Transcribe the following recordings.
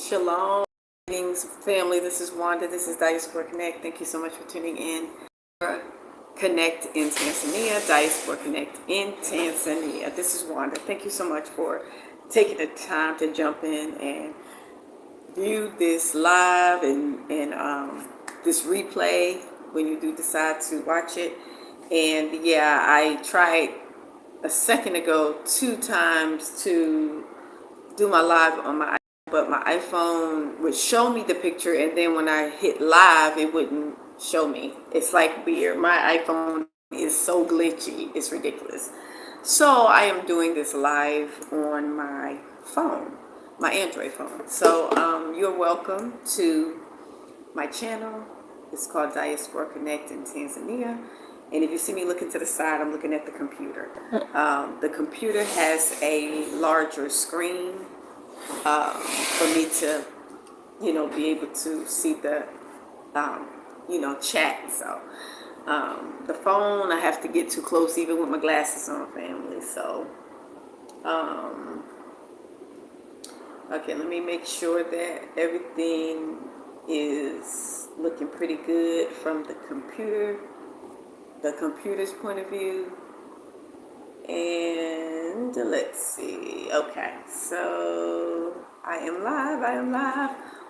Shalom, greetings, family. This is Wanda. This is Diaspora Connect. Thank you so much for tuning in. Connect in Tanzania, Diaspora Connect in Tanzania. This is Wanda. Thank you so much for taking the time to jump in and view this live and this replay when you do decide to watch it. And yeah, I tried a second ago 2 times to do my live on my iPhone, but my iPhone would show me the picture, and then when I hit live, it wouldn't show me. It's like weird. My iPhone is so glitchy. It's ridiculous. So I am doing this live on my phone, my Android phone. So you're welcome to my channel. It's called Diaspora Connect in Tanzania. And if you see me looking to the side, I'm looking at the computer. The computer has a larger screen for me to, be able to see the, chat. So the phone, I have to get too close even with my glasses on, family. So, okay, let me make sure that everything is looking pretty good from the computer's point of view. And let's see. Okay, so I am live.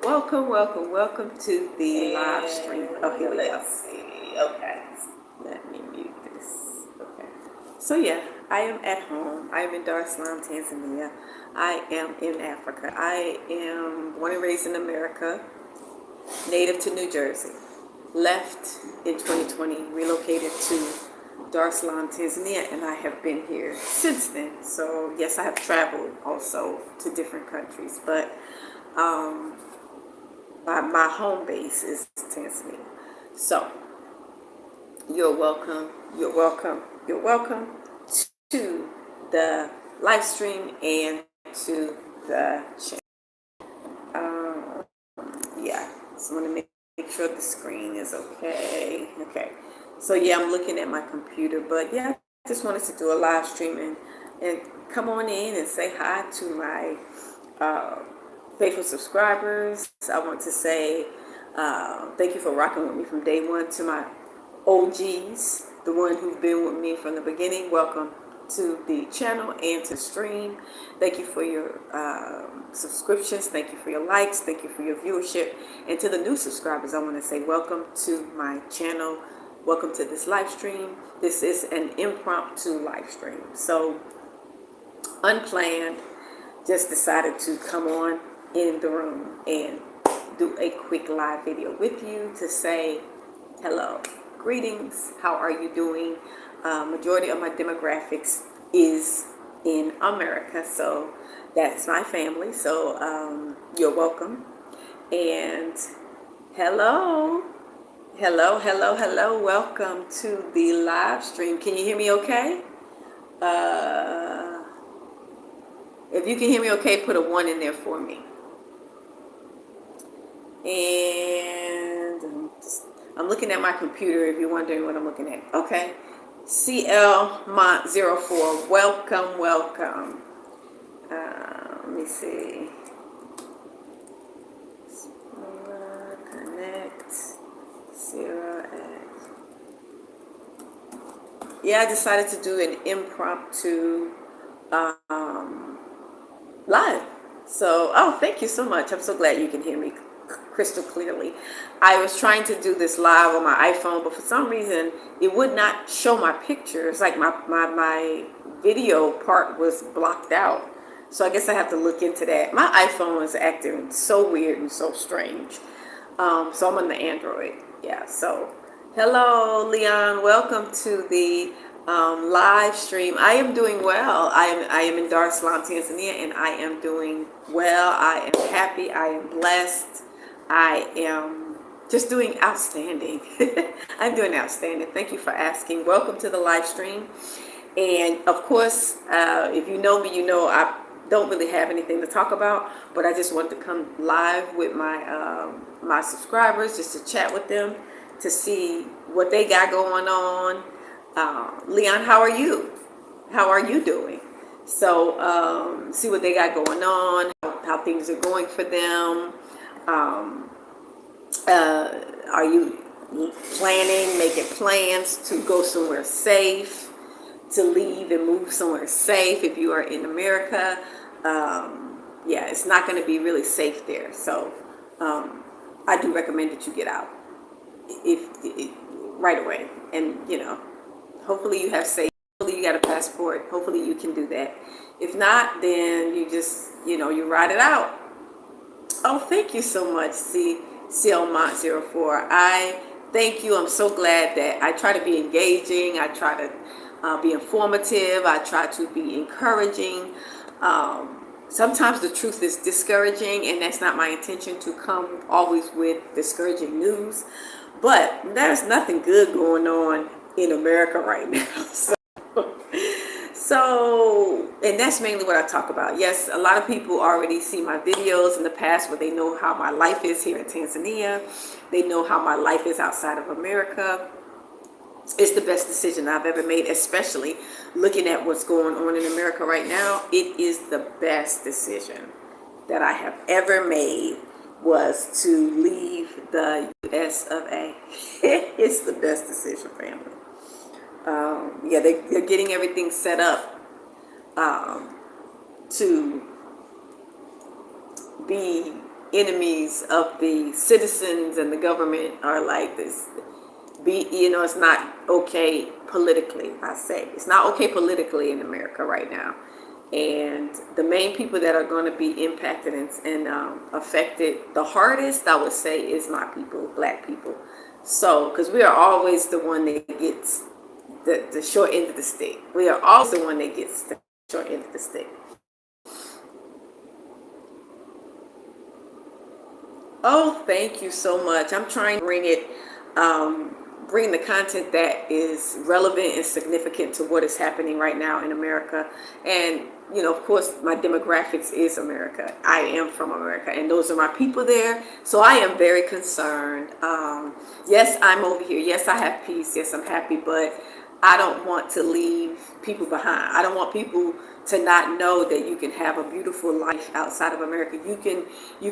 Welcome to the live stream. Okay, let's see. Okay, let me mute this. Okay, so yeah, I am at home. I am in Dar es Salaam, Tanzania. I am in Africa. I am born and raised in America, native to New Jersey. Left in 2020, relocated to Dar es Salaam, Tanzania, and I have been here since then. So yes, I have traveled also to different countries, but my home base is Tanzania. So you're welcome to the live stream and to the channel. Yeah, just want to make sure the screen is okay. Okay. So yeah, I'm looking at my computer, but yeah, I just wanted to do a live stream and come on in and say hi to my faithful subscribers. I want to say thank you for rocking with me from day one. To my OGs, the one who've been with me from the beginning, welcome to the channel and to the stream. Thank you for your subscriptions. Thank you for your likes. Thank you for your viewership. And to the new subscribers, I want to say welcome to my channel. Welcome to this live stream. This is an impromptu live stream. So, unplanned, just decided to come on in the room and do a quick live video with you to say hello. Greetings. How are you doing? Majority of my demographics is in America. So, that's my family. So, you're welcome. And hello. Hello. Welcome to the live stream. Can you hear me okay? If you can hear me okay, put a 1 in there for me. And I'm looking at my computer if you're wondering what I'm looking at. Okay. CL Mont 04. Welcome. Let me see. Connect. Yeah, I decided to do an impromptu live. So, thank you so much. I'm so glad you can hear me crystal clearly. I was trying to do this live on my iPhone, but for some reason, it would not show my picture. It's like my video part was blocked out. So I guess I have to look into that. My iPhone is acting so weird and so strange. So I'm on the Android. Yeah, so hello, Leon. Welcome to the live stream. I am doing well. I am in Dar es Salaam, Tanzania, and I am doing well. I am happy. I am blessed. I am just doing outstanding. I'm doing outstanding. Thank you for asking. Welcome to the live stream. And of course, if you know me, you know I don't really have anything to talk about, but I just want to come live with my my subscribers just to chat with them, to see what they got going on. Leon, how are you? How are you doing? So see what they got going on, how things are going for them. Um, are you making plans to go somewhere safe, to leave and move somewhere safe if you are in America? Yeah, it's not going to be really safe there. So I do recommend that you get out if right away, and hopefully you have safe. Hopefully you got a passport. Hopefully you can do that. If not, then you just you ride it out. Oh, thank you so much, CLMont04. I thank you. I'm so glad that I try to be engaging. I try to be informative. I try to be encouraging. Sometimes the truth is discouraging, and that's not my intention to come always with discouraging news. But there's nothing good going on in America right now. So, and that's mainly what I talk about. Yes, a lot of people already see my videos in the past where they know how my life is here in Tanzania. They know how my life is outside of America. It's the best decision I've ever made, especially looking at what's going on in America right now. It is the best decision that I have ever made, was to leave the US of A. It's the best decision, family. Yeah, they're getting everything set up to be enemies of the citizens, and the government are like this. It's not okay politically. I say it's not okay politically in America right now, and the main people that are going to be impacted and affected the hardest, I would say, is my people, Black people. So, because we are always the one that gets the short end of the stick. We are always the one that gets the short end of the stick. Oh, thank you so much. I'm trying to bring the content that is relevant and significant to what is happening right now in America. And, of course, my demographics is America. I am from America, and those are my people there. So I am very concerned. Yes, I'm over here. Yes, I have peace. Yes, I'm happy, but I don't want to leave people behind. I don't want people to not know that you can have a beautiful life outside of America. You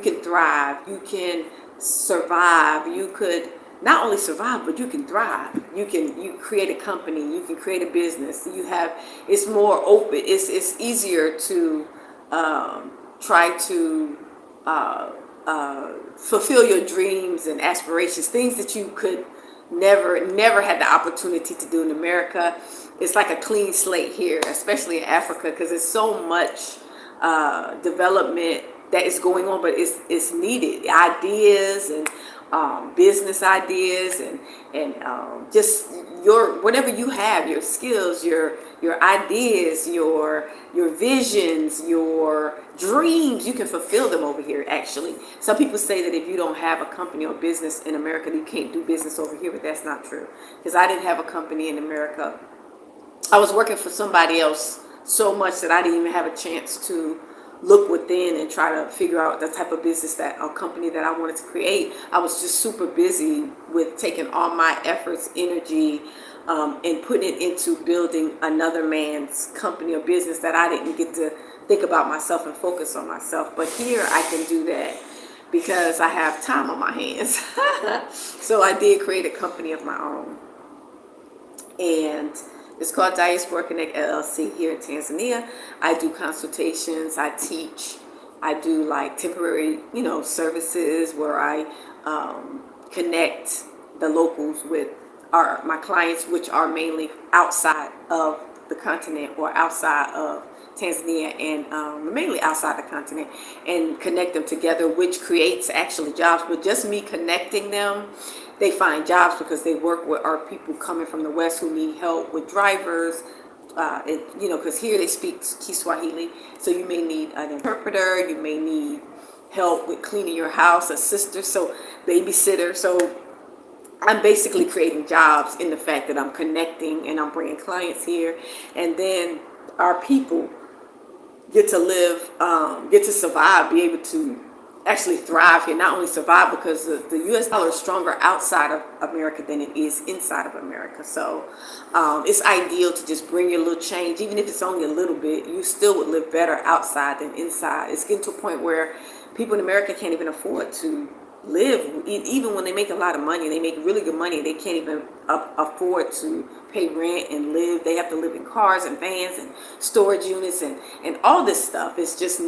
can thrive. You can survive. You could not only survive, but you can thrive. You create a company. You can create a business. It's more open. It's easier to try to fulfill your dreams and aspirations, things that you could never had the opportunity to do in America. It's like a clean slate here, especially in Africa, because there's so much development that is going on, but it's needed. Ideas and business ideas and just whatever you have, your skills, your ideas, your visions, your dreams, you can fulfill them over here. Actually, some people say that if you don't have a company or business in America, you can't do business over here, but that's not true, because I didn't have a company in America. I was working for somebody else so much that I didn't even have a chance to look within and try to figure out the type of business or company that I wanted to create. I was just super busy with taking all my efforts, energy, and putting it into building another man's company or business that I didn't get to think about myself and focus on myself. But here I can do that because I have time on my hands. So I did create a company of my own. And it's called Diaspora Connect LLC here in Tanzania. I do consultations, I teach, I do like temporary, services where I connect the locals with my clients, which are mainly outside of the continent or outside of Tanzania, and mainly outside the continent, and connect them together, which creates actually jobs. But just me connecting them, they find jobs because they work with our people coming from the West who need help with drivers. Because here they speak Kiswahili, so you may need an interpreter, you may need help with cleaning your house, a sister, so babysitter. So I'm basically creating jobs in the fact that I'm connecting and I'm bringing clients here, and then our people get to live, get to survive, be able to actually thrive here, not only survive, because the U.S. dollar is stronger outside of America than it is inside of America. So it's ideal to just bring your little change, even if it's only a little bit. You still would live better outside than inside. It's getting to a point where people in America can't even afford to live. Even when they make a lot of money, they make really good money, they can't even afford to pay rent and live. They have to live in cars and vans and storage units and all this stuff. It's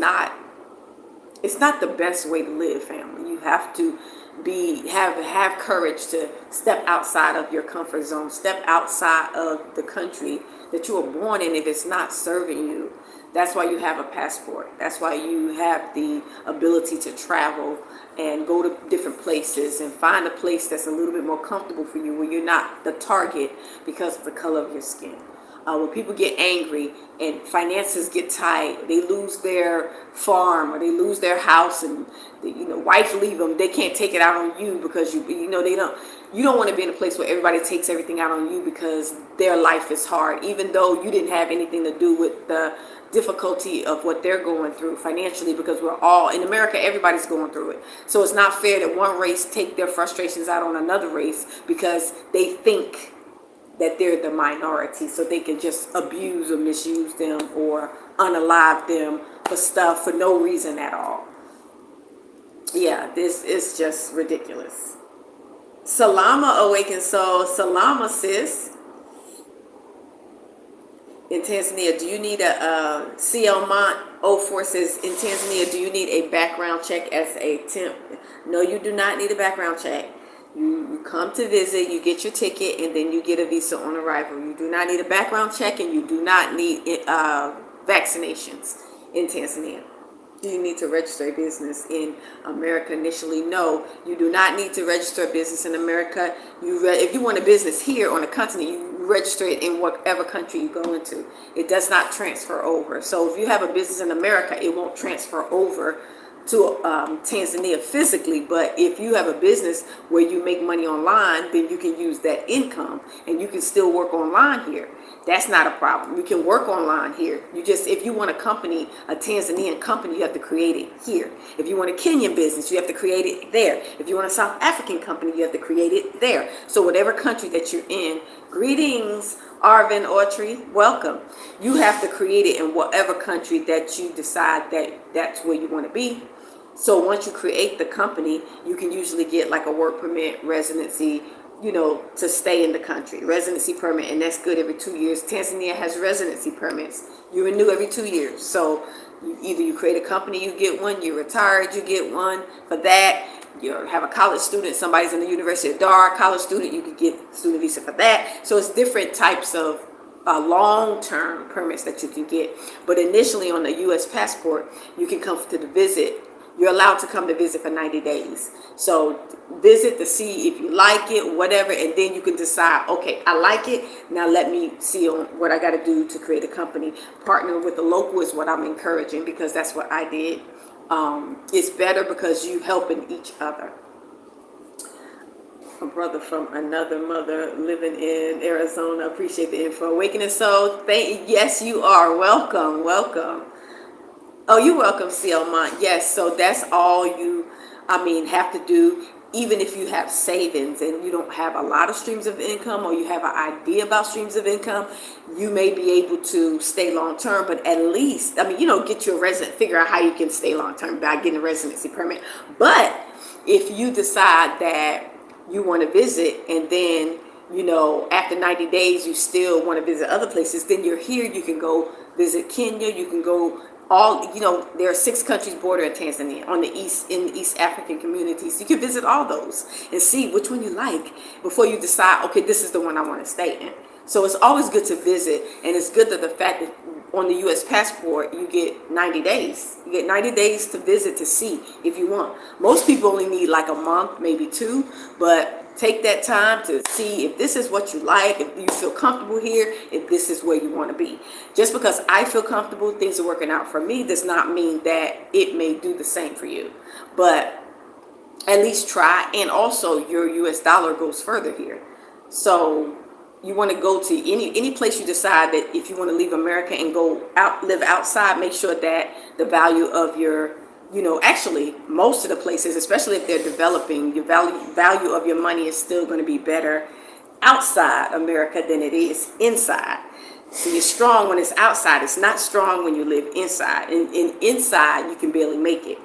not the best way to live, family. You have to have courage to step outside of your comfort zone, step outside of the country that you were born in if it's not serving you. That's why you have a passport. That's why you have the ability to travel and go to different places and find a place that's a little bit more comfortable for you, where you're not the target because of the color of your skin. When people get angry and finances get tight, they lose their farm or they lose their house, and wife leave them. They can't take it out on you because they don't. You don't want to be in a place where everybody takes everything out on you because their life is hard, even though you didn't have anything to do with the difficulty of what they're going through financially, because we're all in America, everybody's going through it. So it's not fair that one race take their frustrations out on another race because they think that they're the minority, so they can just abuse or misuse them or unalive them for stuff for no reason at all. Yeah, this is just ridiculous. Salama Awakened Soul. Salama, sis. In Tanzania, do you need a CL Mont 04 says, in Tanzania, do you need a background check as a temp? No, you do not need a background check. You come to visit, you get your ticket, and then you get a visa on arrival. You do not need a background check, and you do not need vaccinations in Tanzania. Do you need to register a business in America initially? No, you do not need to register a business in America. If you want a business here on the continent, you register it in whatever country you go into. It does not transfer over. So if you have a business in America, it won't transfer over to Tanzania physically. But if you have a business where you make money online, then you can use that income and you can still work online here. That's not a problem. You can work online here. If you want a company, a Tanzanian company, you have to create it here. If you want a Kenyan business, you have to create it there. If you want a South African company, you have to create it there. So whatever country that you're in, greetings, Arvin Autry, welcome. You have to create it in whatever country that you decide that's where you want to be. So once you create the company, you can usually get like a work permit, residency, to stay in the country, residency permit, and that's good every 2 years. Tanzania has residency permits. You renew every 2 years. So either you create a company, you get one, you're retired, you get one. For that, you have a college student, somebody's in the University of Dar, college student, you could get student visa for that. So it's different types of long-term permits that you can get. But initially on the U.S. passport, you can come to the visit. You're allowed to come to visit for 90 days. So visit to see if you like it, whatever, and then you can decide, okay, I like it. Now let me see on what I got to do to create a company. Partner with the local is what I'm encouraging, because that's what I did. It's better because you helping each other. A brother from another mother living in Arizona. Appreciate the info. Awakening Soul. Yes, you are. Welcome. Oh, you're welcome, CL Mont. Yes, so that's all you, have to do. Even if you have savings and you don't have a lot of streams of income, or you have an idea about streams of income, you may be able to stay long term. But at least, get your resident, figure out how you can stay long term by getting a residency permit. But if you decide that you want to visit, and then after 90 days you still want to visit other places, then you're here. You can go visit Kenya. You can go there are 6 countries bordering Tanzania on the east, in the East African communities. You can visit all those and see which one you like before you decide, okay, this is the one I want to stay in. So it's always good to visit, and it's good that the fact that on the U.S. passport you get 90 days. You get 90 days to visit to see if you want. Most people only need like a month, maybe 2, but take that time to see if this is what you like, if you feel comfortable here, if this is where you want to be. Just because I feel comfortable, things are working out for me, does not mean that it may do the same for you. But at least try. And also your US dollar goes further here. So you want to go to any place you decide that if you want to leave America and go out, live outside, make sure that the value of your actually most of the places, especially if they're developing, your value of your money is still going to be better outside America than it is inside. So you're strong when it's outside. It's not strong when you live inside. And inside, you can barely make it.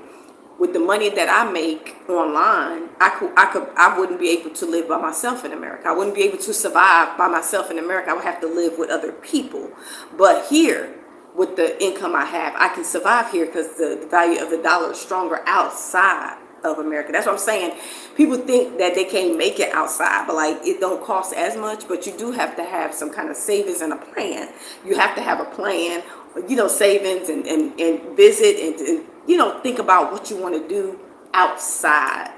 With the money that I make online, I wouldn't be able to live by myself in America. I wouldn't be able to survive by myself in America. I would have to live with other people. But here, with the income I have, I can survive here because the value of the dollar is stronger outside of America. That's what I'm saying. People think that they can't make it outside, but like it don't cost as much, but you do have to have some kind of savings and a plan. You have to have a plan, savings and visit and think about what you want to do outside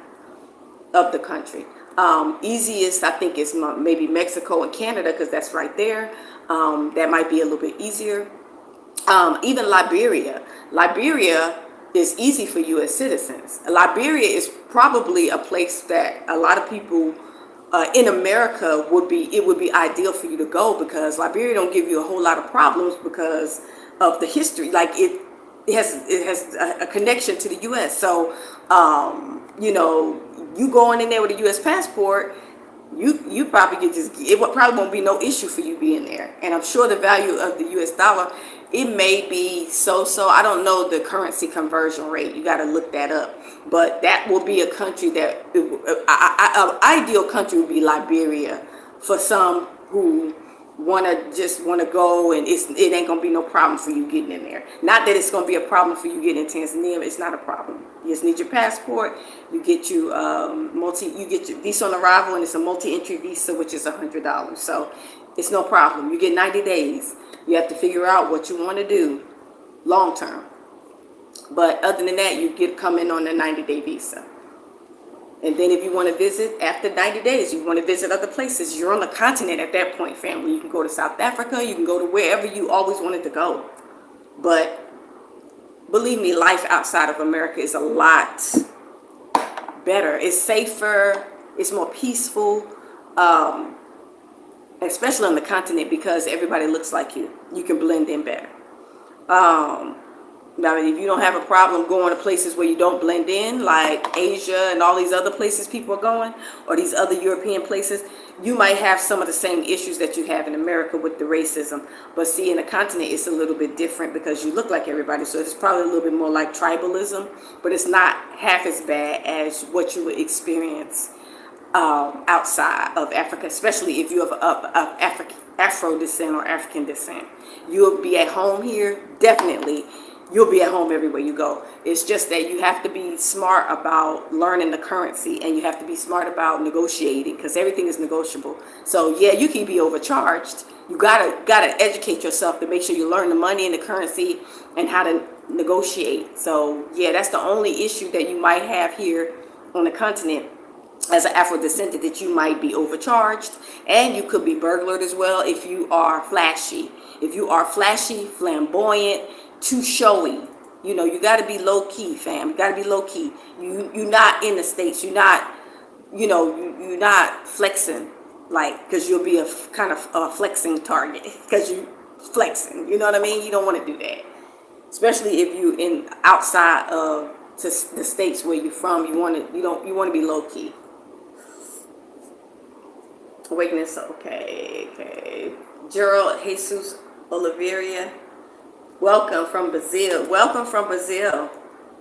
of the country. Easiest, I think, is maybe Mexico and Canada because that's right there. That might be a little bit easier. Even Liberia is easy for U.S. citizens. Liberia is probably a place that a lot of people in America would be ideal for you to go because Liberia don't give you a whole lot of problems because of the history. Like it has a connection to the U.S. So you going in there with a U.S. passport. You probably probably won't be no issue for you being there. And I'm sure the value of the US dollar, it may be so. I don't know the currency conversion rate. You got to look that up. But that will be a country that, an ideal country would be Liberia for some who want to go, and it ain't gonna be no problem for you getting in there. Not that it's gonna be a problem for you getting in Tanzania. It's not a problem. You just need your passport. You get you get your visa on arrival, and it's a multi-entry visa, which is $100. So it's no problem. You get 90 days. You have to figure out what you want to do long term. But other than that, you come in on a 90-day visa. And then if you want to visit after 90 days, you want to visit other places, you're on the continent at that point, family. You can go to South Africa. You can go to wherever you always wanted to go. But believe me, life outside of America is a lot better. It's safer. It's more peaceful, especially on the continent because everybody looks like you. You can blend in better. I mean, if you don't have a problem going to places where you don't blend in, like Asia and all these other places people are going, or these other European places, you might have some of the same issues that you have in America with the racism. But see, in the continent, it's a little bit different because you look like everybody. So it's probably a little bit more like tribalism, but it's not half as bad as what you would experience outside of Africa, especially if you have Afro descent or African descent. You'll be at home here, definitely. You'll be at home everywhere you go. It's just that you have to be smart about learning the currency, and you have to be smart about negotiating because everything is negotiable. So yeah, you can be overcharged. You gotta educate yourself to make sure you learn the money and the currency and how to negotiate. So yeah, that's the only issue that you might have here on the continent as an Afro-descendant, that you might be overcharged, and you could be burglared as well if you are flashy. If you are flashy, flamboyant, too showy, you got to be low key, fam. You got to be low key. You're not in the States. You're not, you're not flexing, like, because you'll be a kind of a flexing target because you flexing. You know what I mean? You don't want to do that, especially if you in outside of the states where you're from. You want to be low key. Awakeness, okay. Gerald Jesus Oliveira. Welcome from Brazil.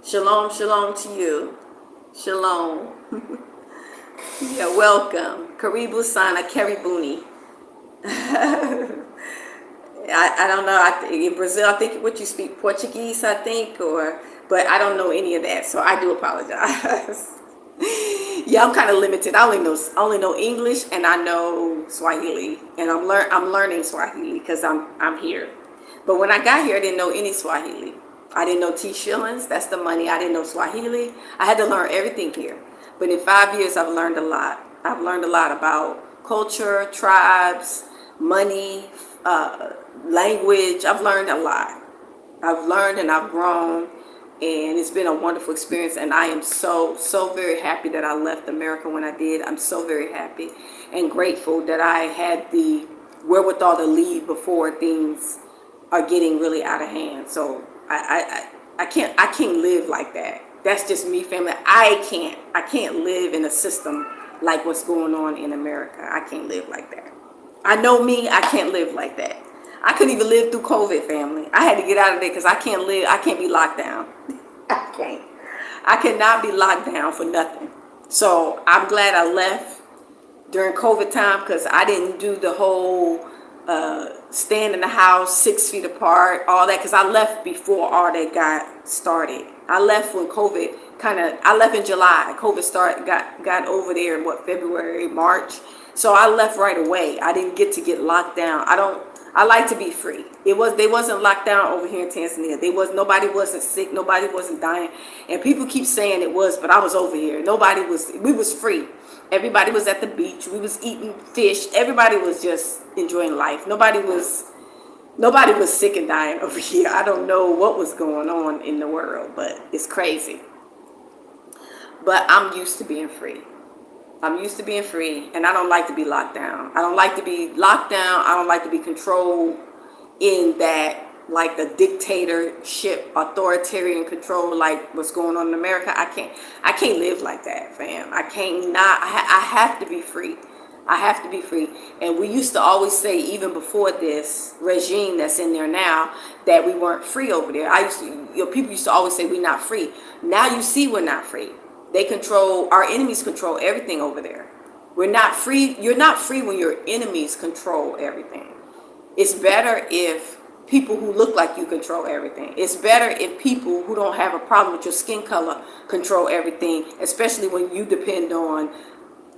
Shalom to you. Shalom. Yeah, welcome. Karibu sana, karibuni. I don't know. In Brazil, I think what you speak Portuguese, I think, but I don't know any of that, so I do apologize. Yeah, I'm kind of limited. I only know English, and I know Swahili, and I'm learning Swahili because I'm here. But when I got here, I didn't know any Swahili. I didn't know T shillings. That's the money. I didn't know Swahili. I had to learn everything here. But in 5 years, I've learned a lot. I've learned a lot about culture, tribes, money, language. I've learned a lot. I've learned and I've grown, and it's been a wonderful experience. And I am so very happy that I left America when I did. I'm so very happy and grateful that I had the wherewithal to leave before things are getting really out of hand. So I I can't live like that. That's just me, family. I can't live in a system like what's going on in America. I can't live like that. I know me, I can't live like that. I couldn't even live through COVID, family. I had to get out of there because I can't be locked down. I can't. I cannot be locked down for nothing. So I'm glad I left during COVID time because I didn't do the whole stand in the house 6 feet apart, all that, because I left before all that got started. I left when COVID I left in July. COVID got over there in February, March. So I left right away. I didn't get locked down. I like to be free. They wasn't locked down over here in Tanzania. Nobody wasn't sick, nobody wasn't dying. And people keep saying it was, but I was over here. We was free. Everybody was at the beach. We was eating fish. Everybody was just enjoying life. Nobody was sick and dying over here. I don't know what was going on in the world, but it's crazy. But I'm used to being free. I'm used to being free, and I don't like to be locked down. I don't like to be locked down. I don't like to be controlled in that, like the dictatorship, authoritarian control, like what's going on in America. I can't live like that, fam. I have to be free. I have to be free. And we used to always say, even before this regime that's in there now, that we weren't free over there. People used to always say we're not free. Now you see we're not free. Our enemies control everything over there. We're not free. You're not free when your enemies control everything. It's better if people who look like you control everything. It's better if people who don't have a problem with your skin color control everything, especially when you depend on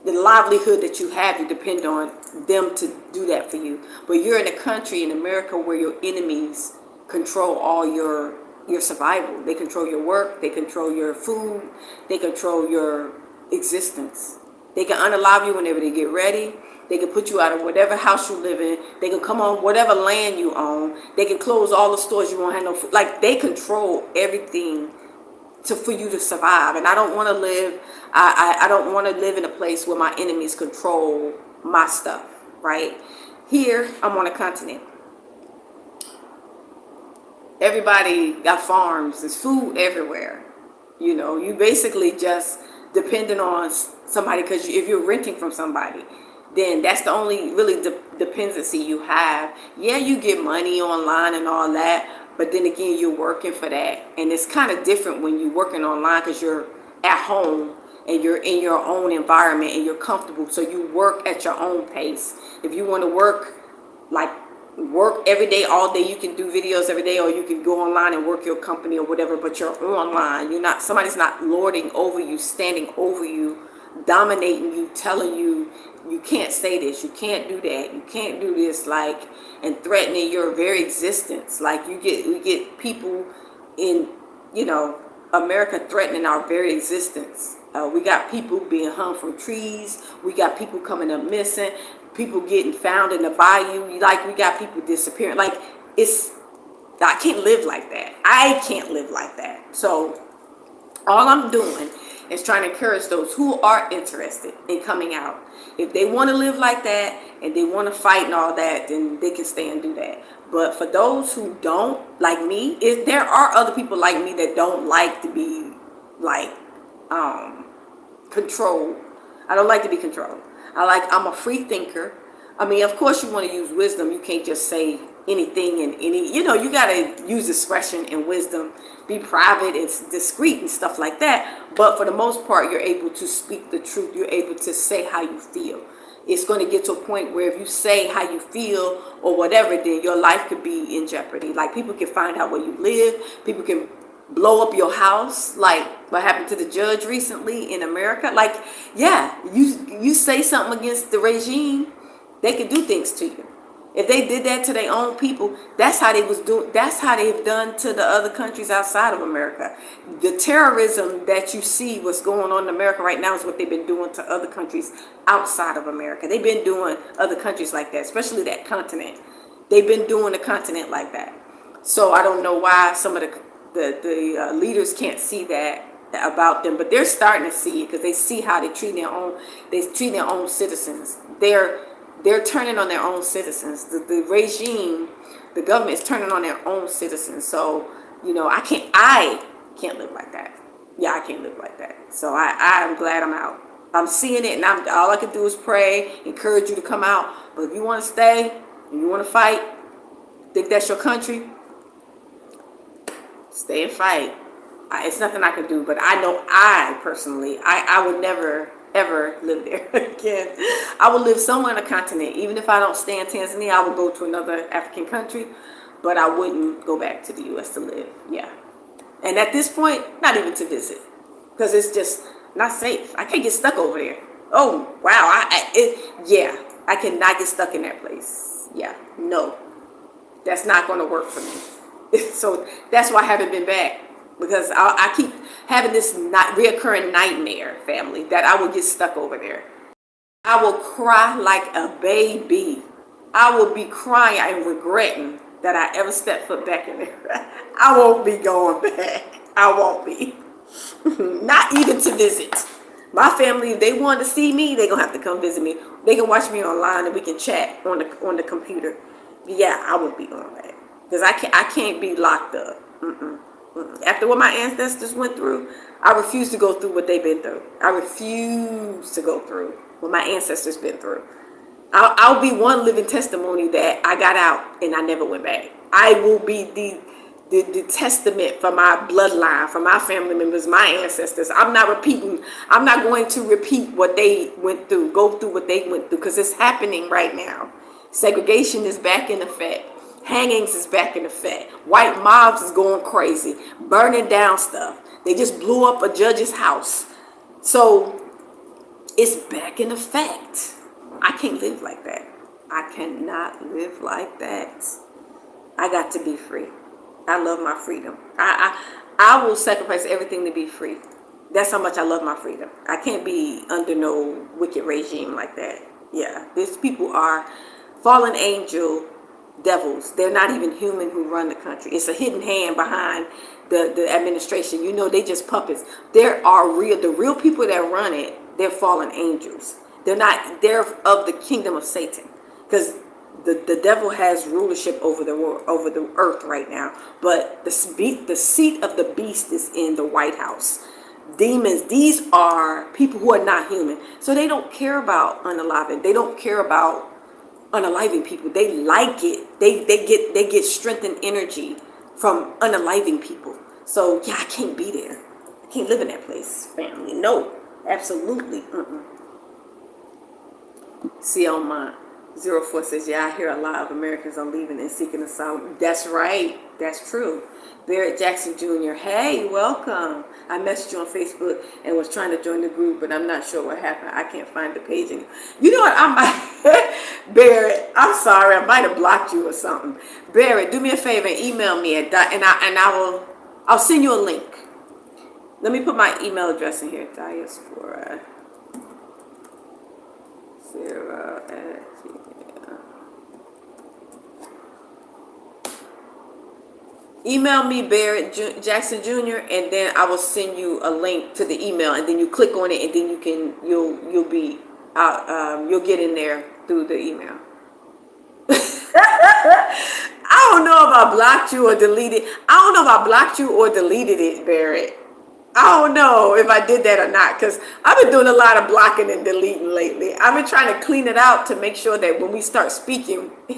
the livelihood that you have. You depend on them to do that for you. But you're in a country in America where your enemies control all your survival. They control your work, they control your food, they control your existence. They can unalive you whenever they get ready. They can put you out of whatever house you live in. They can come on whatever land you own. They can close all the stores you won't have no food. Like, they control everything for you to survive. And I don't want to live. I don't want to live in a place where my enemies control my stuff. Right here, I'm on a continent. Everybody got farms. There's food everywhere. You basically just depending on somebody, because if you're renting from somebody, then that's the only really dependency you have. Yeah, you get money online and all that, but then again, you're working for that. And it's kind of different when you're working online because you're at home and you're in your own environment and you're comfortable. So you work at your own pace. If you want to work every day, all day, you can do videos every day, or you can go online and work your company or whatever, but you're online. Somebody's not lording over you, standing over you, dominating you, telling you, you can't say this, you can't do that, you can't do this, and threatening your very existence. We get people in, America threatening our very existence. We got people being hung from trees. We got people coming up missing. People getting found in the bayou. We got people disappearing. I can't live like that. I can't live like that. So all I'm doing is trying to encourage those who are interested in coming out. If they want to live like that and they want to fight and all that, then they can stay and do that. But for those who don't, like me, there are other people like me that don't like to be controlled. I don't like to be controlled. I'm a free thinker. I mean, of course you want to use wisdom. You can't just say anything and you got to use discretion and wisdom, be private and discreet and stuff like that. But for the most part, you're able to speak the truth. You're able to say how you feel. It's going to get to a point where if you say how you feel or whatever, then your life could be in jeopardy. People can find out where you live. People can blow up your house, like what happened to the judge recently in America. You say something against the regime, they could do things to you. If they did that to their own people, that's how they've done to the other countries outside of America. The terrorism that you see what's going on in America right now is what they've been doing to other countries outside of America. They've been doing other countries like that, especially that continent. They've been doing the continent like that. So I don't know why some of the leaders can't see that about them, but they're starting to see it because they see how they treat their own citizens. They're turning on their own citizens. The regime, the government is turning on their own citizens. So I can't live like that. Yeah, I can't live like that. So I'm glad I'm out. I'm seeing it, and all I can do is pray, encourage you to come out. But if you want to stay and you want to fight, think that's your country, stay and fight. It's nothing I can do, but I know I personally, I would never, ever live there again. I would live somewhere on a continent. Even if I don't stay in Tanzania, I would go to another African country, but I wouldn't go back to the U.S. to live. Yeah. And at this point, not even to visit, because it's just not safe. I can't get stuck over there. Oh, wow. I cannot get stuck in that place. Yeah, no, that's not going to work for me. So that's why I haven't been back, because I keep having this not reoccurring nightmare, family, that I will get stuck over there. I will cry like a baby. I will be crying and regretting that I ever stepped foot back in there. I won't be going back. I won't be. Not even to visit. My family, if they want to see me, they're going to have to come visit me. They can watch me online and we can chat on the computer. But yeah, I won't be going back. Because I can't be locked up. After what my ancestors went through, I refuse to go through what they've been through. I refuse to go through what my ancestors been through. I'll be one living testimony that I got out and I never went back. I will be the testament for my bloodline, for my family members, my ancestors. I'm not going to repeat what they went through, go through what they went through, because it's happening right now. Segregation is back in effect. Hangings is back in effect. White mobs is going crazy, burning down stuff. They just blew up a judge's house. So it's back in effect. I can't live like that. I cannot live like that. I got to be free. I love my freedom. I will sacrifice everything to be free. That's how much I love my freedom. I can't be under no wicked regime like that. Yeah, these people are fallen angel devils. They're not even human who run the country. It's a hidden hand behind the administration. They just puppets. The real people that run it, they're fallen angels. They're of the kingdom of Satan, because the devil has rulership over the earth right now. But the seat of the beast is in the White House. Demons, these are people who are not human. So they don't care about unaliving. They don't care about unaliving people. They like it. They get strength and energy from unaliving people. So yeah, I can't be there. I can't live in that place, family. No, absolutely. CL 04 says, yeah, I hear a lot of Americans are leaving and seeking asylum. That's right. That's true. Barrett Jackson Jr., hey, welcome. I messaged you on Facebook and was trying to join the group, but I'm not sure what happened. I can't find the page anymore. You know what? Barrett, I'm sorry. I might have blocked you or something. Barrett, do me a favor and email me I'll send you a link. Let me put my email address in here. Diaspora 0 at Gmail. Email me Barrett Jackson Jr. and then I will send you a link to the email, and then you click on it, and then you'll be out. You'll get in there through the email. I don't know if I blocked you or deleted. I don't know if I blocked you or deleted it, Barrett. I don't know if I did that or not, because I've been doing a lot of blocking and deleting lately. I've been trying to clean it out to make sure that when we start speaking, he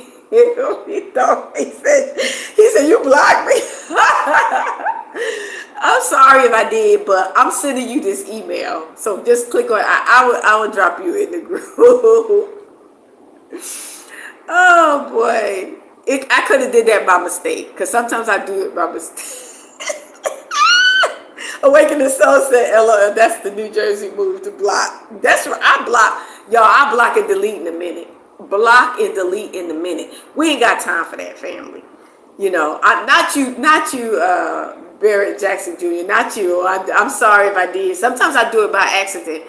said, you blocked me. I'm sorry if I did, but I'm sending you this email. So just click on it. I will drop you in the group. Oh, boy. I could have did that by mistake, because sometimes I do it by mistake. Awaken the Soul said, LOL, that's the New Jersey move to block. That's right. I block and delete in a minute. Block and delete in a minute. We ain't got time for that, family. Not you, Barrett Jackson Jr., not you. I'm sorry if I did. Sometimes I do it by accident.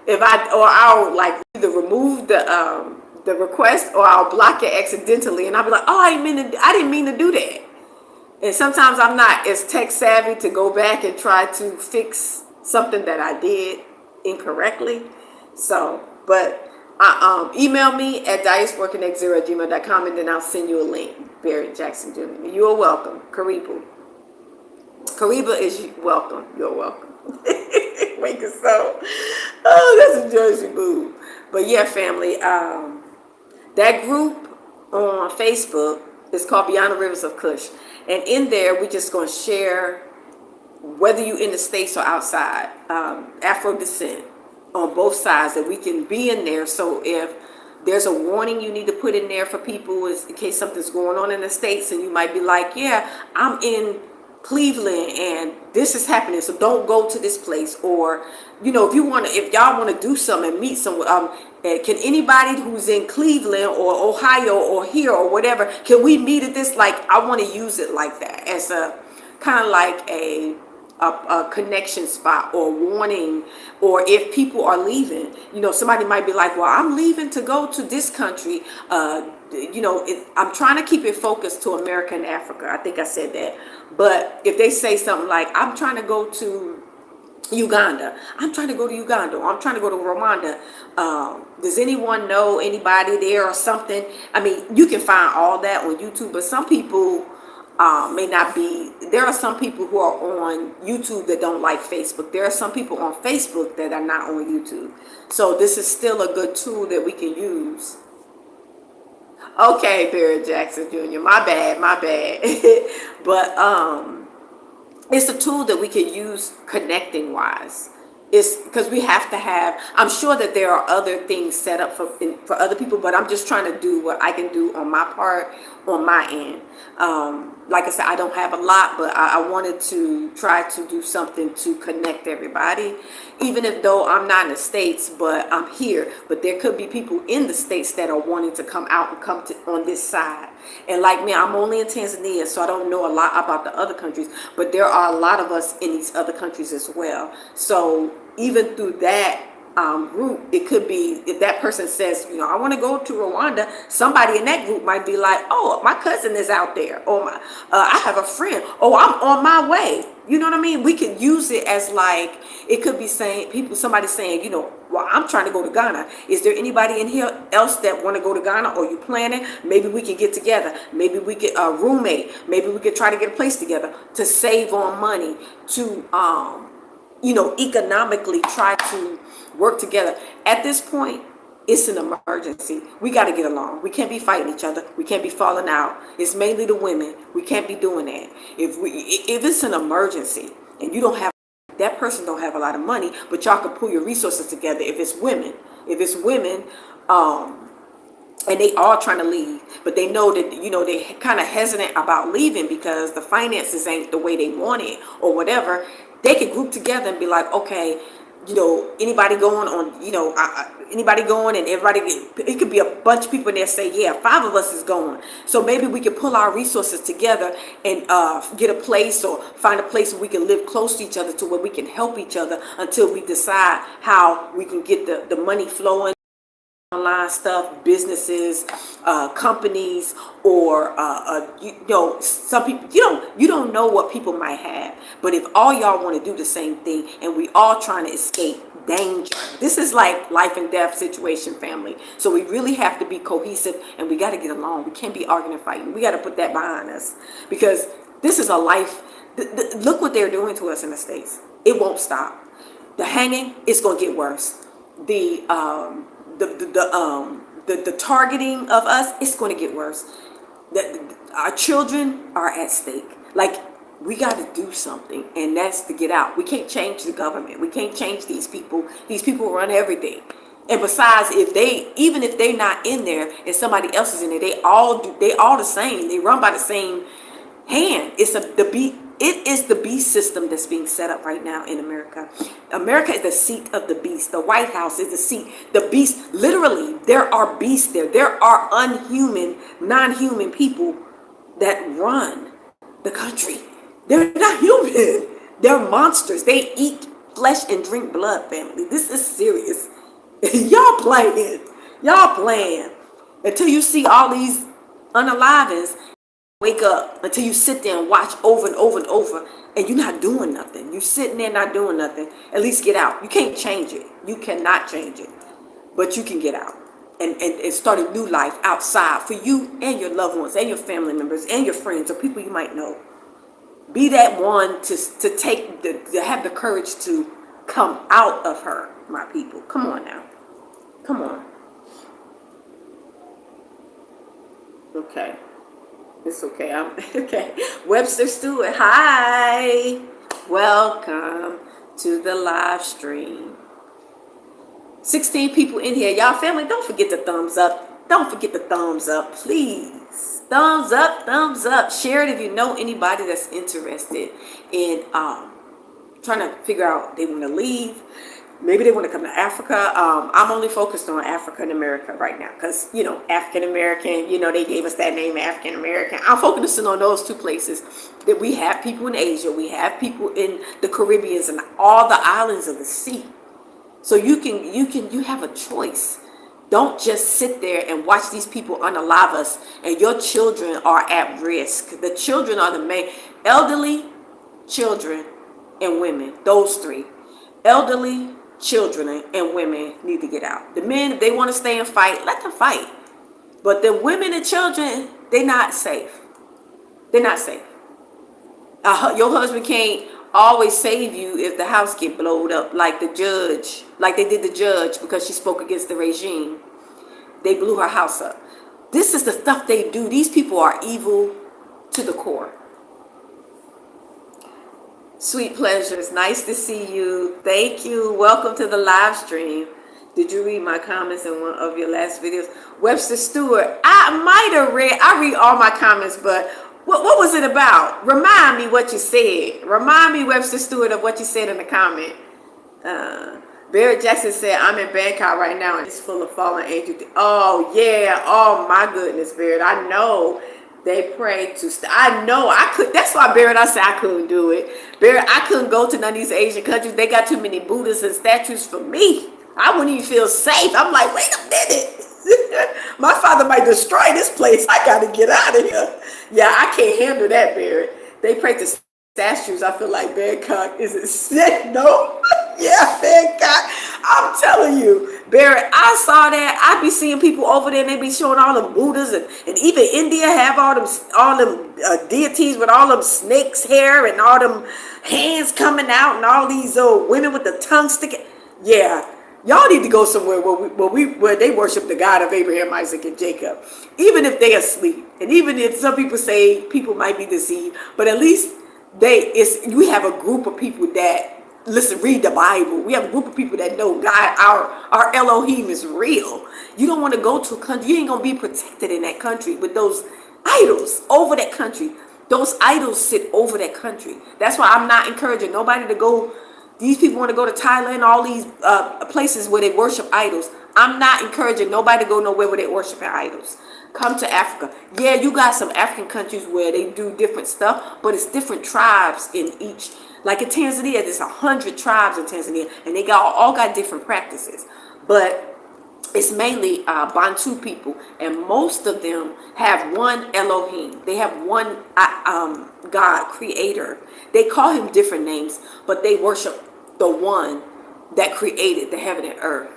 I'll like either remove the request, or I'll block it accidentally, and I'll be like, oh, I didn't mean to do that. And sometimes I'm not as tech savvy to go back and try to fix something that I did incorrectly. So, but email me at diasporaconnect0@gmail.com, and then I'll send you a link. Barrett Jackson Jr. You are welcome. Karibu. Kariba is welcome. You're welcome. Make it so. Oh, that's a Jersey boo. But yeah, family. That group on Facebook is called Beyond the Rivers of Kush, and in there we're just going to share whether you in the States or outside, Afro descent on both sides, that we can be in there. So if there's a warning you need to put in there for people is in case something's going on in the States, and you might be like, yeah, I'm in Cleveland and this is happening, so don't go to this place. Or if y'all want to do something and meet someone, can anybody who's in Cleveland or Ohio or here or whatever, can we meet at this? Like, I want to use it like that as a kind of like a connection spot or warning. Or if people are leaving, somebody might be like, well, I'm leaving to go to this country. I'm trying to keep it focused to America and Africa. I think I said that. But if they say something like, I'm trying to go to Uganda, I'm trying to go to Uganda, or I'm trying to go to Rwanda, does anyone know anybody there or something? I mean, you can find all that on YouTube, but some people may not be. There are some people who are on YouTube that don't like Facebook. There are some people on Facebook that are not on YouTube. So this is still a good tool that we can use. Okay, Barrett Jackson Jr. My bad. But it's a tool that we can use connecting wise. It's because we have to have, I'm sure that there are other things set up for other people, but I'm just trying to do what I can do on my part, on my end. Like I said, I don't have a lot, but I wanted to try to do something to connect everybody, even if though I'm not in the States, but I'm here. But there could be people in the States that are wanting to come out and come to on this side. And like me, I'm only in Tanzania, so I don't know a lot about the other countries, but there are a lot of us in these other countries as well. So even through that group, it could be, if that person says, I want to go to Rwanda, somebody in that group might be like, oh, my cousin is out there, or I have a friend, oh, I'm on my way. You know what I mean? We could use it as like, it could be saying, somebody saying, well, I'm trying to go to Ghana. Is there anybody in here else that want to go to Ghana, or you planning? Maybe we can get together. Maybe we get a roommate. Maybe we could try to get a place together to save on money, to economically try to work together. At this point, it's an emergency. We got to get along. We can't be fighting each other. We can't be falling out. It's mainly the women. We can't be doing that. If it's an emergency and you don't have, that person don't have a lot of money, but y'all can pull your resources together. If it's women, and they all trying to leave, but they know that they kind of hesitant about leaving because the finances ain't the way they want it or whatever. They could group together and be like, okay, anybody going on, anybody going, and everybody, it could be a bunch of people in there say, yeah, 5 of us is going. So maybe we could pull our resources together and get a place, or find a place where we can live close to each other, to where we can help each other until we decide how we can get the money flowing. Online stuff, businesses, companies, or some people, you don't know what people might have. But if all y'all want to do the same thing, and we all trying to escape danger, this is like life and death situation, family. So we really have to be cohesive, and we got to get along. We can't be arguing and fighting. We got to put that behind us, because this is a life. Look what they're doing to us in the States. It won't stop. The hanging, it's gonna get worse. The targeting of us, it's going to get worse. Our children are at stake. Like, we got to do something, and that's to get out. We can't change the government. We can't change these people. These people run everything. And besides, even if they're not in there and somebody else is in there, they all the same. They run by the same hand. It is the beast system that's being set up right now in America. America is the seat of the beast. The White House is the seat. The beast, literally, there are beasts there. There are non-human people that run the country. They're not human. They're monsters. They eat flesh and drink blood, family. This is serious. Y'all playing. Until you see all these unalivings. Wake up until you sit there and watch over and over and over, and you're not doing nothing. You sitting there not doing nothing. At least get out. You can't change it. You cannot change it. But you can get out and start a new life outside for you and your loved ones and your family members and your friends or people you might know. Be that one to take to have the courage to come out of her, my people. Come on now. Come on. Okay. It's okay. I'm okay. Webster Stewart, hi. Welcome to the live stream. 16 people in here. Y'all family, don't forget the thumbs up. Don't forget the thumbs up, please. Thumbs up, thumbs up. Share it if you know anybody that's interested in trying to figure out they want to leave. Maybe they want to come to Africa. I'm only focused on African America right now because, you know, African American, you know, they gave us that name, African American. I'm focusing on those two places that we have people in Asia. We have people in the Caribbean and all the islands of the sea. So you have a choice. Don't just sit there and watch these people unalive us and your children are at risk. The children are the main, elderly, children, and women. Those three. Elderly, children, and women need to get out. The men, if they want to stay and fight, let them fight. But the women and children, they're not safe. They're not safe. Your husband can't always save you if the house get blowed up, like the judge, like they did the judge because she spoke against the regime. They blew her house up. This is the stuff they do. These people are evil to the core. Sweet pleasures. Nice to see you. Thank you. Welcome to the live stream. Did you read my comments in one of your last videos? Webster Stewart, I read all my comments, but what was it about? Remind me what you said. Remind me, Webster Stewart, of what you said in the comment. Barrett Jackson said, I'm in Bangkok right now and it's full of fallen angels. Oh, yeah. Oh, my goodness, Barrett. I know they pray to, I know I could. That's why, Barrett, I said I couldn't do it. Barrett, I couldn't go to none of these Asian countries. They got too many Buddhas and statues for me. I wouldn't even feel safe. I'm like, wait a minute. My father might destroy this place. I got to get out of here. Yeah, I can't handle that, Barrett. They pray to statues. I feel like Bangkok is it sick? No? Yeah, Bangkok. I'm telling you, Barrett, I saw that. I be seeing people over there and they be showing all them Buddhas and even India have all them deities with all them snakes hair and all them hands coming out and all these women with the tongue sticking. Yeah. Y'all need to go somewhere where they worship the God of Abraham, Isaac, and Jacob. Even if they are asleep, and even if some people say people might be deceived, but at least we have a group of people that read the Bible. We have a group of people that know God, our Elohim is real. You don't want to go to a country. You ain't gonna be protected in that country with those idols over that country. Those idols sit over that country. That's why I'm not encouraging nobody to go. These people want to go to Thailand, all these places where they worship idols. I'm not encouraging nobody to go nowhere where they worship idols. Come to Africa. Yeah, you got some African countries where they do different stuff, but it's different tribes in each. Like in Tanzania, there's 100 tribes in Tanzania, and they all got different practices. But it's mainly Bantu people, and most of them have one Elohim. They have one God, creator. They call him different names, but they worship the one that created the heaven and earth.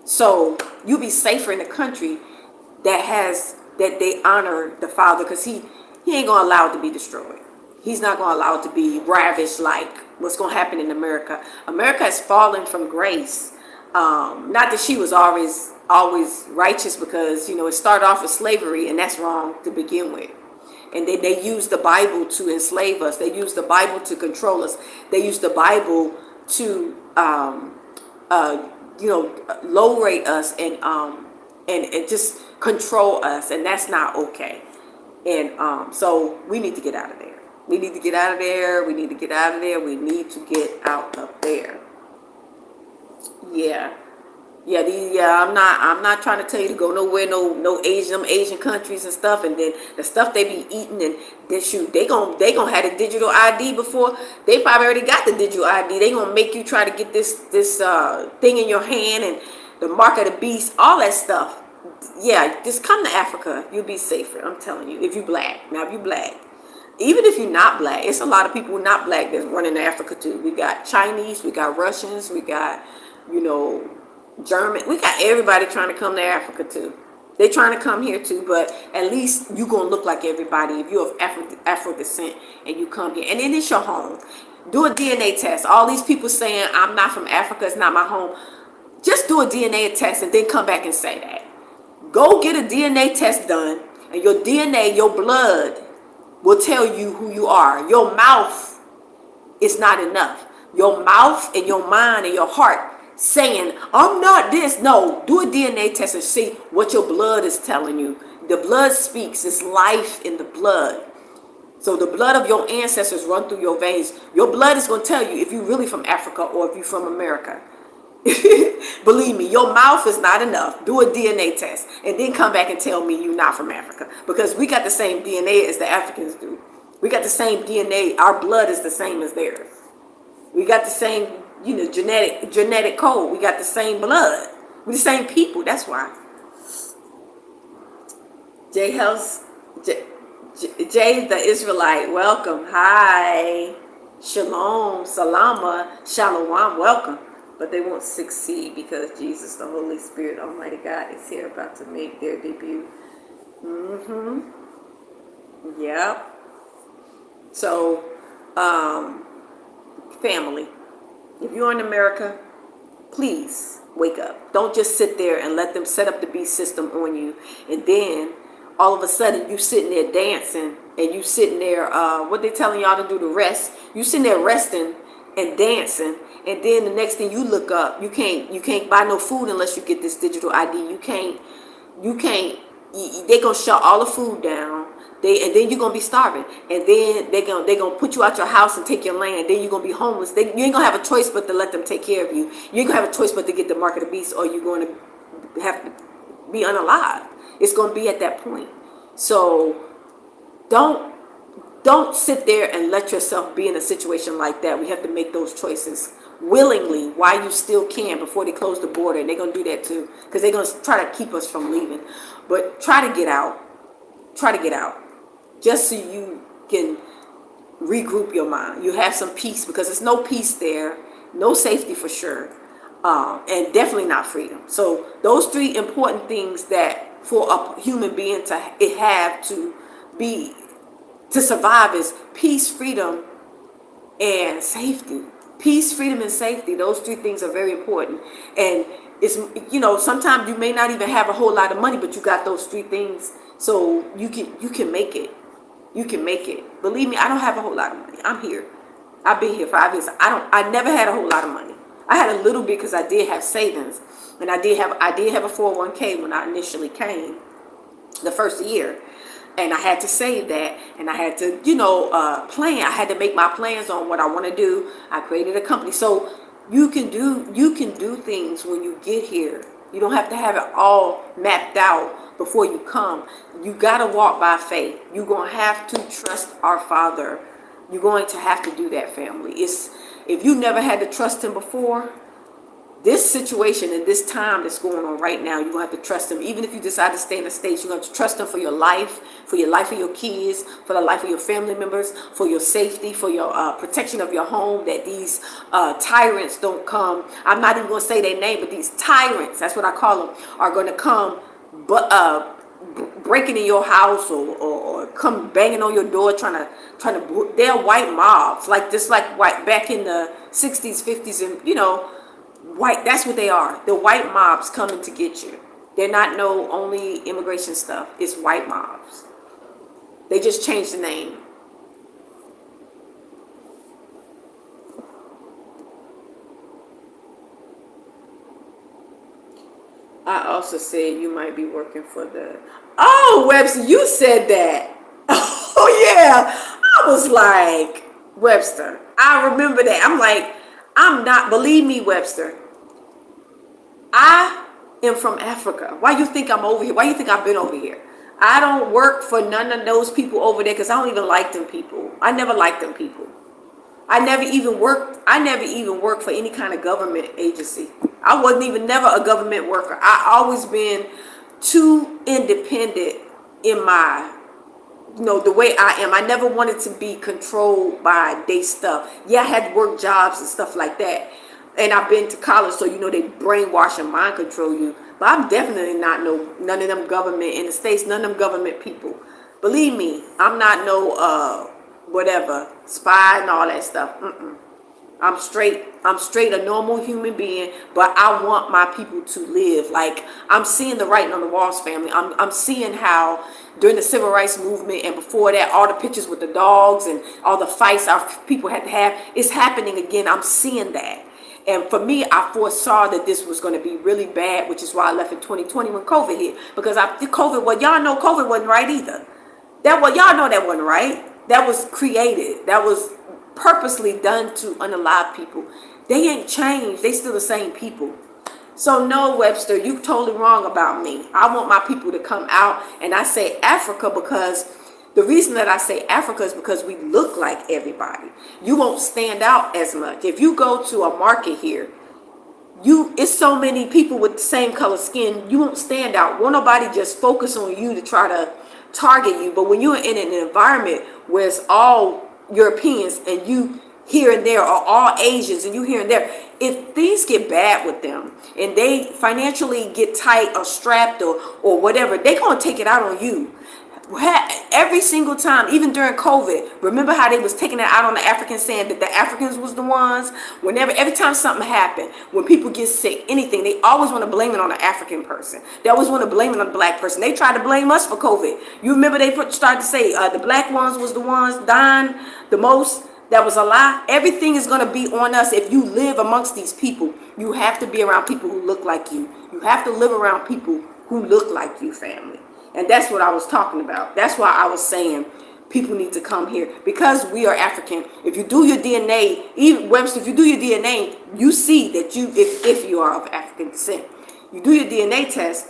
So you'll be safer in a country that they honor the Father, because he ain't gonna allow it to be destroyed. He's not gonna allow it to be ravished like what's gonna happen in America. America has fallen from grace. Not that she was always righteous, because it started off with slavery, and that's wrong to begin with. And they use the Bible to enslave us. They use the Bible to control us. They use the Bible to low rate us and just control us, and that's not okay. And so we need to get out of there. We need to get out of there. We need to get out of there. We need to get out of there. Yeah. I'm not trying to tell you to go nowhere, no Asian countries and stuff, and then the stuff they be eating, and they gonna have a digital ID before. They probably already got the digital ID. They gonna make you try to get this thing in your hand, and the mark of the beast, all that stuff. Yeah, just come to Africa. You'll be safer. I'm telling you. If you black. Now, if you black. Even if you're not black, it's a lot of people who are not black that's running to Africa too. We got Chinese, we got Russians, we got, German. We got everybody trying to come to Africa too. They trying to come here too, but at least you gonna look like everybody if you're of Afro descent and you come here, and then it's your home. Do a DNA test. All these people saying I'm not from Africa, it's not my home. Just do a DNA test and then come back and say that. Go get a DNA test done, and your DNA, your blood, will tell you who you are. Your mouth is not enough. Your mouth and your mind and your heart saying, I'm not this. No, do a DNA test and see what your blood is telling you. The blood speaks. It's life in the blood. So the blood of your ancestors run through your veins. Your blood is going to tell you if you're really from Africa or if you're from America. Believe me, your mouth is not enough. Do a DNA test and then come back and tell me you're not from Africa, because we got the same DNA as the Africans do. We got the same DNA. Our blood is the same as theirs. We got the same, genetic code. We got the same blood. We're the same people. That's why. Jay House, Jay the Israelite, welcome. Hi. Shalom, salama, shalom, welcome. But they won't succeed because Jesus, the Holy Spirit, Almighty God, is here about to make their debut. Yep. So, family, if you're in America, please wake up. Don't just sit there and let them set up the beast system on you. And then all of a sudden you sitting there dancing and you sitting there, what they telling y'all to do to rest. You sitting there resting and dancing. And then the next thing you look up, you can't buy no food unless you get this digital ID. They gonna shut all the food down. And then you're gonna be starving. And then they gonna put you out your house and take your land. Then you're gonna be homeless. You ain't gonna have a choice but to let them take care of you. You ain't gonna have a choice but to get the mark of the beast, or you're gonna have to be unalive. It's gonna be at that point. So don't sit there and let yourself be in a situation like that. We have to make those choices willingly while you still can before they close the border. And they're going to do that too, because they're going to try to keep us from leaving. But try to get out. Just so you can regroup your mind. You have some peace, because there's no peace there. No safety for sure. And definitely not freedom. So those three important things that for a human being to have to survive is peace, freedom, and safety. Peace, freedom, and safety. Those three things are very important. And it's, sometimes you may not even have a whole lot of money, but you got those three things. So you can make it. You can make it. Believe me, I don't have a whole lot of money. I'm here. I've been here 5 years. I never had a whole lot of money. I had a little bit because I did have savings. And I did have a 401k when I initially came the first year. And I had to save that, and I had to, plan. I had to make my plans on what I want to do. I created a company. So you can do things when you get here. You don't have to have it all mapped out before you come. You got to walk by faith. You're going to have to trust our Father. You're going to have to do that, family. If you never had to trust him before, this situation and this time that's going on right now, you're going to have to trust him. Even if you decide to stay in the States, you're going to trust him for your life of your kids, for the life of your family members, for your safety, for your protection of your home, that these tyrants don't come. I'm not even going to say their name, but these tyrants, that's what I call them, are going to come breaking in your house or come banging on your door trying to they're white mobs, like white back in the 60s, 50s, and white, that's what they are. The white mobs coming to get you. They're not only immigration stuff. It's white mobs. They just changed the name. I also said you might be working for the... Oh, Webster, you said that. Oh, yeah. I was like, Webster, I remember that. I'm like, I'm not... Believe me, Webster, I am from Africa. Why you think I'm over here? Why you think I've been over here? I don't work for none of those people over there because I don't even like them people. I never liked them people. I never even worked for any kind of government agency. I wasn't even never a government worker. I always been too independent in my, the way I am. I never wanted to be controlled by day stuff. Yeah, I had to work jobs and stuff like that. And I've been to college, so you know they brainwash and mind control you. But I'm definitely not none of them government in the States, none of them government people. Believe me, I'm not no whatever spy and all that stuff. Mm-mm. I'm straight. I'm straight, a normal human being, but I want my people to live. Like, I'm seeing the writing on the walls, family. I'm seeing how during the civil rights movement and before that, all the pictures with the dogs and all the fights our people had to have, it's happening again. I'm seeing that. And for me, I foresaw that this was going to be really bad, which is why I left in 2020 when COVID hit. Because well, y'all know COVID wasn't right either. Y'all know that wasn't right. That was created. That was purposely done to unalive people. They ain't changed. They still the same people. So no, Webster, you totally wrong about me. I want my people to come out, and I say Africa because the reason that I say Africa is because we look like everybody. You won't stand out as much. If you go to a market here, it's so many people with the same color skin, you won't stand out. Won't nobody just focus on you to try to target you. But when you're in an environment where it's all Europeans and you here and there, or all Asians and you here and there, if things get bad with them and they financially get tight or strapped or whatever, they're going to take it out on you. Every single time, even during COVID, remember how they was taking it out on the Africans, saying that the Africans was the ones. Every time something happened, when people get sick, anything, they always want to blame it on an African person. They always want to blame it on a black person. They tried to blame us for COVID. You remember they started to say the black ones was the ones dying the most. That was a lie. Everything is going to be on us. If you live amongst these people, you have to be around people who look like you. You have to live around people who look like you, family. And that's what I was talking about. That's why I was saying people need to come here, because we are African. If you do your DNA, even Webster, if you do your DNA, you see that if you are of African descent, you do your DNA test,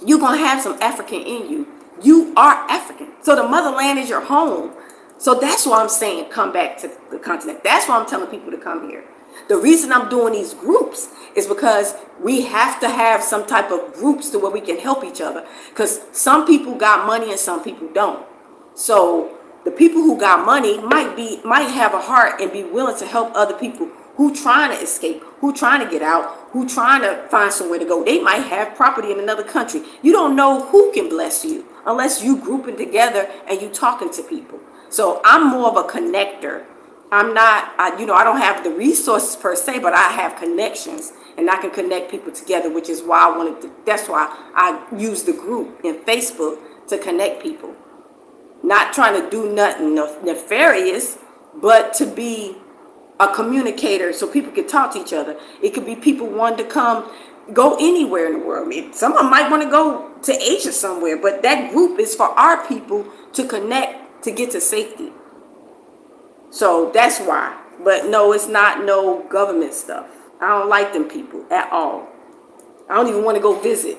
you're going to have some African in you. You are African. So the motherland is your home. So that's why I'm saying come back to the continent. That's why I'm telling people to come here. The reason I'm doing these groups is because we have to have some type of groups to where we can help each other. Because some people got money and some people don't. So the people who got money might have a heart and be willing to help other people who trying to escape, who trying to get out, who trying to find somewhere to go. They might have property in another country. You don't know who can bless you unless you grouping together and you talking to people. So I'm more of a connector. I'm not, I don't have the resources per se, but I have connections and I can connect people together, which is why that's why I use the group in Facebook to connect people. Not trying to do nothing nefarious, but to be a communicator so people can talk to each other. It could be people wanting to go anywhere in the world. I mean, someone might want to go to Asia somewhere, but that group is for our people to connect to get to safety. So that's why. But no, it's not no government stuff. I don't like them people at all. I don't even want to go visit.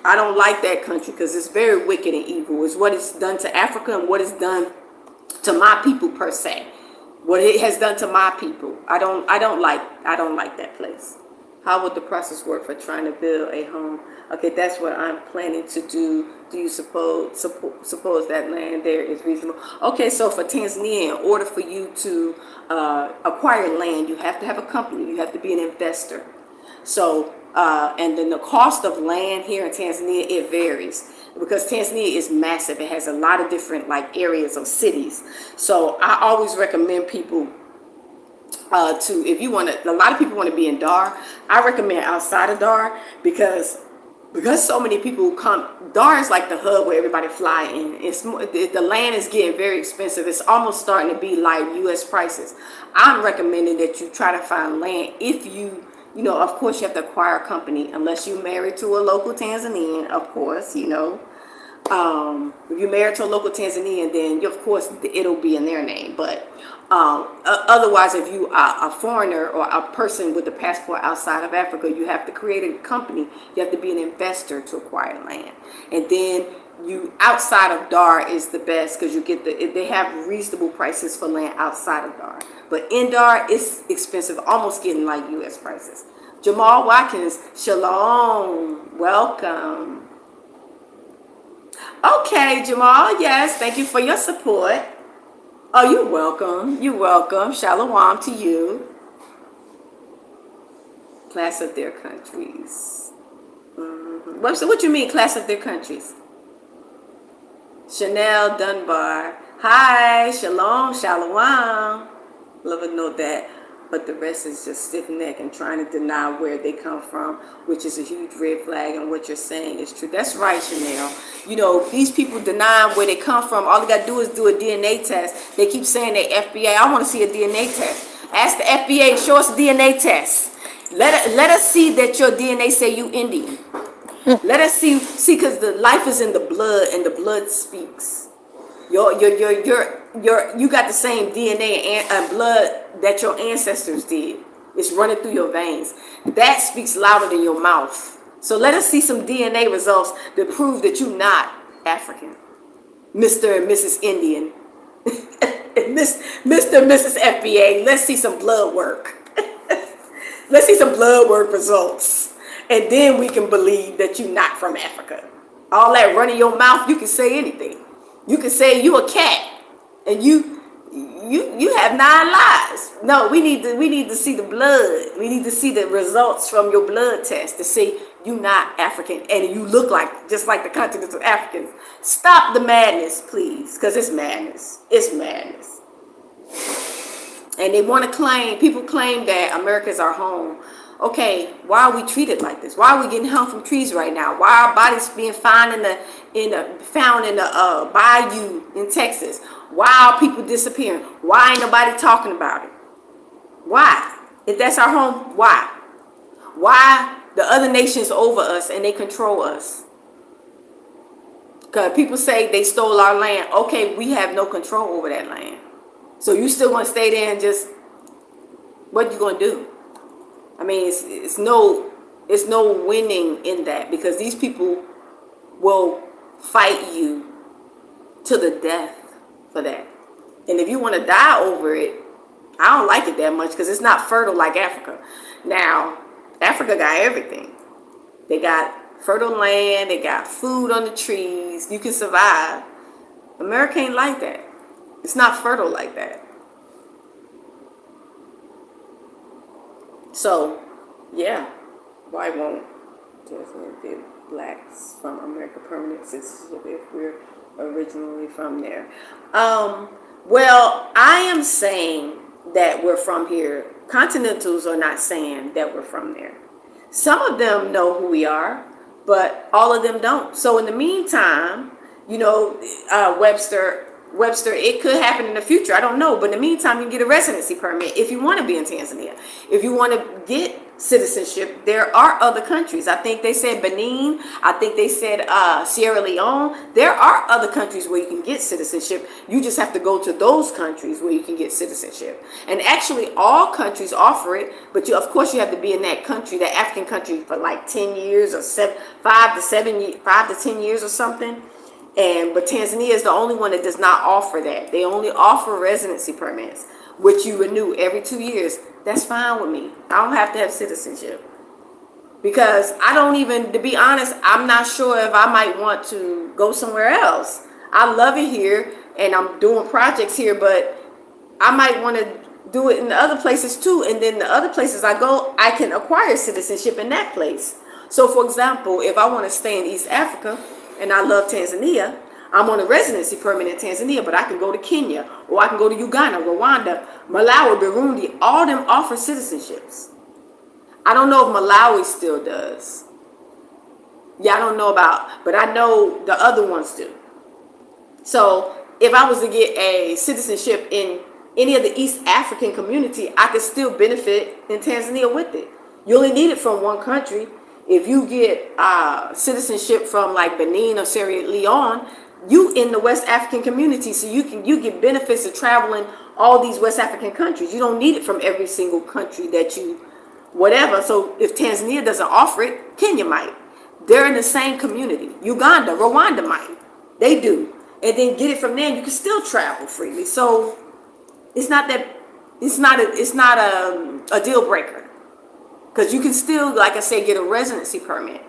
I don't like that country because it's very wicked and evil. It's what it's done to Africa and what it's done to my people per se. What it has done to my people. I don't like that place. How would the process work for trying to build a home? Okay, that's what I'm planning to do. Do you suppose that land there is reasonable? Okay, so for Tanzania, in order for you to acquire land, you have to have a company. You have to be an investor. So, and then the cost of land here in Tanzania, it varies because Tanzania is massive. It has a lot of different areas of cities. So I always recommend people if you want to, a lot of people want to be in Dar. I recommend outside of Dar because so many people come. Dar is like the hub where everybody fly in. The land is getting very expensive. It's almost starting to be like U.S. prices. I'm recommending that you try to find land. If of course you have to acquire a company unless you're married to a local Tanzanian, of course, if you're married to a local Tanzanian, then of course it'll be in their name. But otherwise, if you are a foreigner or a person with a passport outside of Africa, you have to create a company. You have to be an investor to acquire land. And then outside of Dar is the best because they have reasonable prices for land outside of Dar. But in Dar, it's expensive, almost getting like U.S. prices. Jamal Watkins, shalom, welcome. Okay, Jamal, yes, thank you for your support. Oh, you're welcome. You're welcome. Shalom to you. Class of their countries. What you mean, class of their countries? Chanel Dunbar. Hi, shalom, shalom. Love to know that. But the rest is just stiff neck and trying to deny where they come from, which is a huge red flag, and what you're saying is true. That's right, Chanel. You know, these people denying where they come from, all they got to do is do a DNA test. They keep saying they FBI. I want to see a DNA test. Ask the FBI, show us a DNA test. Let us see that your DNA say you Indian. Let us see, because the life is in the blood, and the blood speaks. You got the same DNA and blood that your ancestors did. It's running through your veins. That speaks louder than your mouth. So let us see some DNA results to prove that you're not African, Mr. and Mrs. Indian, Mr. and Mrs. FBA. Let's see some blood work. Let's see some blood work results, and then we can believe that you're not from Africa. All that running your mouth, you can say anything. You can say you a cat, and you have 9 lives. No, we need to see the blood. We need to see the results from your blood test to say you not African, and you look like just like the continental Africans. Stop the madness, please, because it's madness. It's madness. And they want to claim, people claim that America is our home. Okay, why are we treated like this? Why are we getting hung from trees right now? Why are bodies being found in the bayou in Texas? Why are people disappearing? Why ain't nobody talking about it? Why? If that's our home, why? Why the other nations over us and they control us? Because people say they stole our land. Okay, we have no control over that land. So you still want to stay there and just, what you going to do? I mean, it's no winning in that, because these people will fight you to the death for that. And if you want to die over it, I don't like it that much, because it's not fertile like Africa. Now, Africa got everything. They got fertile land. They got food on the trees. You can survive. America ain't like that. It's not fertile like that. So, yeah, why won't the blacks from America permanent citizenship if we're originally from there? Well, I am saying that we're from here. Continentals are not saying that we're from there. Some of them know who we are, but all of them don't. So in the meantime, you know, Webster, it could happen in the future. I don't know. But in the meantime, you can get a residency permit if you want to be in Tanzania. If you want to get citizenship, there are other countries. I think they said Benin. I think they said Sierra Leone. There are other countries where you can get citizenship. You just have to go to those countries where you can get citizenship. And actually, all countries offer it. But of course, you have to be in that country, that African country, for like 10 years or 5 to 10 years or something. But Tanzania is the only one that does not offer that. They only offer residency permits, which you renew every 2 years. That's fine with me. I don't have to have citizenship, because I don't even, to be honest, I'm not sure if I might want to go somewhere else. I love it here, and I'm doing projects here, but I might want to do it in the other places too. And then the other places I go, I can acquire citizenship in that place. So, for example, if I want to stay in East Africa, and I love Tanzania, I'm on a residency permit in Tanzania, but I can go to Kenya, or I can go to Uganda, Rwanda, Malawi, Burundi. All of them offer citizenships. I don't know if Malawi still does. Yeah, I don't know about, but I know the other ones do. So if I was to get a citizenship in any of the East African community, I could still benefit in Tanzania with it. You only need it from one country. If you get citizenship from like Benin or Sierra Leone, you in the West African community, so you get benefits of traveling all these West African countries. You don't need it from every single country that you, whatever. So if Tanzania doesn't offer it, Kenya might. They're in the same community. Uganda, Rwanda might. They do. And then get it from there, and you can still travel freely. So it's not a deal breaker. Because you can still, like I said, get a residency permit.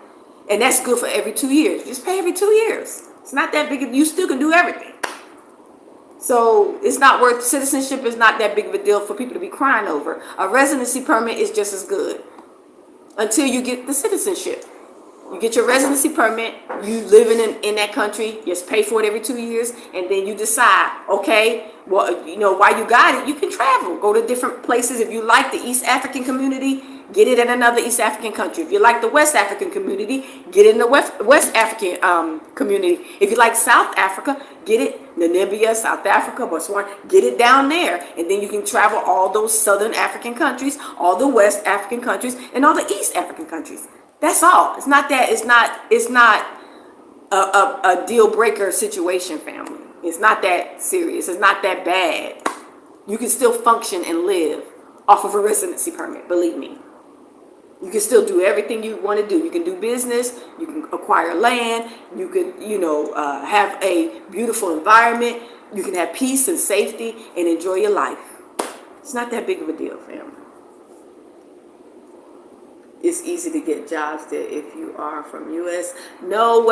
And that's good for every 2 years. Just pay every 2 years. It's not that big. You still can do everything. So it's not worth, citizenship is not that big of a deal for people to be crying over. A residency permit is just as good until you get the citizenship. You get your residency permit, you living in that country, you just pay for it every 2 years, and then you decide, okay, well, while you got it, you can travel, go to different places. If you like the East African community, get it in another East African country. If you like the West African community, get it in the West African community. If you like South Africa, get it Namibia, South Africa, Botswana, get it down there. And then you can travel all those Southern African countries, all the West African countries, and all the East African countries. That's all. It's not that. It's not a deal breaker situation, family. It's not that serious. It's not that bad. You can still function and live off of a residency permit. Believe me. You can still do everything you want to do. You can do business. You can acquire land. You can, have a beautiful environment. You can have peace and safety and enjoy your life. It's not that big of a deal, family. It's easy to get jobs there if you are from U.S. No,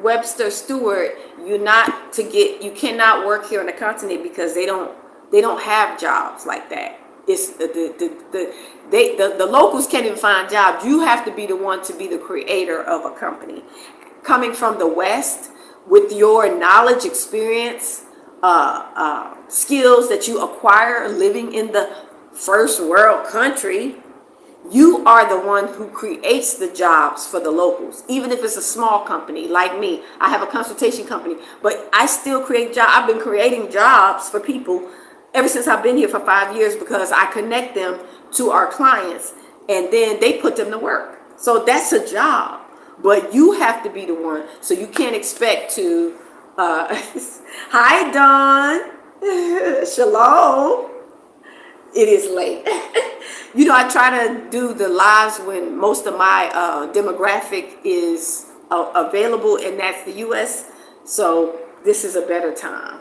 Webster Stewart, you cannot work here on the continent because they don't have jobs like that. It's the locals can't even find jobs. You have to be the one to be the creator of a company. Coming from the West with your knowledge, experience, skills that you acquire living in the first world country, you are the one who creates the jobs for the locals. Even if it's a small company like me, I have a consultation company, but I still create jobs. I've been creating jobs for people ever since I've been here for 5 years because I connect them to our clients and then they put them to work. So that's a job, but you have to be the one. So you can't expect to, hi Dawn, shalom. It is late. I try to do the lives when most of my demographic is available, and that's the U.S. So this is a better time.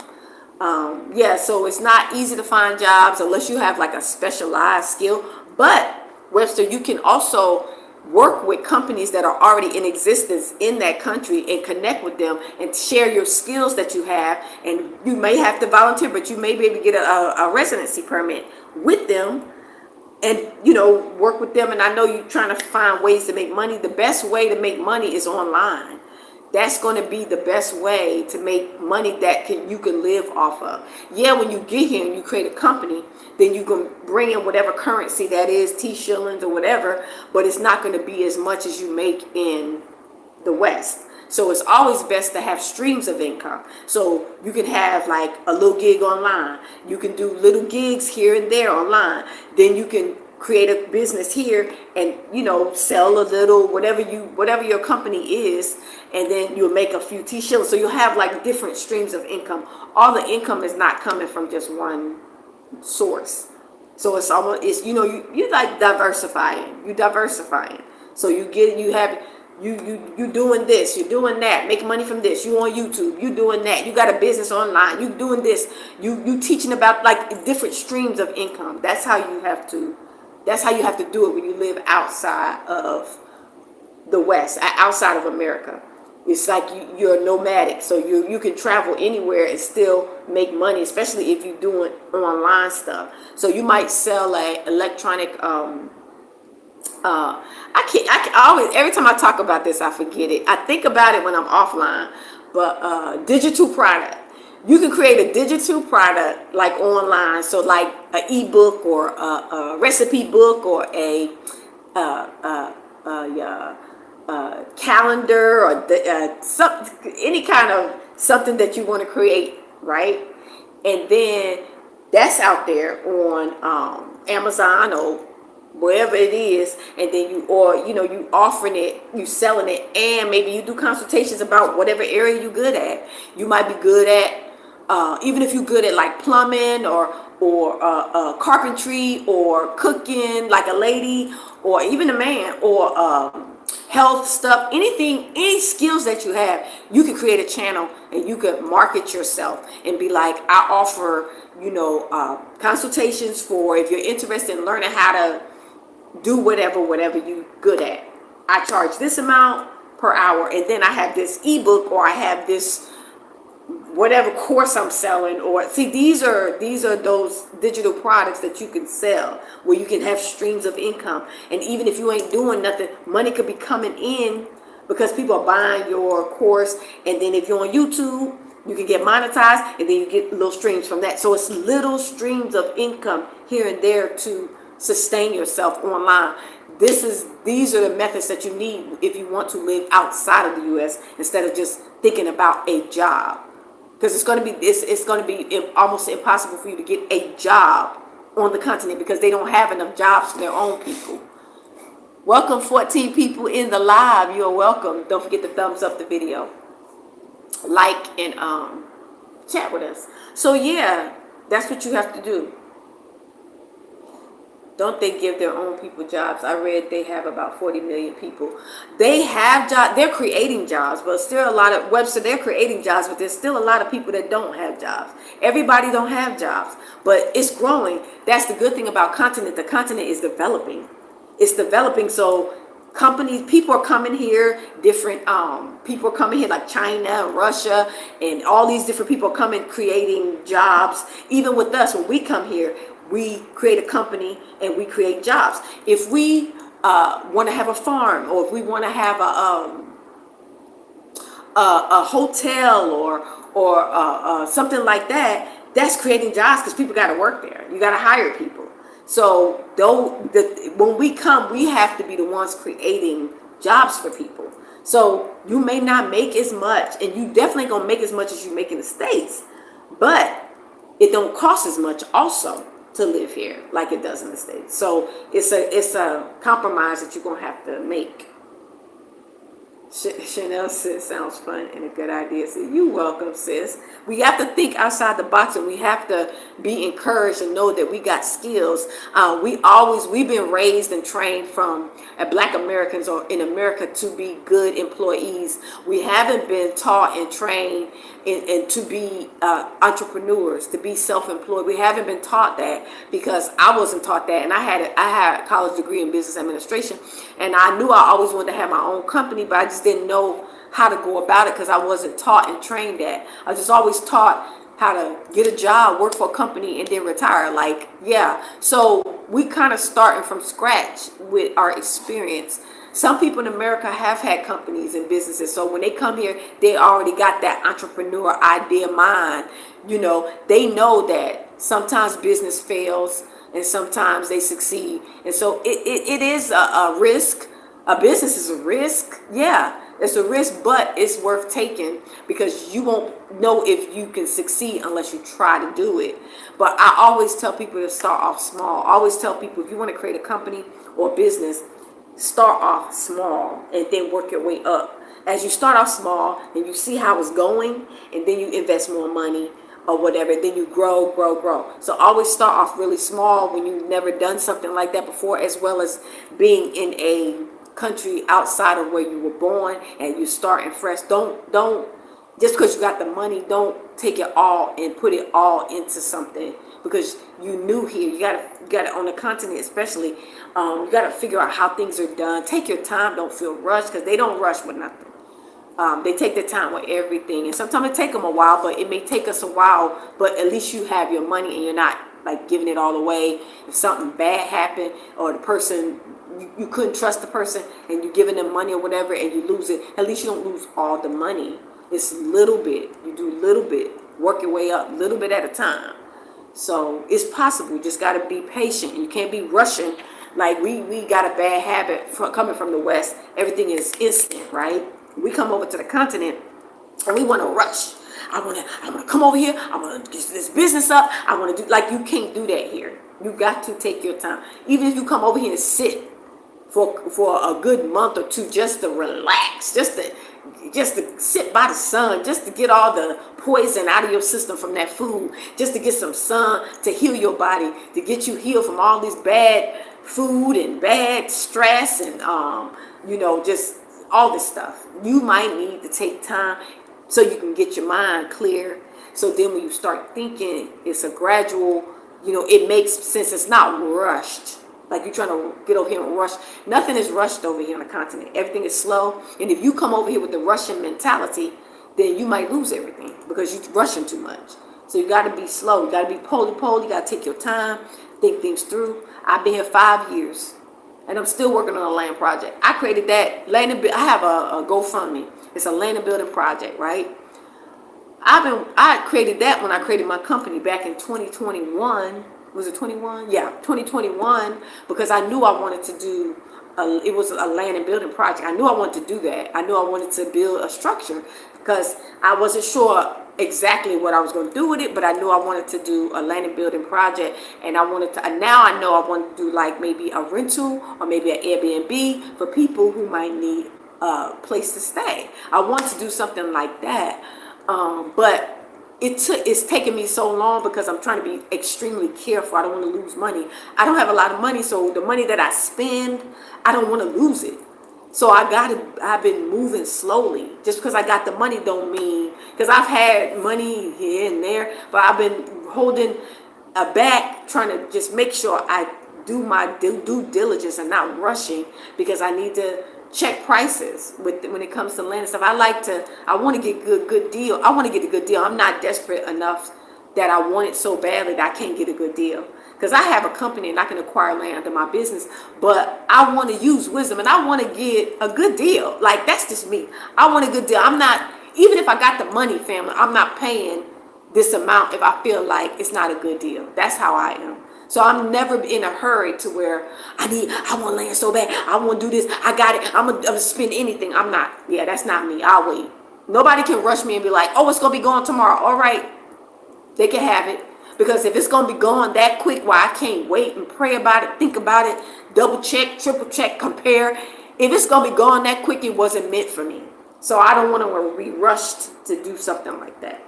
So it's not easy to find jobs unless you have like a specialized skill. But Webster, you can also work with companies that are already in existence in that country and connect with them and share your skills that you have. And you may have to volunteer, but you may be able to get a residency permit with them and work with them. And I know you're trying to find ways to make money. The best way to make money is online. That's going to be the best way to make money that you can live off of. Yeah, when you get here and you create a company, then you can bring in whatever currency that is, T-shillings or whatever, but it's not going to be as much as you make in the West. So it's always best to have streams of income. So you can have like a little gig online. You can do little gigs here and there online. Then you can create a business here and sell a little whatever your company is, and then you'll make a few T-shillings. So you'll have like different streams of income. All the income is not coming from just one source. So it's almost you like diversifying. You're diversifying. So you doing this, you're doing that, make money from this, you on YouTube, you doing that, you got a business online, you doing this, you teaching about like different streams of income. That's how you have to do it when you live outside of the West, outside of America. It's like you're nomadic, so you can travel anywhere and still make money, especially if you're doing online stuff. So you might sell like electronic I always, every time I talk about this, I forget it. I think about it when I'm offline, but digital product. You can create a digital product like online. So like an ebook or a recipe book or a calendar or any kind of something that you want to create, right? And then that's out there on Amazon or wherever it is, and then you offering it, you selling it, and maybe you do consultations about whatever area you're good at. You might be good at, even if you're good at like plumbing or carpentry or cooking, like a lady or even a man, or health stuff, any skills that you have, you can create a channel and you can market yourself and be like, I offer, consultations for if you're interested in learning how to do whatever you good at. I charge this amount per hour, and then I have this ebook or I have this whatever course I'm selling, or see, these are those digital products that you can sell where you can have streams of income. And even if you ain't doing nothing, money could be coming in because people are buying your course. And then if you're on YouTube, you can get monetized, and then you get little streams from that. So it's little streams of income here and there to sustain yourself online. These are the methods that you need if you want to live outside of the U.S. instead of just thinking about a job, because it's going to be almost impossible for you to get a job on the continent because they don't have enough jobs for their own people. Welcome, 14 people in the live. You are welcome. Don't forget to thumbs up the video, like, and chat with us. So yeah, that's what you have to do. Don't they give their own people jobs? I read they have about 40 million people. They have jobs. They're creating jobs, but still a lot of Webster. They're creating jobs, but there's still a lot of people that don't have jobs. Everybody don't have jobs, but it's growing. That's the good thing about continent. The continent is developing. It's developing. So companies, people are coming here. Different people are coming here, like China, Russia, and all these different people are coming, creating jobs. Even with us, when we come here, we create a company and we create jobs. If we want to have a farm, or if we want to have a hotel, or something like that, that's creating jobs because people got to work there. You got to hire people. So when we come, we have to be the ones creating jobs for people. So you may not make as much, and you definitely gonna make as much as you make in the States, but it don't cost as much also to live here like it does in the States. So it's a compromise that you're gonna have to make. Chanel says, sounds fun and a good idea. So you welcome, sis. We have to think outside the box, and we have to be encouraged and know that we got skills. We've been raised and trained from Black Americans, or in America, to be good employees. We haven't been taught and trained and to be entrepreneurs, to be self-employed. We haven't been taught that, because I wasn't taught that. And I had a college degree in business administration, and I knew I always wanted to have my own company, but I just didn't know how to go about it because I wasn't taught and trained that. I was just always taught how to get a job, work for a company, and then retire. Like, yeah. So we kind of starting from scratch with our experience. Some people in America have had companies and businesses. So when they come here, they already got that entrepreneur idea mind. You know, they know that sometimes business fails and sometimes they succeed. And so it is a risk. A business is a risk. Yeah, it's a risk, but it's worth taking, because you won't know if you can succeed unless you try to do it. But I always tell people to start off small. I always tell people, if you want to create a company or business, start off small and then work your way up. As you start off small and you see how it's going, and then you invest more money or whatever, then you grow. So always start off really small when you've never done something like that before, as well as being in a country outside of where you were born and you starting fresh. Don't just because you got the money, don't take it all and put it all into something because you new here. You got it on the continent, especially. You got to figure out how things are done. Take your time. Don't feel rushed, because they don't rush with nothing. They take their time with everything, and sometimes it take them a while, but it may take us a while, but at least you have your money and you're not like giving it all away. If something bad happened, or the person, you couldn't trust the person and you're giving them money or whatever, and you lose it, at least you don't lose all the money. It's little bit. You do a little bit, work your way up, little bit at a time. So it's possible. You just got to be patient. You can't be rushing. Like we got a bad habit coming from the West. Everything is instant, right? We come over to the continent and we want to rush. I want to come over here. I want to get this business up. I want to do, like, you can't do that here. You got to take your time. Even if you come over here and sit for a good month or two, just to relax, just to sit by the sun, just to get all the poison out of your system from that food, just to get some sun to heal your body, to get you healed from all this bad food and bad stress and just all this stuff. You might need to take time so you can get your mind clear. So then when you start thinking, it's a gradual, it makes sense. It's not rushed. Like you're trying to get over here and rush. Nothing is rushed over here on the continent. Everything is slow. And if you come over here with the Russian mentality, then you might lose everything because you're rushing too much. So you got to be slow. You got to be poly. You got to take your time, think things through. I've been here 5 years, and I'm still working on a land project. I created that land and I have a GoFundMe. It's a land and building project, right? I created that when I created my company back in 2021. Was it 21? Yeah, 2021, because I knew I wanted to do it was a land and building project. I knew I wanted to do that. I knew I wanted to build a structure because I wasn't sure exactly what I was going to do with it, but I knew I wanted to do a land and building project, and I wanted to. And now I know I want to do like maybe a rental or maybe an Airbnb for people who might need a place to stay. I want to do something like that. But it's taken me so long because I'm trying to be extremely careful. I don't want to lose money. I don't have a lot of money, so the money that I spend, I don't want to lose it. So I've been moving slowly. Just because I got the money don't mean, because I've had money here and there, but I've been holding a back, trying to just make sure I do my due diligence and not rushing, because I need to check prices when it comes to land and stuff. I want to get good deal. I want to get a good deal. I'm not desperate enough that I want it so badly that I can't get a good deal. Because I have a company and I can acquire land under my business, but I want to use wisdom and I want to get a good deal. Like, that's just me. I want a good deal. I'm not, even if I got the money, family, I'm not paying this amount if I feel like it's not a good deal. That's how I am. So I'm never in a hurry to where I want land so bad. I want to do this. I got it. I'm gonna spend anything. I'm not. Yeah, that's not me. I'll wait. Nobody can rush me and be like, oh, it's going to be gone tomorrow. All right. They can have it. Because if it's going to be gone that quick, why I can't wait and pray about it, think about it, double check, triple check, compare. If it's going to be gone that quick, it wasn't meant for me. So I don't want to be rushed to do something like that.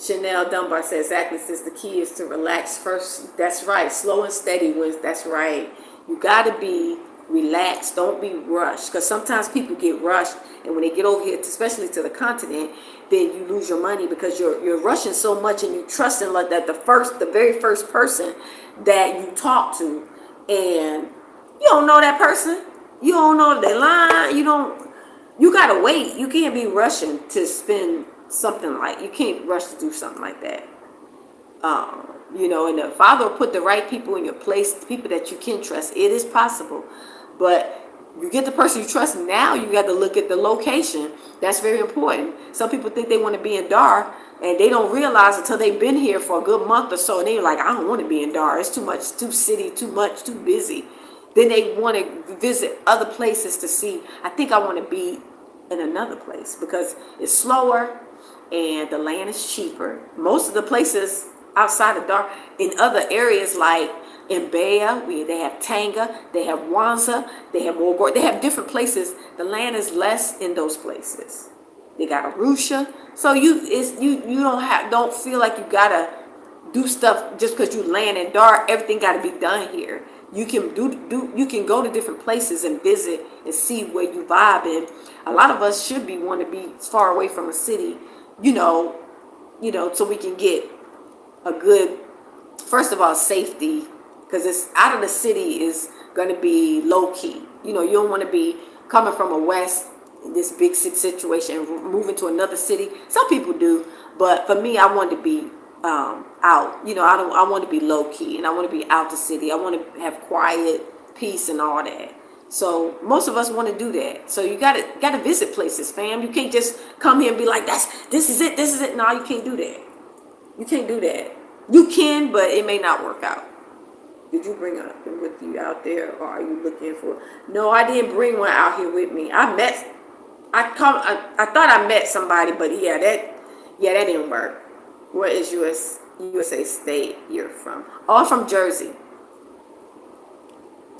Chanel Dunbar says, exactly, says the key is to relax first. That's right. Slow and steady wins. That's right. You got to be relaxed. Don't be rushed. Because sometimes people get rushed. And when they get over here, especially to the continent, then you lose your money because you're rushing so much and you trusting like that the very first person that you talk to, and you don't know that person. You don't know if they lying. You got to wait. You can't be rushing to spend something like, you can't rush to do something like that. And the Father will put the right people in your place, people that you can trust. It is possible, but you get the person you trust. Now you got to look at the location. That's very important. Some people think they want to be in Dar, and they don't realize until they've been here for a good month or so, and they're like, I don't want to be in Dar. It's too much, too city, too much, too busy. Then they want to visit other places to see, I think I want to be in another place because it's slower and the land is cheaper. Most of the places outside of Dar, in other areas like in Baya, they have Tanga, they have Wanza, they have Mogor, they have different places. The land is less in those places. They got Arusha, so you don't feel like you gotta do stuff just because you land in Dar. Everything got to be done here. You can you can go to different places and visit and see where you vibe in. A lot of us should want to be far away from a city, so we can get a good, first of all, safety. Because it's out of the city is going to be low key. You don't want to be coming from a west, this big city situation, and moving to another city. Some people do, but for me, I want to be out. I want to be low key, and I want to be out the city. I want to have quiet, peace, and all that. So most of us want to do that. So you gotta visit places, fam. You can't just come here and be like, this is it. No, you can't do that. You can't do that. You can, but it may not work out. Did you bring one with you out there, or are you looking for? No, I didn't bring one out here with me. I thought I met somebody, but that didn't work. Where is USA state you're from? Oh, I'm from Jersey.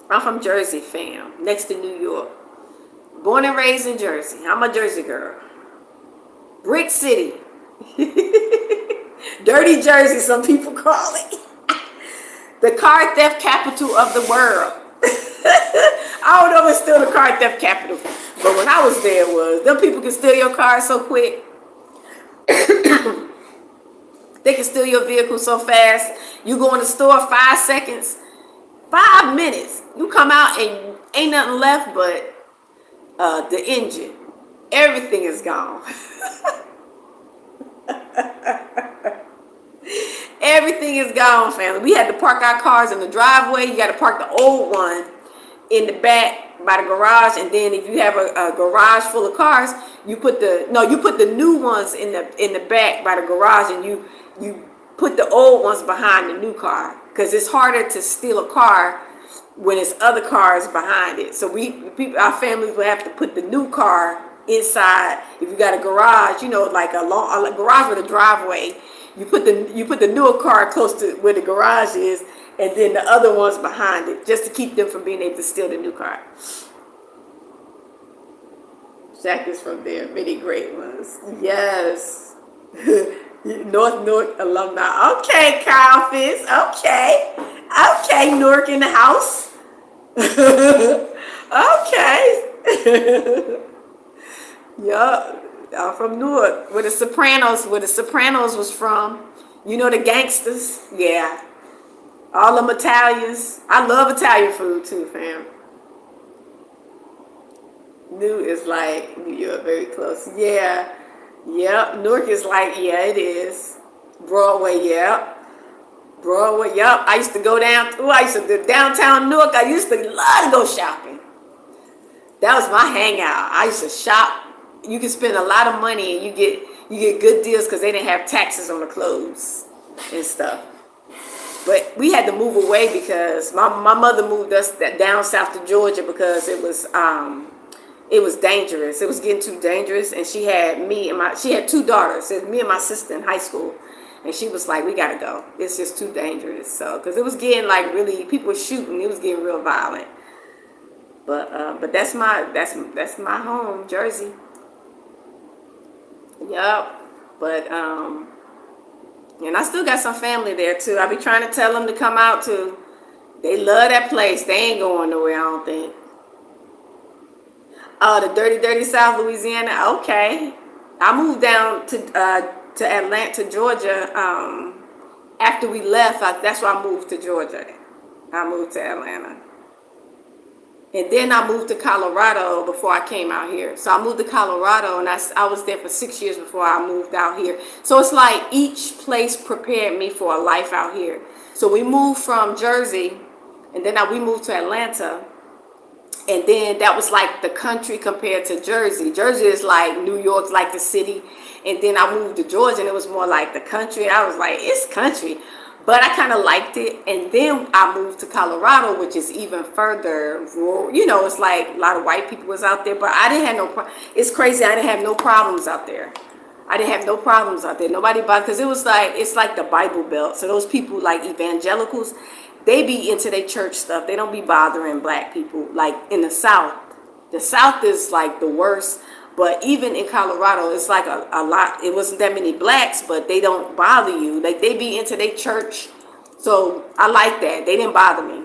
I'm from Jersey, fam, next to New York. Born and raised in Jersey. I'm a Jersey girl. Brick City. Dirty Jersey, some people call it. The car theft capital of the world. I don't know if it's still the car theft capital, but when I was there, them people can steal your car so quick. They can steal your vehicle so fast. You go in the store 5 seconds, 5 minutes. You come out and ain't nothing left but the engine. Everything is gone. Everything is gone, family. We had to park our cars in the driveway. You got to park the old one in the back by the garage, and then if you have a garage full of cars, you put the new ones in the back by the garage, and you put the old ones behind the new car, because it's harder to steal a car when it's other cars behind it. So our families will have to put the new car inside. If you got a garage, like a garage with a driveway, you put the newer car close to where the garage is, and then the other ones behind it, just to keep them from being able to steal the new car. Jack is from there. Many great ones. Yes. North Newark alumni. Okay, Kyle Fitz. Okay. Okay, Newark in the house. Okay. Yeah. I'm from Newark, where the Sopranos was from. You know the gangsters? Yeah. All them Italians. I love Italian food too, fam. New is like New York, very close. Yeah. Yep. Newark is like, yeah, it is. Broadway, yep. Broadway, yep. I used to go downtown Newark. I used to love to go shopping. That was my hangout. I used to shop. You can spend a lot of money and you get good deals because they didn't have taxes on the clothes and stuff. But we had to move away because my mother moved us down south to Georgia because it was dangerous. It was getting too dangerous, and she had two daughters. It was me and my sister in high school, and she was like, "We gotta go. It's just too dangerous." So, because it was getting like really, people were shooting. It was getting real violent. But that's my home, Jersey. Yup. But and I still got some family there too. I be trying to tell them to come out too. They love that place. They ain't going nowhere, I don't think. Oh, the dirty South Louisiana. Okay. I moved down to Atlanta, Georgia. After we left, that's why I moved to Georgia. I moved to Atlanta. And then I moved to Colorado before I came out here. So I moved to Colorado, and I was there for 6 years before I moved out here. So it's like each place prepared me for a life out here. So we moved from Jersey, and then we moved to Atlanta. And then that was like the country compared to Jersey. Jersey is like New York's like the city. And then I moved to Georgia, and it was more like the country. I was like, it's country. But I kind of liked it. And then I moved to Colorado, which is even further rural. It's like a lot of white people was out there. But I didn't have it's crazy. I didn't have no problems out there. Nobody bothered, because it's like the Bible Belt. So those people like evangelicals, they be into their church stuff. They don't be bothering black people like in the South. The South is like the worst. But even in Colorado, it's like a lot. It wasn't that many blacks, but they don't bother you. Like they be into their church. So I like that. They didn't bother me.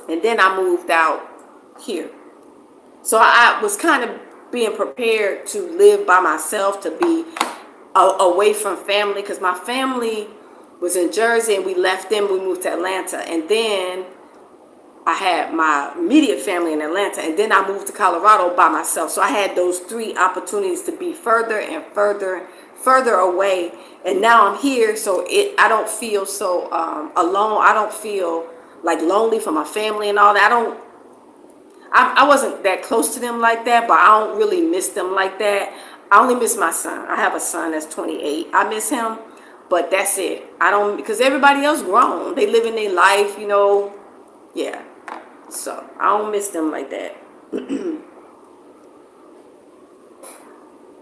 And then I moved out here. So I was kind of being prepared to live by myself, to be away from family, because my family was in Jersey and we left them. We moved to Atlanta, and then I had my immediate family in Atlanta, and then I moved to Colorado by myself. So I had those three opportunities to be further and further away. And now I'm here, so I don't feel so alone. I don't feel like lonely for my family and all that. I wasn't that close to them like that, but I don't really miss them like that. I only miss my son. I have a son that's 28. I miss him, but that's it. I don't, because everybody else grown. They live in their life, Yeah. So I don't miss them like that.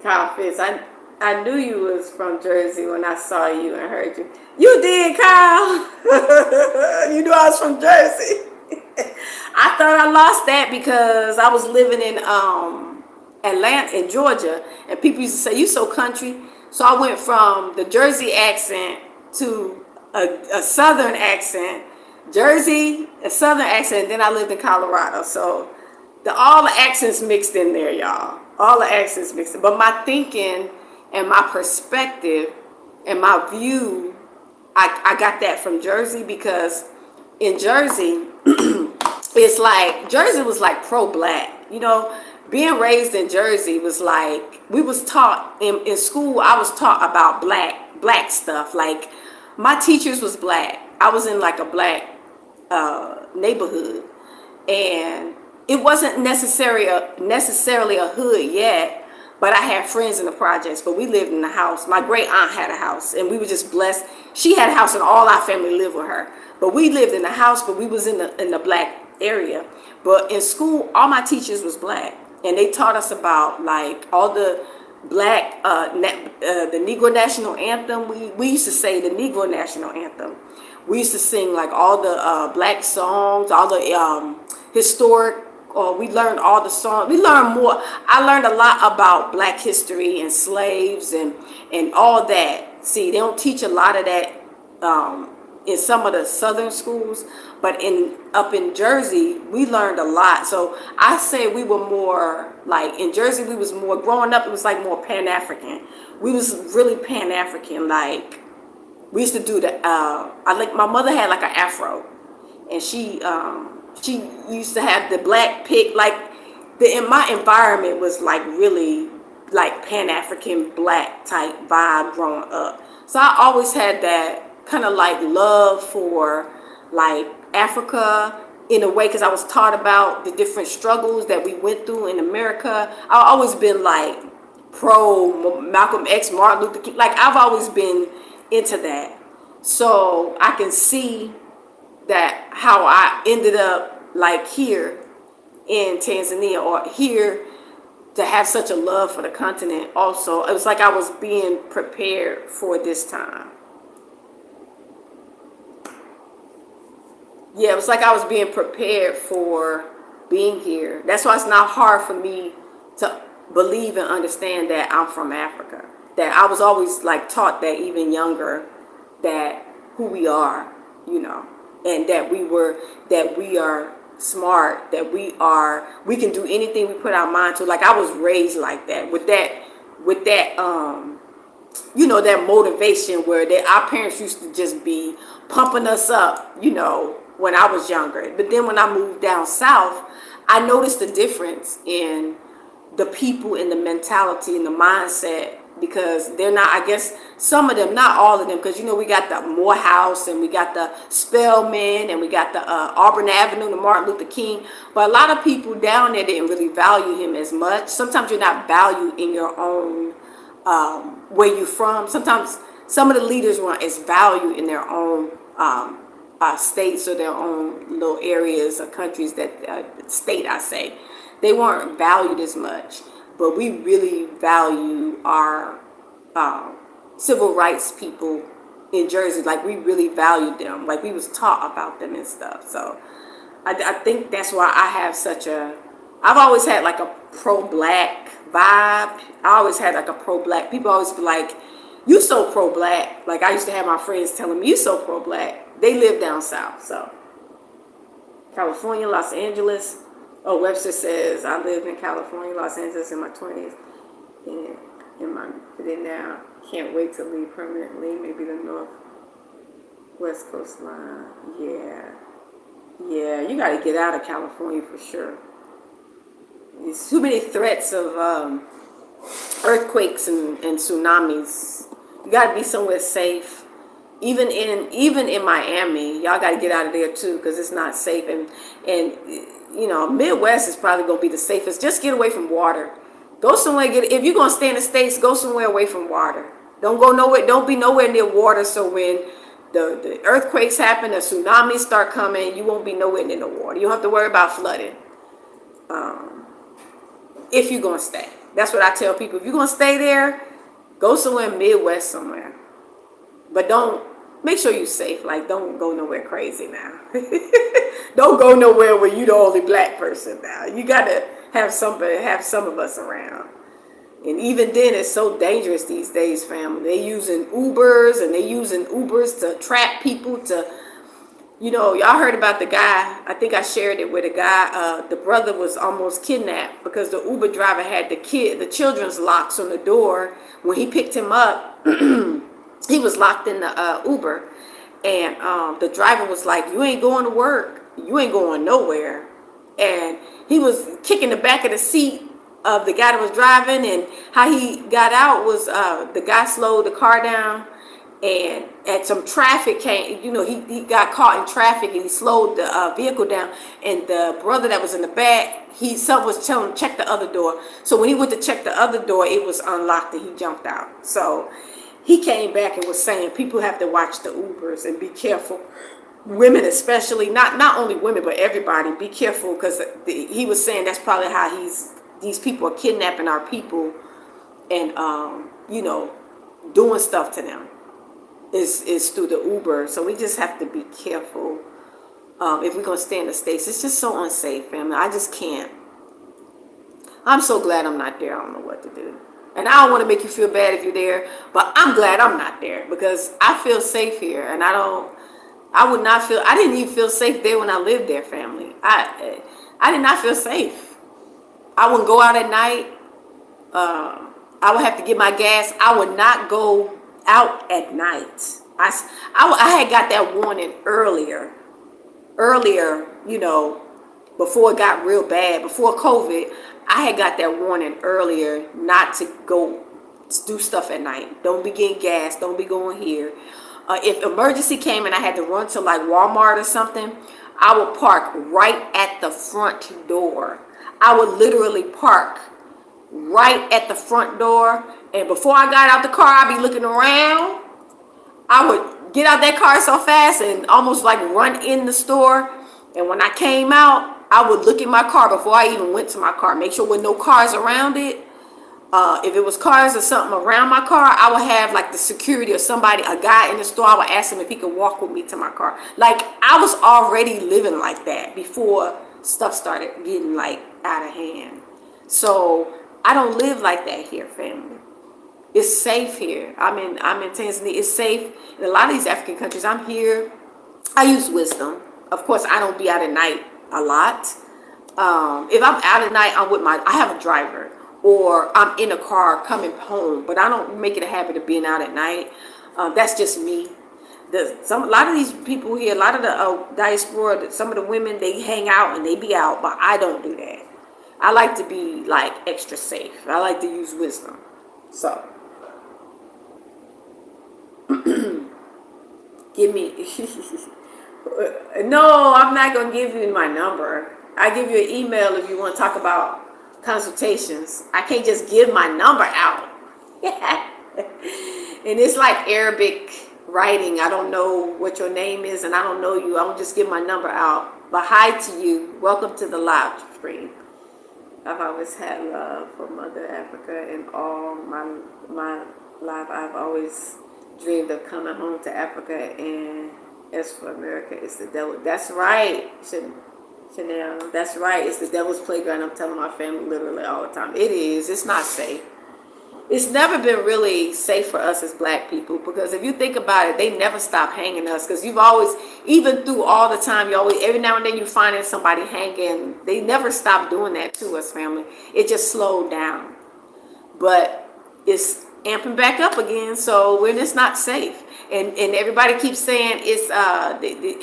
Kyle Fitz, I knew you was from Jersey when I saw you and heard you. You did, Kyle. You knew I was from Jersey. I thought I lost that because I was living in Atlanta, in Georgia, and people used to say, you so country. So I went from the Jersey accent to a southern accent, Jersey, a southern accent, and then I lived in Colorado. So all the accents mixed in there, y'all. All the accents mixed in. But my thinking and my perspective and my view, I got that from Jersey, because in Jersey, it's like Jersey was like pro-black. Being raised in Jersey was like we was taught in school. I was taught about black stuff. Like my teachers was black. I was in like a black neighborhood, and it wasn't necessarily a hood yet, but I had friends in the projects. But we lived in the house. My great aunt had a house, and we were just blessed. She had a house, and all our family lived with her. But we lived in the house, but we was in the black area. But in school, all my teachers was black, and they taught us about like all the black the Negro national anthem. We used to say the Negro national anthem. We used to sing like all the black songs, all the historic. We learned all the songs. We learned more. I learned a lot about black history and slaves and all that. See, they don't teach a lot of that in some of the southern schools, but up in Jersey, we learned a lot. So I say we were more like in Jersey. We was more growing up. It was like more Pan-African. We was really Pan-African. Like we used to do the. I like my mother had like an afro, and she used to have the black pig. Like in my environment was like really like Pan-African black type vibe growing up. So I always had that kind of like love for like Africa in a way, because I was taught about the different struggles that we went through in America. I've always been like pro Malcolm X, Martin Luther King. Like I've always been into that. So I can see that how I ended up like here in Tanzania or here to have such a love for the continent. Also, it was like I was being prepared for this time. Yeah, it was like I was being prepared for being here. That's why it's not hard for me to believe and understand that I'm from Africa. That I was always like taught that even younger, that who we are, and that we are smart, that we can do anything we put our mind to. Like I was raised like that with that that motivation where our parents used to just be pumping us up, when I was younger. But then when I moved down south, I noticed the difference in the people and the mentality and the mindset, because they're not, I guess some of them, not all of them, because we got the Morehouse and we got the Spelman and we got the Auburn Avenue, the Martin Luther King. But a lot of people down there didn't really value him as much. Sometimes you're not valued in your own where you're from. Sometimes some of the leaders weren't as valued in their own states or their own little areas or countries state, I say. They weren't valued as much. But we really value our civil rights people in Jersey. Like we really valued them. Like we was taught about them and stuff. So I think that's why I have I've always had like a pro-black vibe. I always had like a pro-black. People always be like, you so pro-black. Like I used to have my friends telling me, you so pro-black. They live down south. So California, Los Angeles. Oh, Webster says, I lived in California, Los Angeles in my 20s. And but then now, can't wait to leave permanently. Maybe the West Coast line. Yeah, you got to get out of California for sure. There's too many threats of earthquakes and tsunamis. You got to be somewhere safe. Even in Miami, y'all got to get out of there too, because it's not safe. And Midwest is probably going to be the safest. Just get away from water. Go somewhere. If you're going to stay in the States, go somewhere away from water. Don't go nowhere. Don't be nowhere near water. So when the earthquakes happen, the tsunamis start coming, you won't be nowhere near the water. You don't have to worry about flooding. If you're going to stay. That's what I tell people. If you're going to stay there, go somewhere Midwest somewhere. But make sure you're safe. Like, don't go nowhere crazy now. Don't go nowhere where you're the only black person now. You got to have some of us around. And even then, it's so dangerous these days, family. They using Ubers to trap people to, y'all heard about the guy. I think I shared it with a guy. The brother was almost kidnapped because the Uber driver had the children's locks on the door. When he picked him up, he was locked in the Uber, and the driver was like, "You ain't going to work." you ain't going nowhere. And he was kicking the back of the seat of the guy that was driving, and how he got out was the guy slowed the car down, and some traffic came. He got caught in traffic, and he slowed the vehicle down, and the brother that was in the back, someone was telling him check the other door. So when he went to check the other door, it was unlocked, and he jumped out. So he came back and was saying people have to watch the Ubers and be careful. Women especially, not only women but everybody, be careful, because he was saying that's probably how these people are kidnapping our people, and doing stuff to them is through the Uber. So we just have to be careful if we're gonna stay in the States. It's just so unsafe, family. I just can't. I'm so glad I'm not there. I don't know what to do. And I don't want to make you feel bad if you're there, but I'm glad I'm not there, because I feel safe here, and I didn't even feel safe there when I lived there, family. I did not feel safe. I wouldn't go out at night. I would have to get my gas. I would not go out at night. I had got that warning earlier, before it got real bad, before COVID. I had got that warning earlier not to go do stuff at night. Don't be getting gas. Don't be going here. If emergency came and I had to run to like Walmart or something, I would park right at the front door. I would literally park right at the front door. And before I got out the car, I'd be looking around. I would get out that car so fast and almost like run in the store. And when I came out, I would look in my car before I even went to my car. Make sure there were no cars around it. If it was cars or something around my car, I would have like the security or somebody, a guy in the store. I would ask him if he could walk with me to my car. Like, I was already living like that before stuff started getting like out of hand. So I don't live like that here, family. It's safe here. I'm in Tanzania. It's safe in a lot of these African countries. I'm here. I use wisdom. Of course, I don't be out at night a lot. If I'm out at night, I have a driver, or I'm in a car coming home, but I don't make it a habit of being out at night. That's just me. A lot of these people here, a lot of the diaspora, some of the women, they hang out and they be out, but I don't do that. I like to be like extra safe. I like to use wisdom. So, give me. No, I'm not gonna give you my number. I give you an email if you want to talk about consultations. I can't just give my number out. And it's like Arabic writing. I don't know what your name is, and I don't know you. I will just give my number out. But hi to you. Welcome to the live stream. I've always had love for Mother Africa, and all my life I've always dreamed of coming home to Africa. And as for America, it's the devil. That's right, Chanel. That's right. It's the devil's playground. I'm telling my family literally all the time. It is. It's not safe. It's never been really safe for us as black people, because if you think about it, they never stop hanging us. Because you've always, even through all the time, you always, every now and then you find somebody hanging. They never stop doing that to us, family. It just slowed down. But it's amping back up again, so when it's not safe. And everybody keeps saying it's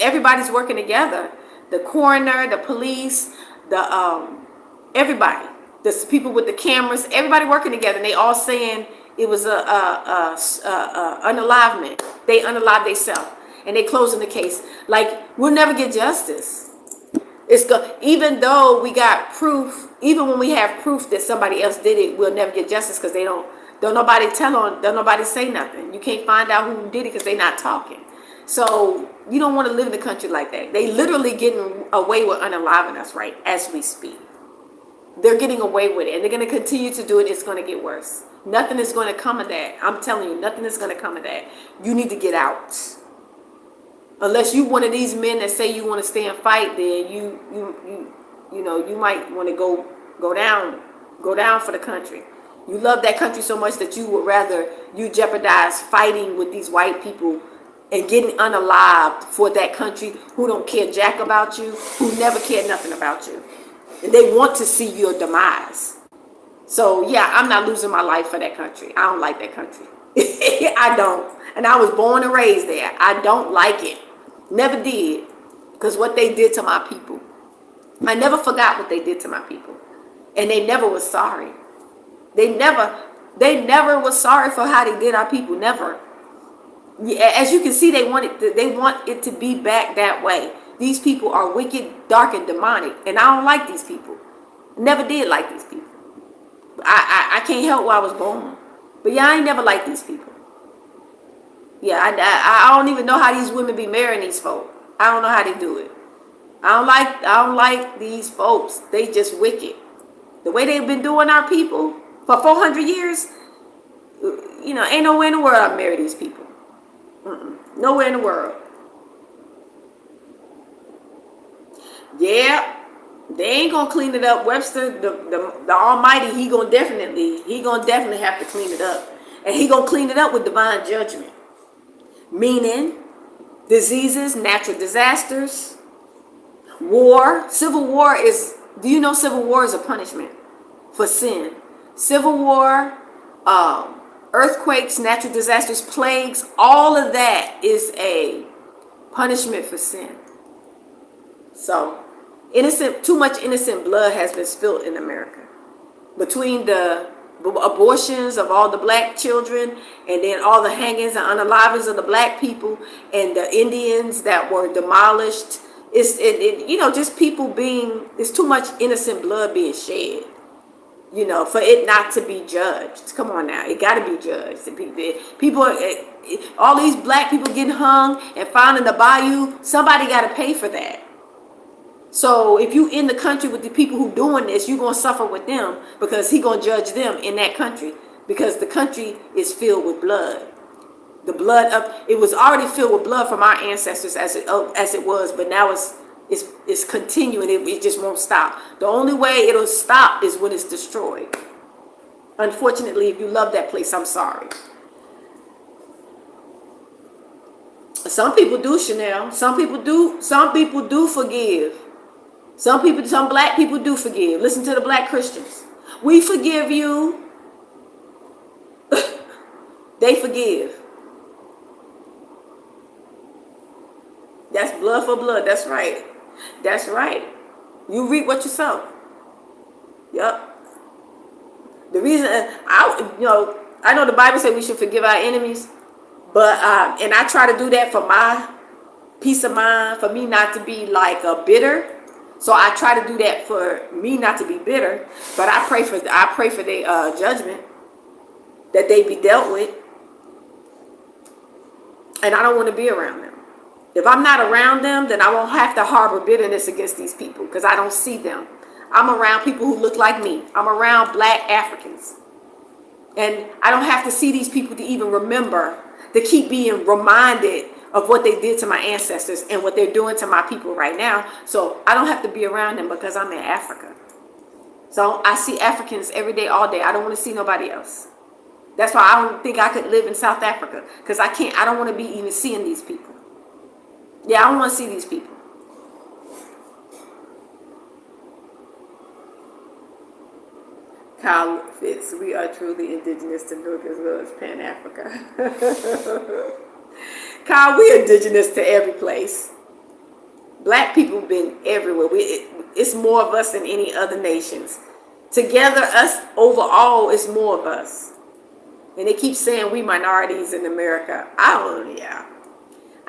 everybody's working together. The coroner, the police, everybody. The people with the cameras, everybody working together, and they all saying it was a unalivement. They unalived themselves, and they closing the case. Like, we'll never get justice. Even though we got proof, even when we have proof that somebody else did it, we'll never get justice, because don't nobody don't nobody say nothing. You can't find out who did it because they're not talking. So you don't want to live in a country like that. They literally getting away with unaliving us right as we speak. They're getting away with it, and they're going to continue to do it. It's going to get worse. Nothing is going to come of that. I'm telling you, nothing is going to come of that. You need to get out. Unless you one of these men that say you want to stay and fight, then you might want to go down for the country. You love that country so much that you would rather you jeopardize fighting with these white people and getting unalived for that country who don't care jack about you, who never cared nothing about you. And they want to see your demise. So, yeah, I'm not losing my life for that country. I don't like that country. I don't. And I was born and raised there. I don't like it. Never did. because what they did to my people. I never forgot what they did to my people. And they never was sorry. They never was sorry for how they did our people. Never. As you can see, they want it to be back that way. These people are wicked, dark, and demonic. And I don't like these people. Never did like these people. I can't help where I was born. But yeah, I ain't never liked these people. Yeah, I don't even know how these women be marrying these folk. I don't know how they do it. I don't like these folks. They just wicked. The way they've been doing our people for 400 years, ain't nowhere in the world I'd marry these people. Nowhere in the world. Yeah, they ain't gonna clean it up. Webster, the Almighty, he gonna definitely have to clean it up, and he gonna clean it up with divine judgment, meaning diseases, natural disasters, war. Civil war is. Do you know civil war is a punishment for sin? Civil war, earthquakes, natural disasters, plagues, all of that is a punishment for sin. So, too much innocent blood has been spilled in America. Between the abortions of all the black children, and then all the hangings and unalivings of the black people, and the Indians that were demolished. Just people it's too much innocent blood being shed. For it not to be judged. Come on now, it got to be judged. People, all these black people getting hung and found in the bayou, somebody got to pay for that. So if you in the country with the people who doing this, you're going to suffer with them, because he going to judge them in that country, because the country is filled with blood. The blood it was already filled with blood from our ancestors as it was, but now it's continuing. It just won't stop. The only way it'll stop is when it's destroyed. Unfortunately, if you love that place, I'm sorry. Some people do, Chanel. Some people do forgive. Some black people do forgive. Listen to the black Christians. We forgive you. They forgive. That's blood for blood. That's right. That's right. You reap what you sow. Yep. The reason I know the Bible says we should forgive our enemies, but and I try to do that for my peace of mind, for me not to be like a bitter. So I try to do that for me not to be bitter. But I pray for their judgment, that they be dealt with, and I don't want to be around them. If I'm not around them, then I won't have to harbor bitterness against these people, because I don't see them. I'm around people who look like me. I'm around black Africans. And I don't have to see these people to even remember, to keep being reminded of what they did to my ancestors and what they're doing to my people right now. So I don't have to be around them, because I'm in Africa. So I see Africans every day, all day. I don't want to see nobody else. That's why I don't think I could live in South Africa, because I don't want to be even seeing these people. Yeah, I don't want to see these people. Kyle Fitz, we are truly indigenous to Newark as well as Pan-Africa. Kyle, we're indigenous to every place. Black people have been everywhere. It's more of us than any other nations. Together, us overall, is more of us. And they keep saying we minorities in America.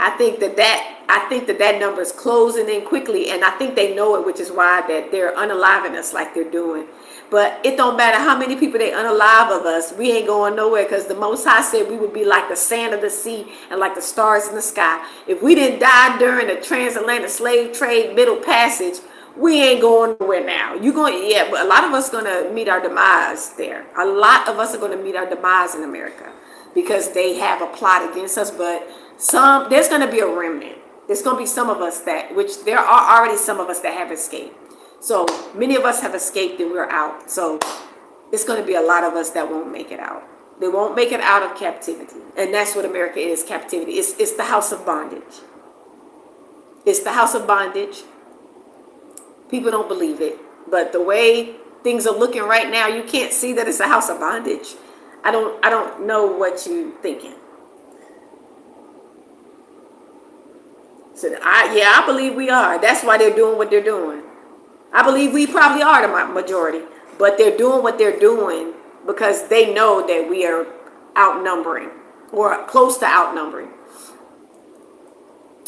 I think that number is closing in quickly, and I think they know it, which is why that they're unaliving us like they're doing. But it don't matter how many people they unalive of us, we ain't going nowhere, because the Most High said we would be like the sand of the sea and like the stars in the sky. If we didn't die during the transatlantic slave trade middle passage, we ain't going nowhere now. But a lot of us gonna meet our demise there. A lot of us are gonna meet our demise in America, because they have a plot against us. But there's gonna be a remnant. There's gonna be some of us which there are already some of us that have escaped. So many of us have escaped and we're out. So it's gonna be a lot of us that won't make it out. They won't make it out of captivity. And that's what America is, captivity. It's the house of bondage. It's the house of bondage. People don't believe it. But the way things are looking right now, you can't see that it's a house of bondage. I don't know what you're thinking. So I believe we are. That's why they're doing what they're doing. I believe we probably are the majority, but they're doing what they're doing because they know that we are outnumbering or close to outnumbering.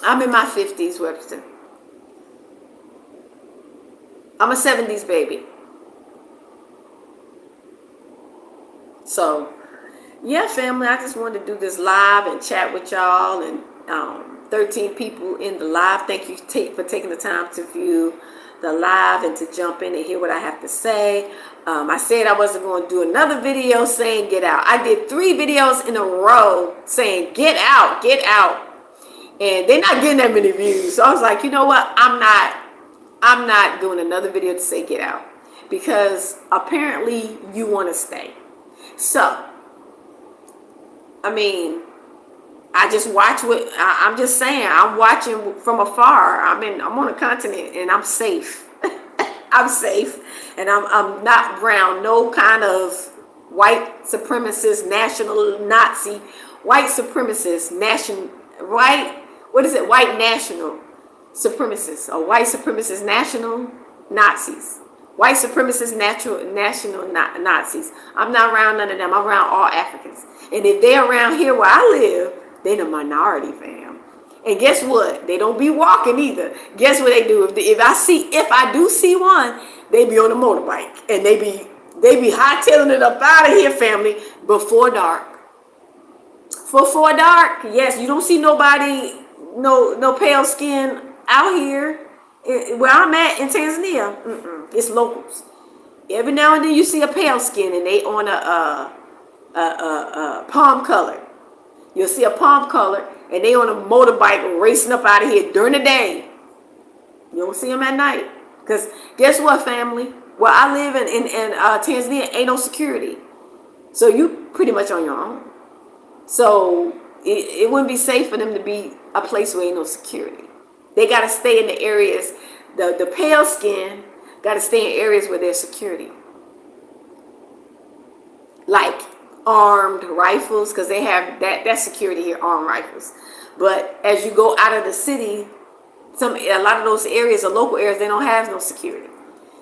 I'm in my 50s, Webster. I'm a 70s baby. So, yeah, family, I just wanted to do this live and chat with y'all and 13 people in the live. Thank you for taking the time to view the live and to jump in and hear what I have to say. I said I wasn't going to do another video saying get out. I did 3 videos in a row saying get out, get out. And they're not getting that many views. So I was like, you know what? I'm not doing another video to say get out. Because apparently you want to stay. So, I mean, I just watch I'm just saying, I'm watching from afar. I'm on a continent and I'm safe. I'm safe. And I'm not around no kind of white supremacist, national Nazi, white supremacist, white national supremacists or white supremacist national Nazis. White supremacist national Nazis. I'm not around none of them. I'm around all Africans. And if they're around here where I live, they the minority, fam. And guess what? They don't be walking either. Guess what they do? If I do see one, they be on a motorbike and they be hightailing it up out of here, family, before dark. Before dark, yes. You don't see nobody, no pale skin out here. Where I'm at in Tanzania, it's locals. Every now and then you see a pale skin and they on a palm color. You'll see a palm color and they on a motorbike racing up out of here during the day. You don't see them at night. Because guess what, family? Where I live in Tanzania, ain't no security. So you pretty much on your own. So it wouldn't be safe for them to be a place where ain't no security. They got to stay in the areas, the pale skin got to stay in areas where there's security. Like armed rifles, because they have that security here, armed rifles. But as you go out of the city, a lot of those areas, the local areas, they don't have no security.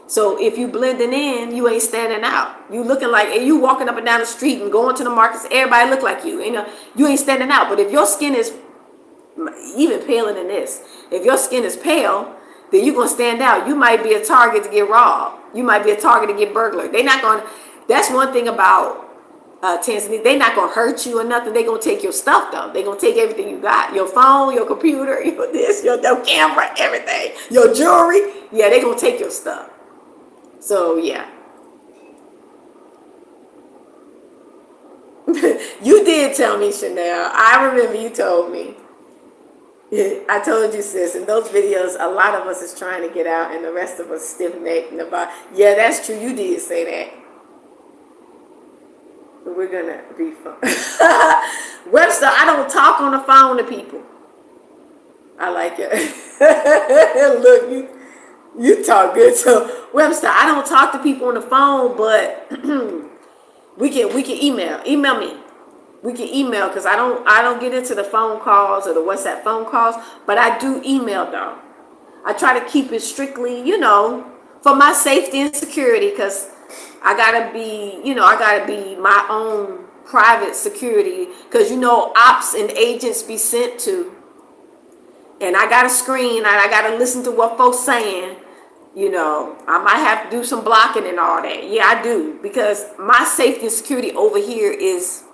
So if you blending in, you ain't standing out. You looking like, and you walking up and down the street and going to the markets, everybody look like you. You ain't standing out. But if your skin is even paler than this, if your skin is pale, then you're going to stand out. You might be a target to get robbed. You might be a target to get burglared. They're not going to, that's one thing about Tanzania. They're not going to hurt you or nothing. They're going to take your stuff, though. They're going to take everything you got. Your phone, your computer, your camera, everything. Your jewelry. Yeah, they're going to take your stuff. So, yeah. You did tell me, Chanel. I remember you told me. I told you, sis, in those videos, a lot of us is trying to get out and the rest of us stiff-necked. Yeah, that's true. You did say that. We're going to be fun. Webster, I don't talk on the phone to people. I like it. Look, you talk good. So, Webster, I don't talk to people on the phone, but we can email. Email me. We can email because I don't get into the phone calls or the WhatsApp phone calls, but I do email though. I try to keep it strictly, for my safety and security, because I gotta be my own private security, because ops and agents be sent to, and I gotta screen and I gotta listen to what folks saying. I might have to do some blocking and all that. Yeah, I do, because my safety and security over here is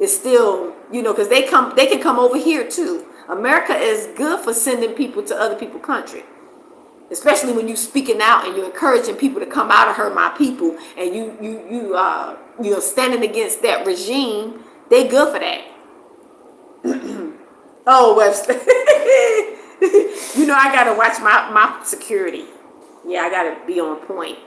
still, because they can come over here too. America is good for sending people to other people's country, especially when you speaking out and you're encouraging people to come out and hurt my people, and you're standing against that regime. They good for that. Oh, Webster. I gotta watch my security. Yeah, I gotta be on point.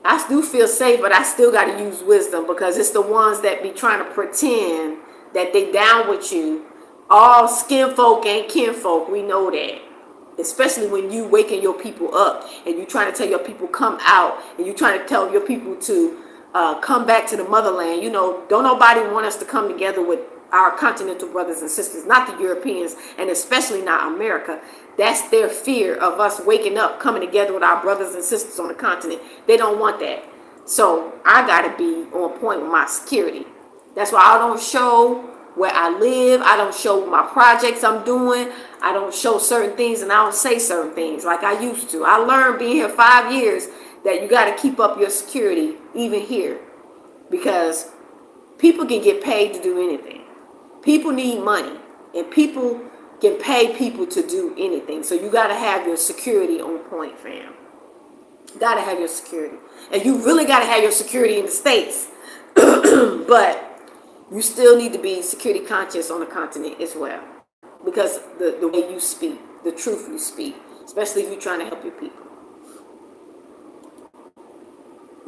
I do feel safe, but I still got to use wisdom, because it's the ones that be trying to pretend that they down with you. All skin folk ain't kin folk. We know that. Especially when you waking your people up and you trying to tell your people come out, and you trying to tell your people to come back to the motherland. Don't nobody want us to come together with our continental brothers and sisters, not the Europeans, and especially not America. That's their fear of us waking up, coming together with our brothers and sisters on the continent. They don't want that. So I got to be on point with my security. That's why I don't show where I live. I don't show my projects I'm doing. I don't show certain things, and I don't say certain things like I used to. I learned being here 5 years that you got to keep up your security even here, because people can get paid to do anything. People need money, and people can pay people to do anything. So you got to have your security on point, fam. Got to have your security. And you really got to have your security in the States. But you still need to be security conscious on the continent as well. Because the way you speak, the truth you speak, especially if you're trying to help your people.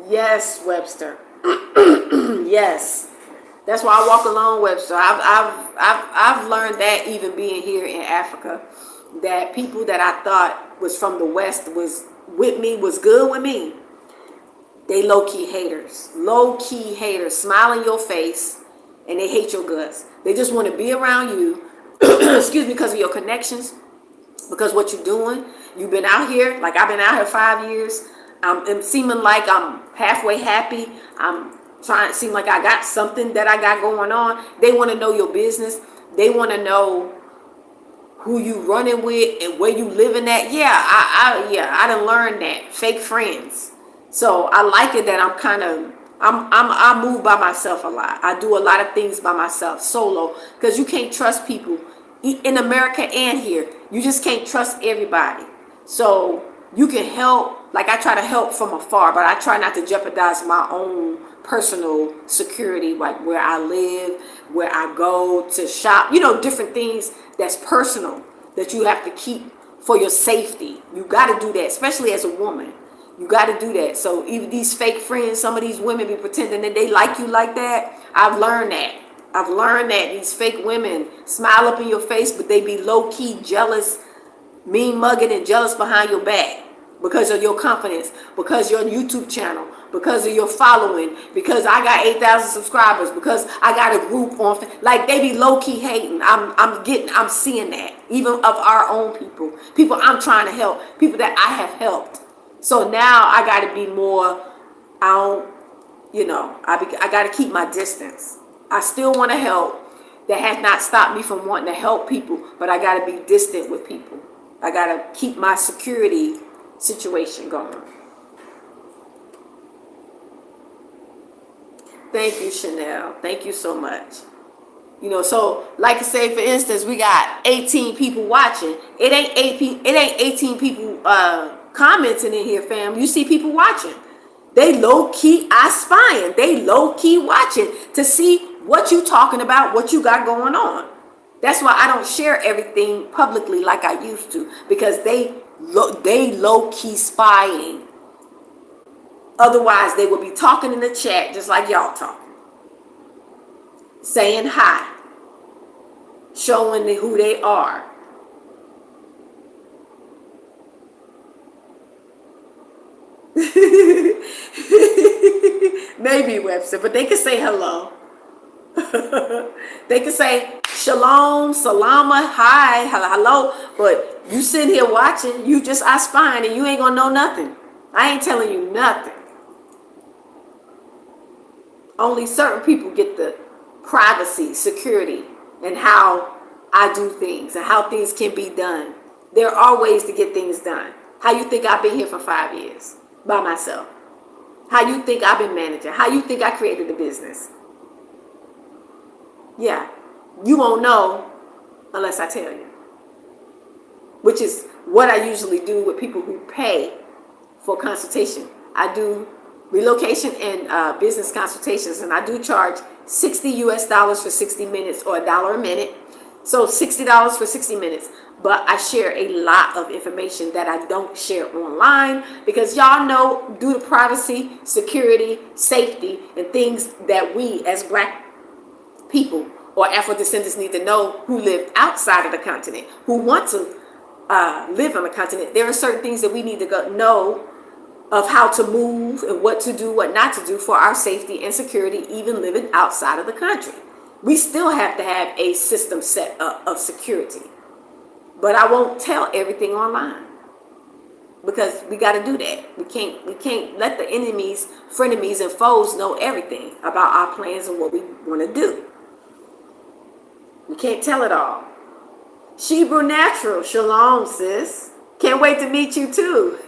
Yes, Webster. Yes. That's why I walk alone, Webster. I've learned that even being here in Africa, that people that I thought was from the West was with me, was good with me, they low-key haters. Low-key haters. Smile in your face, and they hate your guts. They just want to be around you, excuse me, because of your connections, because what you're doing. You've been out here, like I've been out here 5 years. I'm seeming like I'm halfway happy. I'm trying to seem like I got something that I got going on. They want to know your business. They want to know who you running with and where you living at. Yeah, I done learned that. Fake friends. So I like it that I move by myself a lot. I do a lot of things by myself, solo, because you can't trust people in America and here. You just can't trust everybody. So you can help, like I try to help from afar, but I try not to jeopardize my own personal security, like where I live, where I go to shop, different things that's personal that you have to keep for your safety. You got to do that, especially as a woman. You got to do that. So even these fake friends, some of these women be pretending that they like you like that. I've learned that these fake women smile up in your face, but they be low-key jealous, mean mugging and jealous behind your back because of your confidence, because your YouTube channel, because of your following, because I got 8,000 subscribers, because I got a group on, like they be low-key hating. I'm seeing that even of our own people I'm trying to help, people that I have helped. So now I got to be more, I got to keep my distance. I still want to help. That has not stopped me from wanting to help people, but I got to be distant with people. I got to keep my security situation going. Thank you, Chanel. Thank you so much. So like I say, for instance, we got 18 people watching. It ain't 18 people commenting in here, fam. You see people watching. They low-key spying. They low-key watching to see what you talking about, what you got going on. That's why I don't share everything publicly like I used to, because they low-key spying. Otherwise, they would be talking in the chat just like y'all talking. Saying hi. Showing who they are. Maybe Webster, but they can say hello. They can say shalom, salama, hi, hello. But you sitting here watching, you just spying, and you ain't gonna know nothing. I ain't telling you nothing. Only certain people get the privacy, security, and how I do things and how things can be done. There are ways to get things done. How you think I've been here for 5 years by myself? How you think I've been managing? How you think I created the business? Yeah, you won't know unless I tell you. Which is what I usually do with people who pay for consultation. I do relocation and business consultations, and I do charge $60 for 60 minutes or $1 a minute. So $60 for 60 minutes. But I share a lot of information that I don't share online, because y'all know, due to privacy, security, safety, and things that we as Black people or Afro-descendants need to know, who live outside of the continent, who want to live on the continent. There are certain things that we need to know of how to move and what to do, what not to do for our safety and security, even living outside of the country. We still have to have a system set up of security. But I won't tell everything online because we got to do that. We can't let the enemies, frenemies, and foes know everything about our plans and what we want to do. We can't tell it all. Shebrew Natural, shalom, sis. Can't wait to meet you too.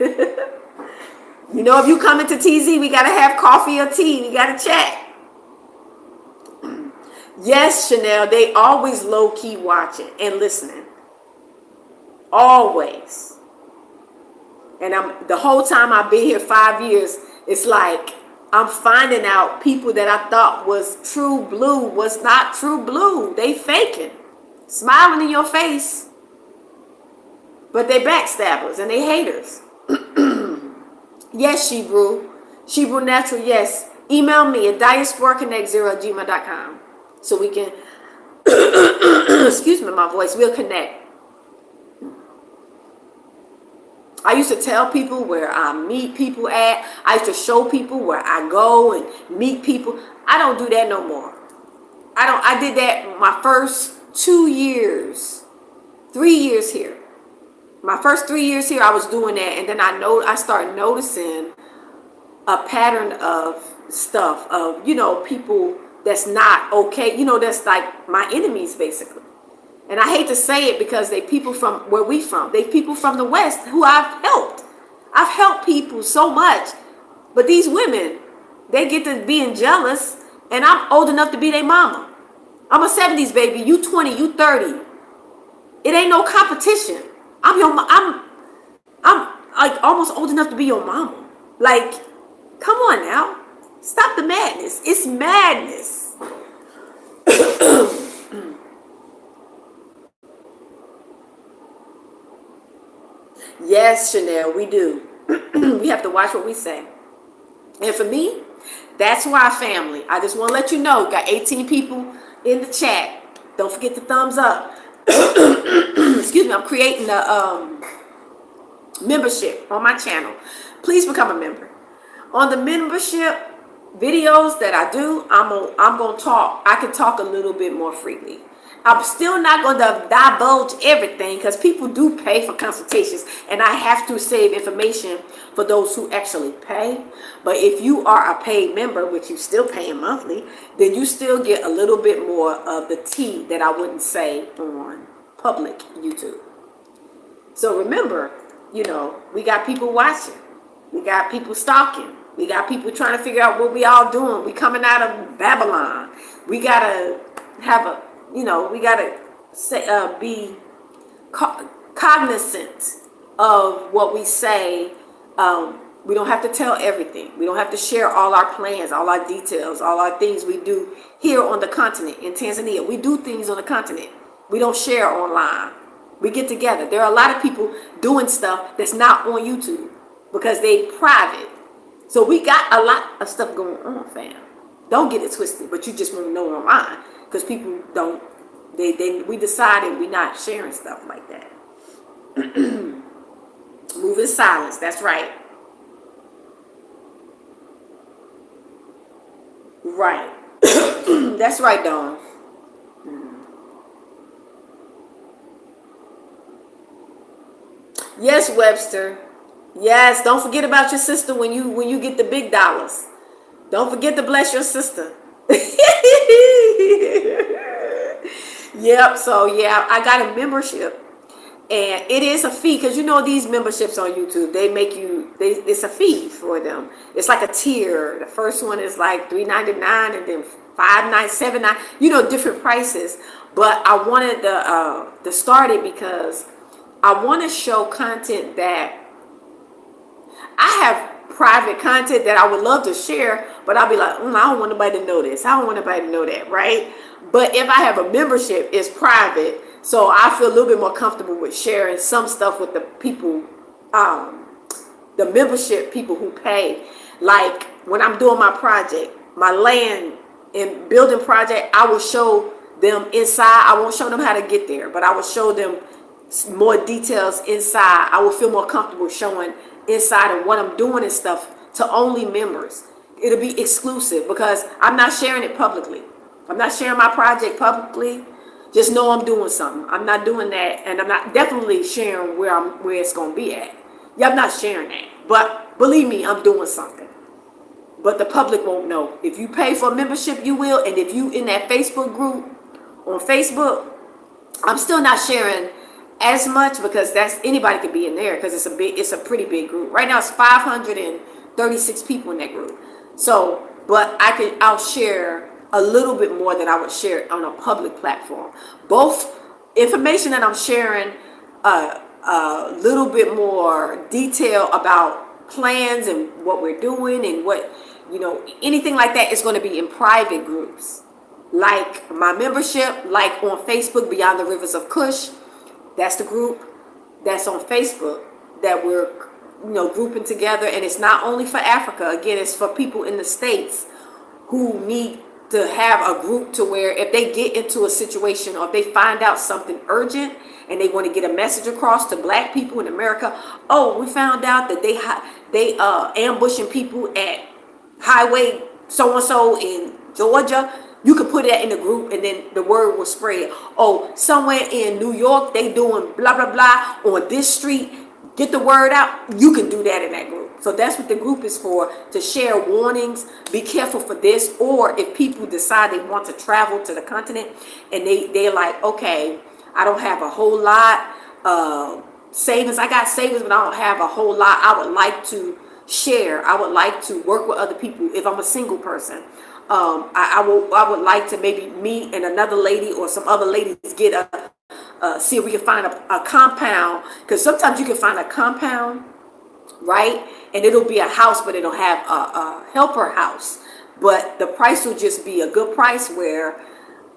You know, if you come into TZ, we got to have coffee or tea. We got to chat. Yes, Chanel, they always low-key watching and listening. Always. And the whole time I've been here 5 years, it's like I'm finding out people that I thought was true blue was not true blue. They faking. Smiling in your face. But they backstabbers and they haters. Yes, Shebrew. Shebrew Natural, yes. Email me at diasporaconnect0@gmail.com so we can, excuse me, my voice, we'll connect. I used to tell people where I meet people at. I used to show people where I go and meet people. I don't do that no more. I did that my first 2 years, 3 years here. My first 3 years here, I was doing that, and then I started noticing a pattern of stuff of, you know, people that's not okay, you know, that's like my enemies basically. And I hate to say it because they people from where we from. They people from the West who I've helped. I've helped people so much, but these women, they get to being jealous, and I'm old enough to be their mama. I'm a 70s baby. You 20, you 30. It ain't no competition. I'm like almost old enough to be your mama. Like, come on now. Stop the madness. It's madness. Yes, Chanel, we do. We have to watch what we say. And for me, that's why family. I just want to let you know, got 18 people in the chat. Don't forget the thumbs up. Excuse me, I'm creating a membership on my channel. Please become a member. On the membership videos that I do, I'm gonna talk. I can talk a little bit more freely. I'm still not going to divulge everything because people do pay for consultations, and I have to save information for those who actually pay. But if you are a paid member, which you still paying monthly, then you still get a little bit more of the tea that I wouldn't say on public YouTube. So remember, you know, we got people watching. We got people stalking. We got people trying to figure out what we all doing. We coming out of Babylon. We got to have a, you know, we got to be cognizant of what we say. We don't have to tell everything. We don't have to share all our plans, all our details, all our things we do here on the continent in Tanzania. We do things on the continent. We don't share online. We get together. There are a lot of people doing stuff that's not on YouTube because they private. So we got a lot of stuff going on, fam. Don't get it twisted, but you just want to know online. Because people don't, we decided we're not sharing stuff like that. Move in silence, that's right. Right. That's right, Dawn. Yes, Webster. Yes, don't forget about your sister when you get the big dollars. Don't forget to bless your sister. Yep, so yeah, I got a membership, and it is a fee because you know these memberships on YouTube, they make you, it's a fee for them. It's like a tier. The first one is like $3.99 and then $5.99, $7.99, you know, different prices. But I wanted to start it because I want to show content that I have private content that I would love to share, but I'll be like, I don't want nobody to know this. I don't want nobody to know that, right? But if I have a membership, it's private, so I feel a little bit more comfortable with sharing some stuff with the people, the membership people who pay. Like when I'm doing my project, my land and building project, I will show them inside. I won't show them how to get there, but I will show them more details inside. I will feel more comfortable showing inside of what I'm doing and stuff to only members. It'll be exclusive because I'm not sharing it publicly. I'm not sharing my project publicly. Just know I'm doing something. I'm not doing that, and I'm not definitely sharing where it's gonna be at. Yeah, I'm not sharing that. But believe me, I'm doing something. But the public won't know. If you pay for a membership, you will. And if you in that Facebook group on Facebook, I'm still not sharing as much because that's anybody can be in there because it's a pretty big group. Right now it's 536 people in that group. So, but I'll share a little bit more than I would share on a public platform. Both information that I'm sharing, a little bit more detail about plans and what we're doing and what, anything like that is going to be in private groups. Like my membership, like on Facebook, Beyond the Rivers of Kush, that's the group that's on Facebook that we're, grouping together. And it's not only for Africa. Again, it's for people in the States who need to have a group to where if they get into a situation or if they find out something urgent and they want to get a message across to black people in America, oh, we found out that they ambushing people at highway so-and-so in Georgia. You could put that in the group and then the word will spread. Oh, somewhere in New York, they doing blah, blah, blah on this street. Get the word out. You can do that in that group. So that's what the group is for, to share warnings. Be careful for this. Or if people decide they want to travel to the continent and they're like, okay, I don't have a whole lot of savings. I got savings, but I don't have a whole lot. I would like to share. I would like to work with other people if I'm a single person. I would like to maybe meet and another lady or some other ladies get see if we can find a compound, because sometimes you can find a compound, right, and it'll be a house but it'll have a helper house, but the price will just be a good price where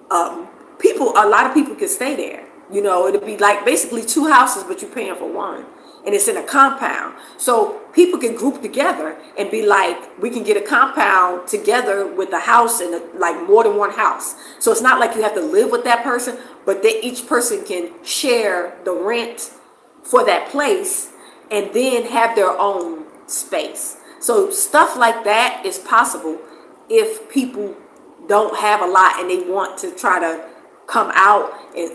a lot of people can stay there. It'll be like basically two houses but you're paying for one, and it's in a compound. So people can group together and be like, we can get a compound together with a house and like more than one house. So it's not like you have to live with that person, but each person can share the rent for that place and then have their own space. So stuff like that is possible if people don't have a lot and they want to try to come out and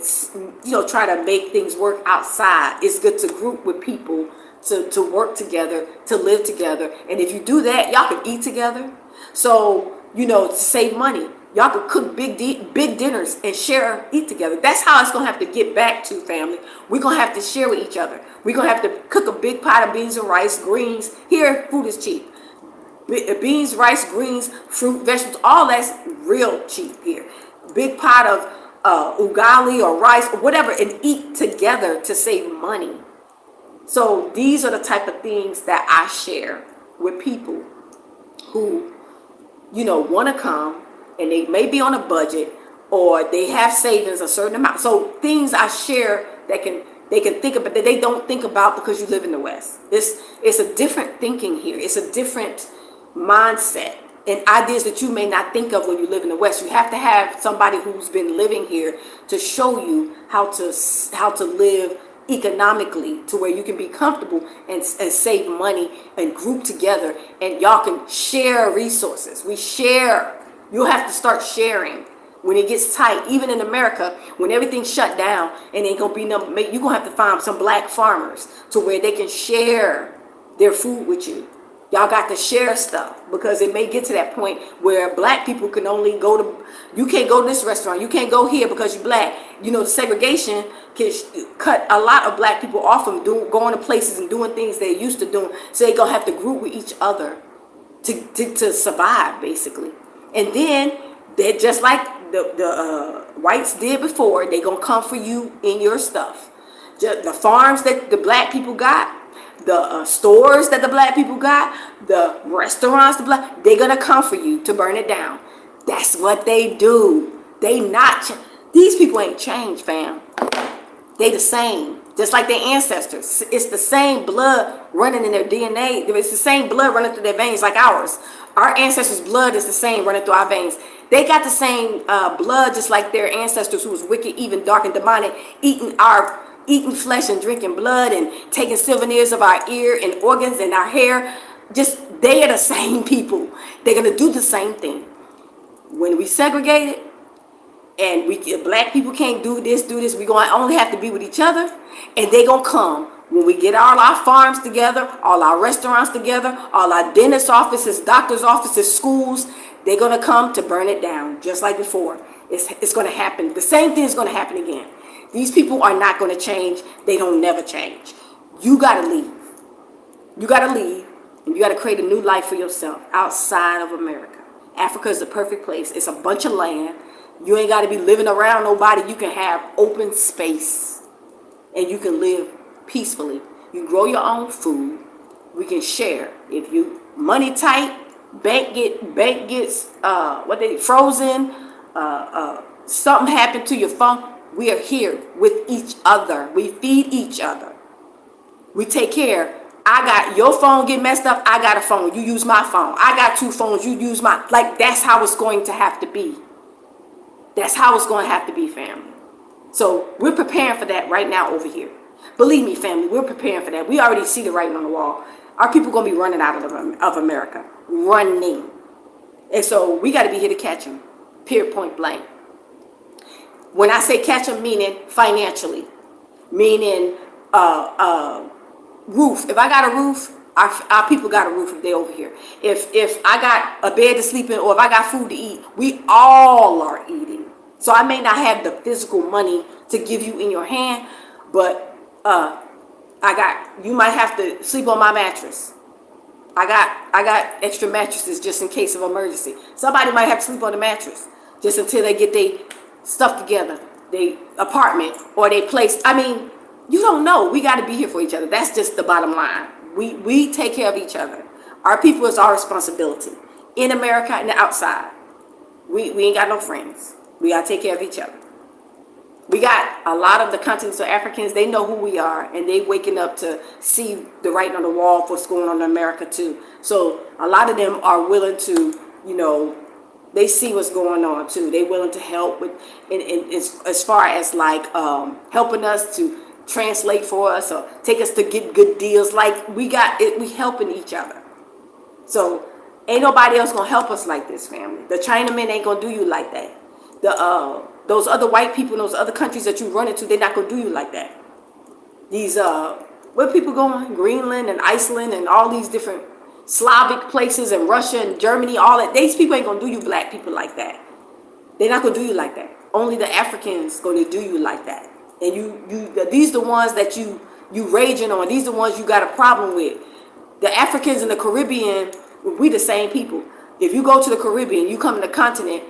try to make things work outside. It's good to group with people to work together, to live together. And if you do that, y'all can eat together. So to save money, y'all can cook big dinners and eat together. That's how it's gonna have to get back to, family. We're gonna have to share with each other. We're gonna have to cook a big pot of beans and rice, greens. Here food is cheap. Beans, rice, greens, fruit, vegetables, all that's real cheap here. Big pot of ugali or rice or whatever, and eat together to save money. So these are the type of things that I share with people who want to come, and they may be on a budget or they have savings a certain amount. So things I share that they can think about that they don't think about because you live in the West. It's a different thinking here. It's a different mindset and ideas that you may not think of when you live in the West. You have to have somebody who's been living here to show you how to live economically to where you can be comfortable and save money and group together, and y'all can share resources. You'll have to start sharing when it gets tight. Even in America, when everything's shut down and ain't gonna be you're gonna have to find some black farmers to where they can share their food with you. Y'all got to share stuff, because it may get to that point where black people can only you can't go to this restaurant, you can't go here because you're black. The segregation can cut a lot of black people off from going to places and doing things they're used to doing. So they're going to have to group with each other to survive, basically. And then they're just like the whites did before. They're going to come for you in your stuff. The farms that the black people got, the stores that the black people got, the restaurants, they're going to come for you to burn it down. That's what they do. These people ain't changed, fam. They the same, just like their ancestors. It's the same blood running in their DNA. It's the same blood running through their veins like ours. Our ancestors' blood is the same running through our veins. They got the same blood just like their ancestors, who was wicked, even dark and demonic, eating flesh and drinking blood and taking souvenirs of our ear and organs and our hair. They are the same people. They're going to do the same thing. When we segregated, and black people can't do this. We're going to only have to be with each other, and they going to come when we get all our farms together, all our restaurants together, all our dentist offices, doctor's offices, schools. They're going to come to burn it down just like before. It's going to happen. The same thing is going to happen again. These people are not going to change. They don't never change. You got to leave. You got to leave, and you got to create a new life for yourself outside of America. Africa is the perfect place. It's a bunch of land. You ain't got to be living around nobody. You can have open space, and you can live peacefully. You grow your own food. We can share. If you money tight, bank gets frozen. Something happened to your phone. We are here with each other. We feed each other. We take care. I got your phone get messed up. I got a phone. You use my phone. I got 2 phones. You use mine. Like, that's how it's going to have to be. That's how it's going to have to be, family. So we're preparing for that right now over here. Believe me, family, we're preparing for that. We already see the writing on the wall. Our people going to be running out of America. Running. And so we got to be here to catch them. Period, point blank. When I say catch them, meaning financially. Meaning roof. If I got a roof, our people got a roof if they over here. If I got a bed to sleep in, or if I got food to eat, we all are eating. So I may not have the physical money to give you in your hand, but you might have to sleep on my mattress. I got extra mattresses just in case of emergency. Somebody might have to sleep on the mattress just until they get their stuff together, their apartment or their place. I mean, you don't know. We got to be here for each other. That's just the bottom line. We take care of each other. Our people is our responsibility. In America and outside. We ain't got no friends. We got to take care of each other. We got a lot of the continental Africans, they know who we are, and they waking up to see the writing on the wall for what's going on in America too. So a lot of them are willing to, they see what's going on too. They willing to help with, as far as like helping us to translate for us or take us to get good deals. Like we helping each other. So ain't nobody else gonna help us like this, family. The Chinamen ain't gonna do you like that. Those other white people in those other countries that you run into, they're not gonna do you like that. These where people going? Greenland and Iceland and all these different Slavic places and Russia and Germany, all that. These people ain't gonna do you black people like that. They're not gonna do you like that. Only the Africans gonna do you like that. And these the ones that you raging on. These the ones you got a problem with. The Africans in the Caribbean, we the same people. If you go to the Caribbean, you come to the continent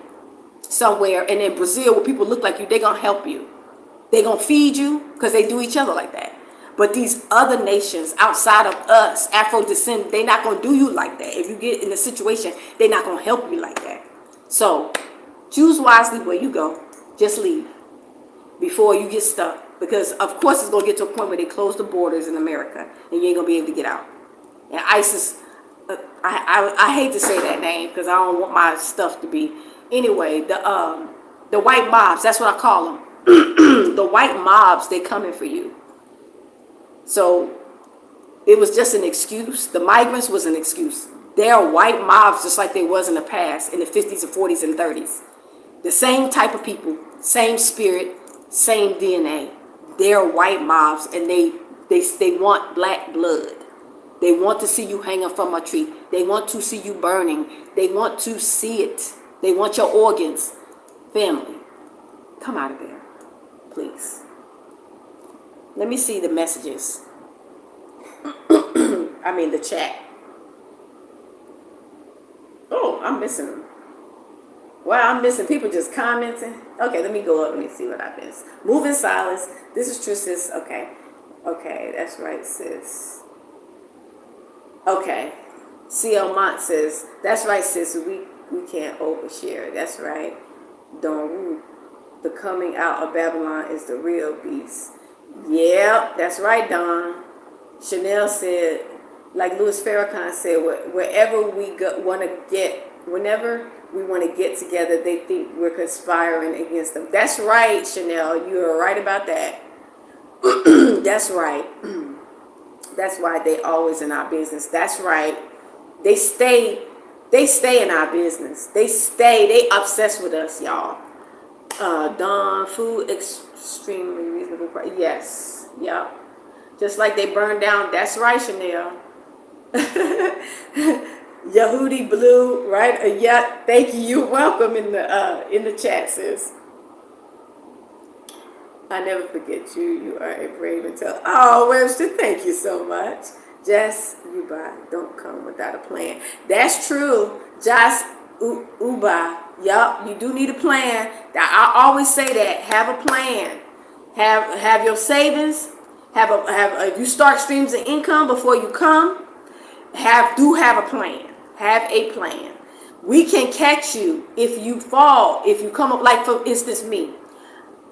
somewhere, and in Brazil where people look like you, they're gonna help you. They're gonna feed you because they do each other like that. But these other nations outside of us, Afro-descendant, they're not gonna do you like that. If you get in a situation, they're not gonna help you like that. So choose wisely where you go. Just leave before you get stuck, because of course it's gonna get to a point where they close the borders in America and you ain't gonna be able to get out. And ISIS, I hate to say that name because I don't want my stuff to be. Anyway, the white mobs, that's what I call them. The white mobs, they coming for you. So it was just an excuse. The migrants was an excuse. They are white mobs just like they was in the past, in the 50s and 40s and 30s. The same type of people, same spirit, same DNA. They're white mobs, and they want black blood. They want to see you hanging from a tree. They want to see you burning. They want to see it. They want your organs. Family, come out of there, please. Let me see the messages. I mean the chat. Oh, I'm missing them. Wow, I'm missing people just commenting. Okay, let me go up. Let me see what I missed. Move in silence. This is true, sis. Okay. Okay, that's right, sis. Okay. CL Mont says, that's right, sis. We can't overshare. That's right. Don't. The coming out of Babylon is the real beast. Yeah, that's right, Don. Chanel said, like Louis Farrakhan said, wherever we whenever we want to get together, they think we're conspiring against them. That's right, Chanel. You are right about that. That's right. That's why they always in our business. That's right. They stay in our business. They obsessed with us, y'all. Dawn, food extremely reasonable price. Yes, yep. Just like they burned down. That's right, Chanel. Yehudi Blue, right? Yeah, thank you. You're welcome in the chat, sis. I never forget you. You are a brave and tell. Oh, Webster, thank you so much. Jess, Uba, don't come without a plan. That's true. Just Uba. Yup, you do need a plan. I always say that. Have a plan. Have your savings. If you start streams of income before you come, have a plan. Have a plan. We can catch you if you fall, if you come up, like for instance me.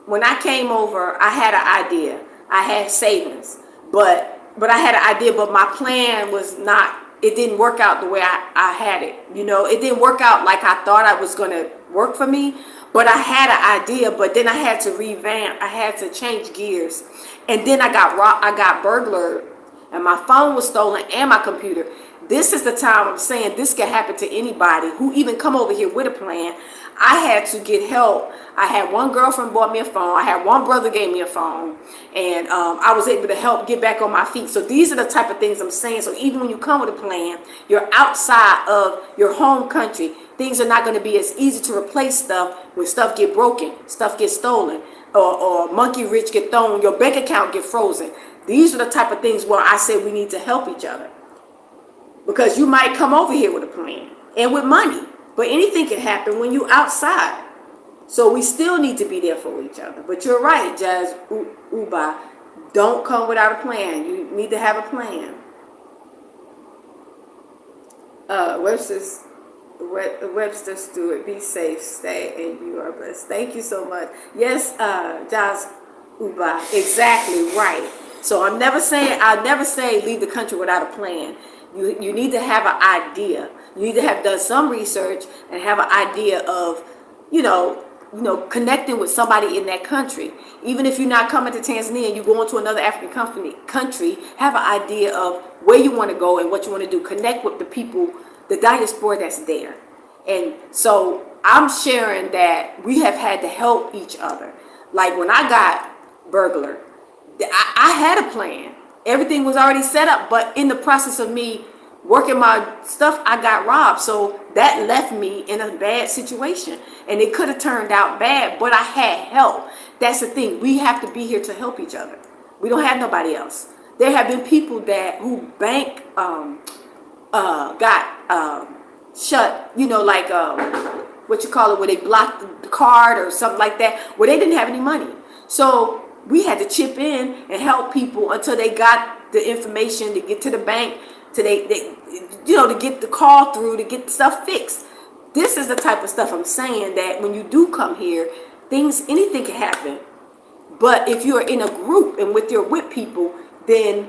When I came over, I had an idea. I had savings, but I had an idea, but my plan was not. It didn't work out the way I had it. It didn't work out like I thought I was gonna work for me. But I had an idea, but then I had to revamp. I had to change gears, and then I got burglared, and my phone was stolen and my computer. This is the time I'm saying this can happen to anybody who even come over here with a plan. I had to get help. I had one girlfriend bought me a phone. I had one brother gave me a phone, and I was able to help get back on my feet. So these are the type of things I'm saying. So even when you come with a plan, you're outside of your home country. Things are not going to be as easy to replace stuff when stuff get broken, stuff gets stolen, or monkey rich get thrown, your bank account get frozen. These are the type of things where I say we need to help each other. Because you might come over here with a plan and with money, but anything can happen when you outside. So we still need to be there for each other. But you're right, Jazz Uba. Don't come without a plan. You need to have a plan. Webster Stewart, be safe, stay, and you are blessed. Thank you so much. Yes, Jazz Uba, exactly right. So I'll never say leave the country without a plan. You need to have an idea. You need to have done some research and have an idea of, connecting with somebody in that country. Even if you're not coming to Tanzania and you're going to another African country, have an idea of where you want to go and what you want to do. Connect with the people, the diaspora that's there. And so I'm sharing that we have had to help each other. Like when I got burglar, I had a plan. Everything was already set up, but in the process of me working my stuff, I got robbed. So that left me in a bad situation, and it could have turned out bad, but I had help. That's the thing. We have to be here to help each other. We don't have nobody else. There have been people who bank got shut, what you call it, where they blocked the card or something like that, where they didn't have any money. So we had to chip in and help people until they got the information to get to the bank, to to get the call through, to get stuff fixed. This is the type of stuff I'm saying, that when you do come here, anything can happen. But if you're in a group and with people, then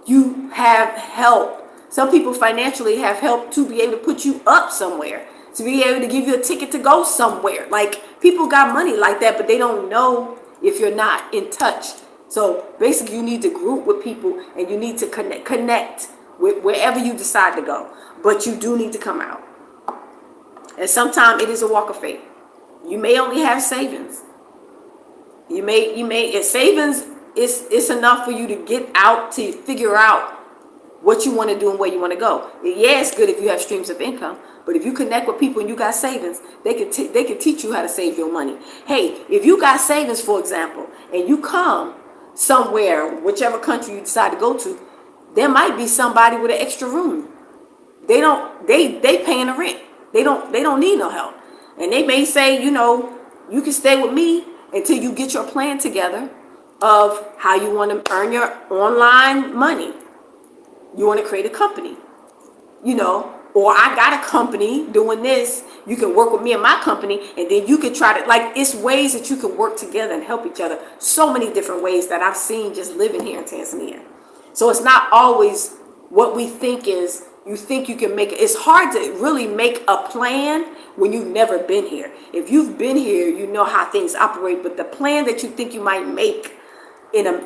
you have help. Some people financially have help to be able to put you up somewhere, to be able to give you a ticket to go somewhere. Like, people got money like that, but they don't know if you're not in touch. So basically you need to group with people, and you need to connect with wherever you decide to go. But you do need to come out. And sometimes it is a walk of faith. You may only have savings. If savings is enough for you to get out, to figure out what you want to do and where you want to go. Yeah, it's good if you have streams of income, but if you connect with people and you got savings, they can teach you how to save your money. Hey, if you got savings, for example, and you come somewhere, whichever country you decide to go to, there might be somebody with an extra room. They paying the rent. They don't need no help. And they may say, you can stay with me until you get your plan together of how you want to earn your online money. You want to create a company, or I got a company doing this. You can work with me and my company, and then you can try to, it's ways that you can work together and help each other. So many different ways that I've seen just living here in Tanzania. So it's not always what we think is, you think you can make it. It's hard to really make a plan when you've never been here. If you've been here, you know how things operate, but the plan that you think you might make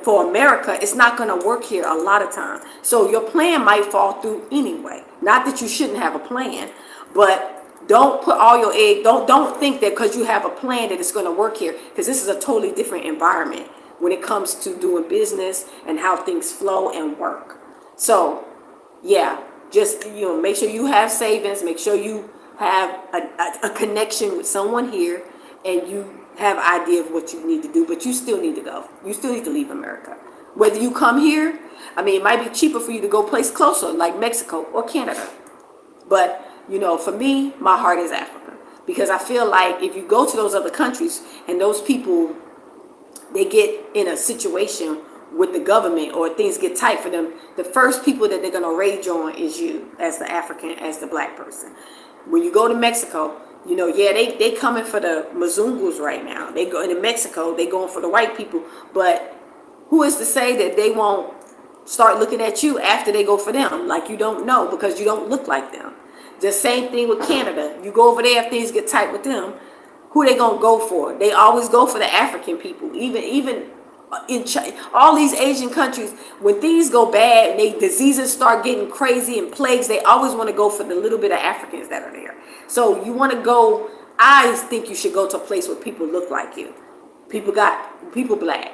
for America, it's not going to work here a lot of time. So your plan might fall through anyway. Not that you shouldn't have a plan, but Don't put all your egg. Don't think that because you have a plan that it's going to work here, because this is a totally different environment when it comes to doing business and how things flow and work. So, yeah, just make sure you have savings. Make sure you have a connection with someone here, and you have an idea of what you need to do. But you still need to go. You still need to leave America. Whether you come here, I mean, it might be cheaper for you to go place closer, like Mexico or Canada. But for me, my heart is Africa, because I feel like if you go to those other countries and those people, they get in a situation with the government or things get tight for them, the first people that they're going to rage on is you, as the African, as the black person. When you go to Mexico, they coming for the Mzungus right now. They go into Mexico, they going for the white people. But who is to say that they won't start looking at you after they go for them? Like, you don't know, because you don't look like them. The same thing with Canada. You go over there, if things get tight with them, who they gonna go for? They always go for the African people. Even in China, all these Asian countries, when things go bad and diseases start getting crazy and plagues, they always want to go for the little bit of Africans that are there. So you want to go. I think you should go to a place where people look like you. People black.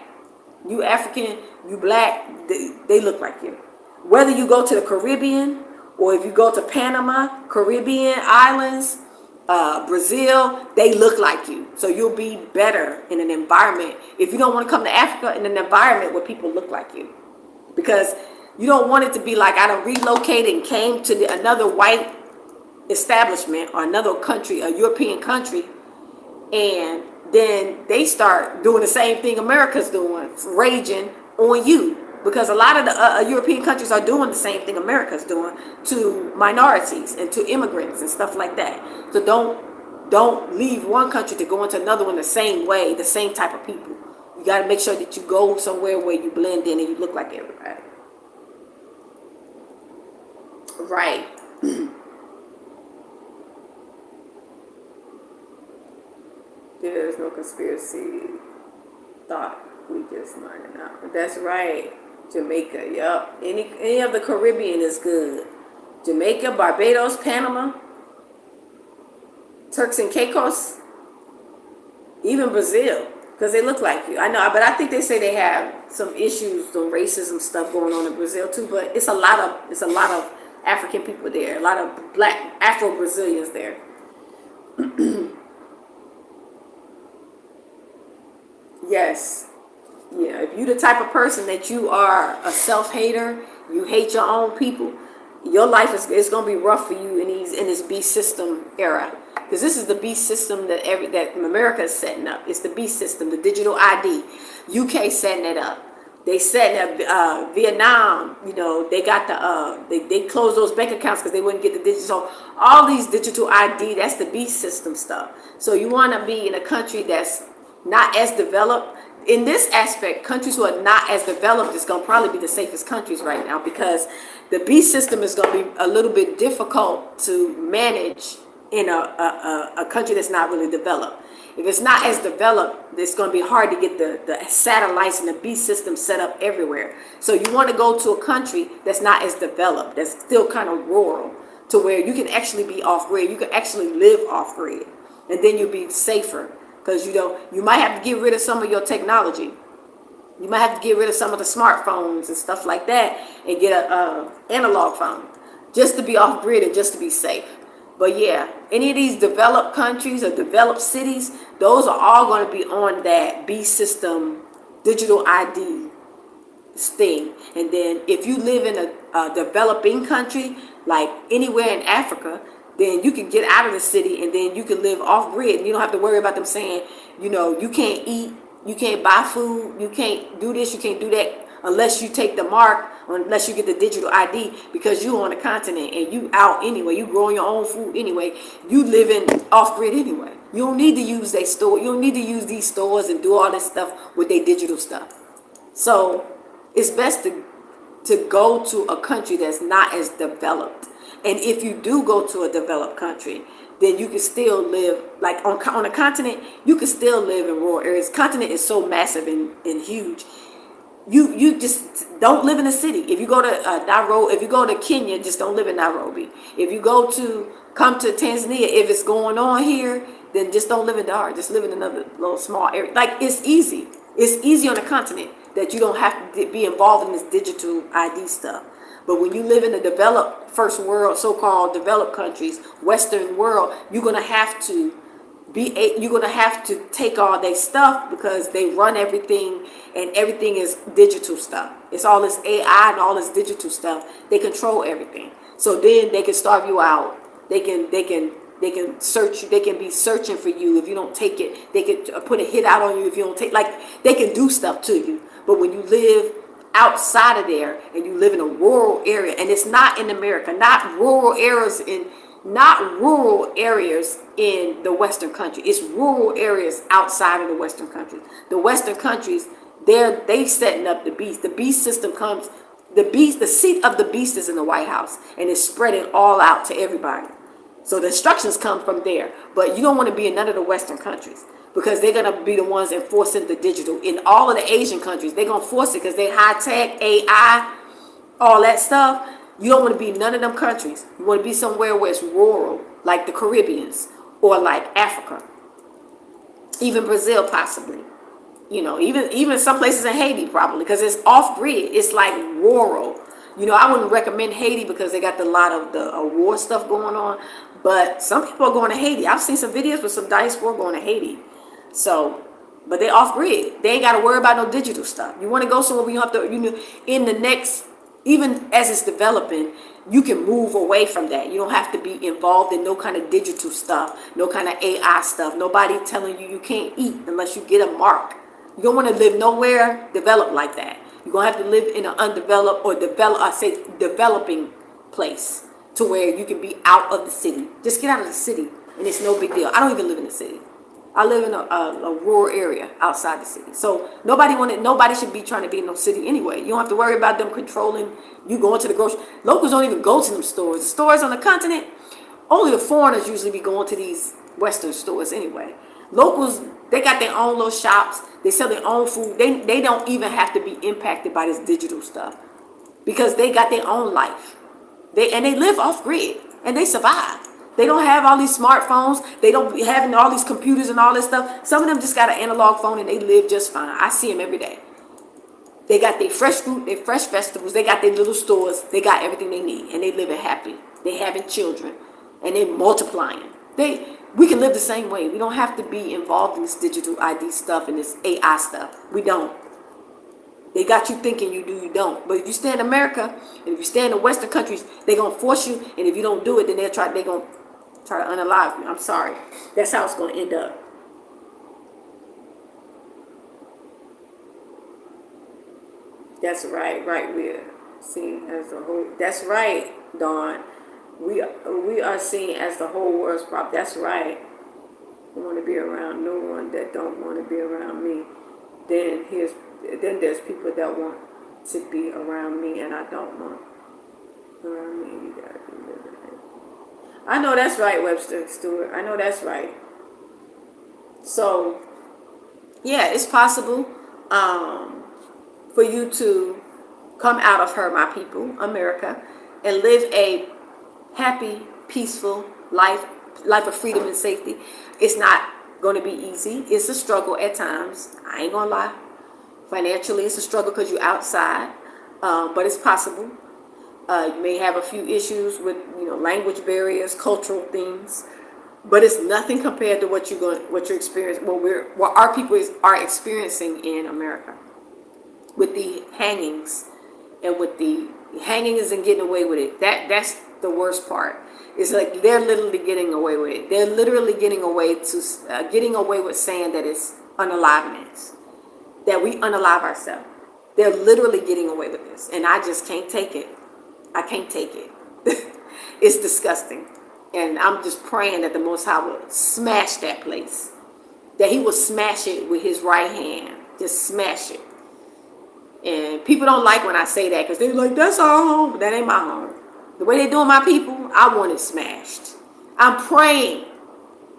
You African, you black. They look like you. Whether you go to the Caribbean, or if you go to Panama, Caribbean islands, Brazil, they look like you. So you'll be better in an environment. If you don't want to come to Africa, in an environment where people look like you. Because you don't want it to be like I done relocated and came to another white establishment or another country, a European country, and then they start doing the same thing America's doing, raging on you. Because a lot of the European countries are doing the same thing America's doing to minorities and to immigrants and stuff like that. So don't leave one country to go into another one the same way, the same type of people. You got to make sure that you go somewhere where you blend in and you look like everybody. Right. There's no conspiracy thought. We just learned it out. That's right. Jamaica, yup. Any of the Caribbean is good. Jamaica, Barbados, Panama, Turks and Caicos, even Brazil, because they look like you. I know, but I think they say they have some issues, some racism stuff going on in Brazil too. But it's a lot of African people there, a lot of black Afro-Brazilians there. Yes. Yeah, if you're the type of person that you are a self-hater, you hate your own people, your life is going to be rough for you in this beast system era. Because this is the beast system that America is setting up. It's the beast system, the digital ID. UK setting it up. They setting up Vietnam. They got they closed those bank accounts because they wouldn't get the digital. So all these digital ID, that's the beast system stuff. So you want to be in a country that's not as developed. In this aspect, countries who are not as developed is going to probably be the safest countries right now, because the beast system is going to be a little bit difficult to manage in a country that's not really developed. If it's not as developed, it's going to be hard to get the satellites and the beast system set up everywhere. So you want to go to a country that's not as developed, that's still kind of rural, to where you can actually be off-grid. You can actually live off-grid, and then you'll be safer. Because you might have to get rid of some of your technology. You might have to get rid of some of the smartphones and stuff like that, and get a analog phone, just to be off grid and just to be safe. But yeah, any of these developed countries or developed cities, those are all going to be on that B system digital ID thing. And then if you live in a developing country, like anywhere in Africa, then you can get out of the city and then you can live off grid. You don't have to worry about them saying, you can't eat, you can't buy food, you can't do this, you can't do that unless you take the mark, or unless you get the digital ID, because you on the continent and you out anyway. You growing your own food anyway. You living off grid anyway. You don't need to use their store. You don't need to use these stores and do all this stuff with their digital stuff. So it's best to go to a country that's not as developed. And if you do go to a developed country, then you can still live, like on a continent, you can still live in rural areas. Continent is so massive and huge. You just don't live in a city. If you go to Nairobi, if you go to Kenya, just don't live in Nairobi. If you come to Tanzania, if it's going on here, then just don't live in Dar. Just live in another little small area. Like, it's easy. It's easy on the continent that you don't have to be involved in this digital ID stuff. But when you live in the developed first world, so-called developed countries, Western world, you're gonna have to take all their stuff, because they run everything, and everything is digital stuff. It's all this AI and all this digital stuff. They control everything. So then they can starve you out. They can search you. They can be searching for you if you don't take it. They can put a hit out on you if you don't take. Like, they can do stuff to you. But when you live outside of there and you live in a rural area, and it's not in America, not rural areas in the Western country. It's rural areas outside of the Western countries. The Western countries, they setting up the beast. The beast system comes. The seat of the beast is in the White House, and it's spreading all out to everybody. So the instructions come from there. But you don't want to be in none of the Western countries, because they're going to be the ones enforcing the digital. In all of the Asian countries, they're going to force it because they high tech, AI, all that stuff. You don't want to be in none of them countries. You want to be somewhere where it's rural, like the Caribbeans or like Africa, even Brazil possibly. Even some places in Haiti probably, because it's off grid. It's like rural. I wouldn't recommend Haiti because they got a lot of the war stuff going on. But some people are going to Haiti. I've seen some videos with some diaspora going to Haiti. So, but they off grid. They ain't got to worry about no digital stuff. You want to go somewhere where you have to, in the next, even as it's developing, you can move away from that. You don't have to be involved in no kind of digital stuff, no kind of AI stuff. Nobody telling you can't eat unless you get a mark. You don't want to live nowhere developed like that. You're going to have to live in an undeveloped or developing place to where you can be out of the city. Just get out of the city, and it's no big deal. I don't even live in the city. I live in a rural area outside the city. So nobody should be trying to be in no city anyway. You don't have to worry about them controlling you going to the grocery. Locals don't even go to them stores. The stores on the continent, only the foreigners usually be going to these Western stores anyway. Locals, they got their own little shops. They sell their own food. They don't even have to be impacted by this digital stuff, because they got their own life. They live off grid, and they survive. They don't have all these smartphones. They don't be having all these computers and all this stuff. Some of them just got an analog phone, and they live just fine. I see them every day. They got their fresh fruit, their fresh vegetables. They got their little stores. They got everything they need, and they living happy. They having children, and they multiplying. We can live the same way. We don't have to be involved in this digital ID stuff and this AI stuff. We don't. They got you thinking you do, you don't. But if you stay in America, and if you stay in the Western countries, they're going to force you. And if you don't do it, then they're going to try to unalive you. I'm sorry. That's how it's going to end up. That's right, we're seen as the whole. That's right, Dawn. We are seen as the whole world's problem. That's right. I want to be around no one that don't want to be around me. Then there's people that want to be around me, and I don't want around me. You gotta be living it. I know that's right, Webster Stewart. I know that's right. So, yeah, it's possible for you to come out of her, my people, America, and live a happy, peaceful life of freedom and safety. It's not going to be easy. It's a struggle at times. I ain't gonna lie. Financially, it's a struggle because you're outside, but it's possible. You may have a few issues with language barriers, cultural things, but it's nothing compared to what you're experiencing. What our people are experiencing in America with the hangings, and with the hangings and getting away with it. That's the worst part. It's like they're literally getting away with it. They're literally getting away with saying that it's unaliveness, that we unalive ourselves. They're literally getting away with this, and I just can't take it. I can't take it. It's disgusting, and I'm just praying that the Most High will smash that place, that He will smash it with His right hand, just smash it. And people don't like when I say that, because they're like, that's our home. But that ain't my home. The way they're doing my people, I want it smashed. I'm praying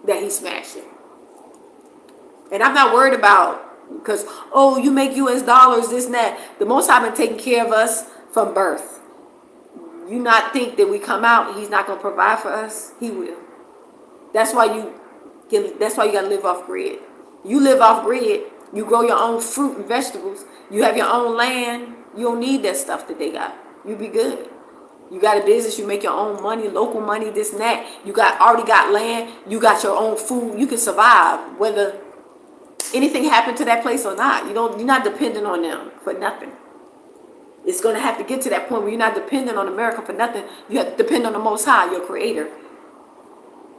that He smashed it. And I'm not worried about because, oh, you make US dollars, this and that. The Most High been taking care of us from birth. You not think that we come out, he's not going to provide for us? He will. That's why that's why you got to live off grid. You live off grid, you grow your own fruit and vegetables, you have your own land, you don't need that stuff that they got. You be good. You got a business, you make your own money, local money, this and that. You already got land, you got your own food, you can survive whether anything happened to that place or not. You're not dependent on them for nothing. It's going to have to get to that point where you're not dependent on America for nothing. You have to depend on the Most High, your creator.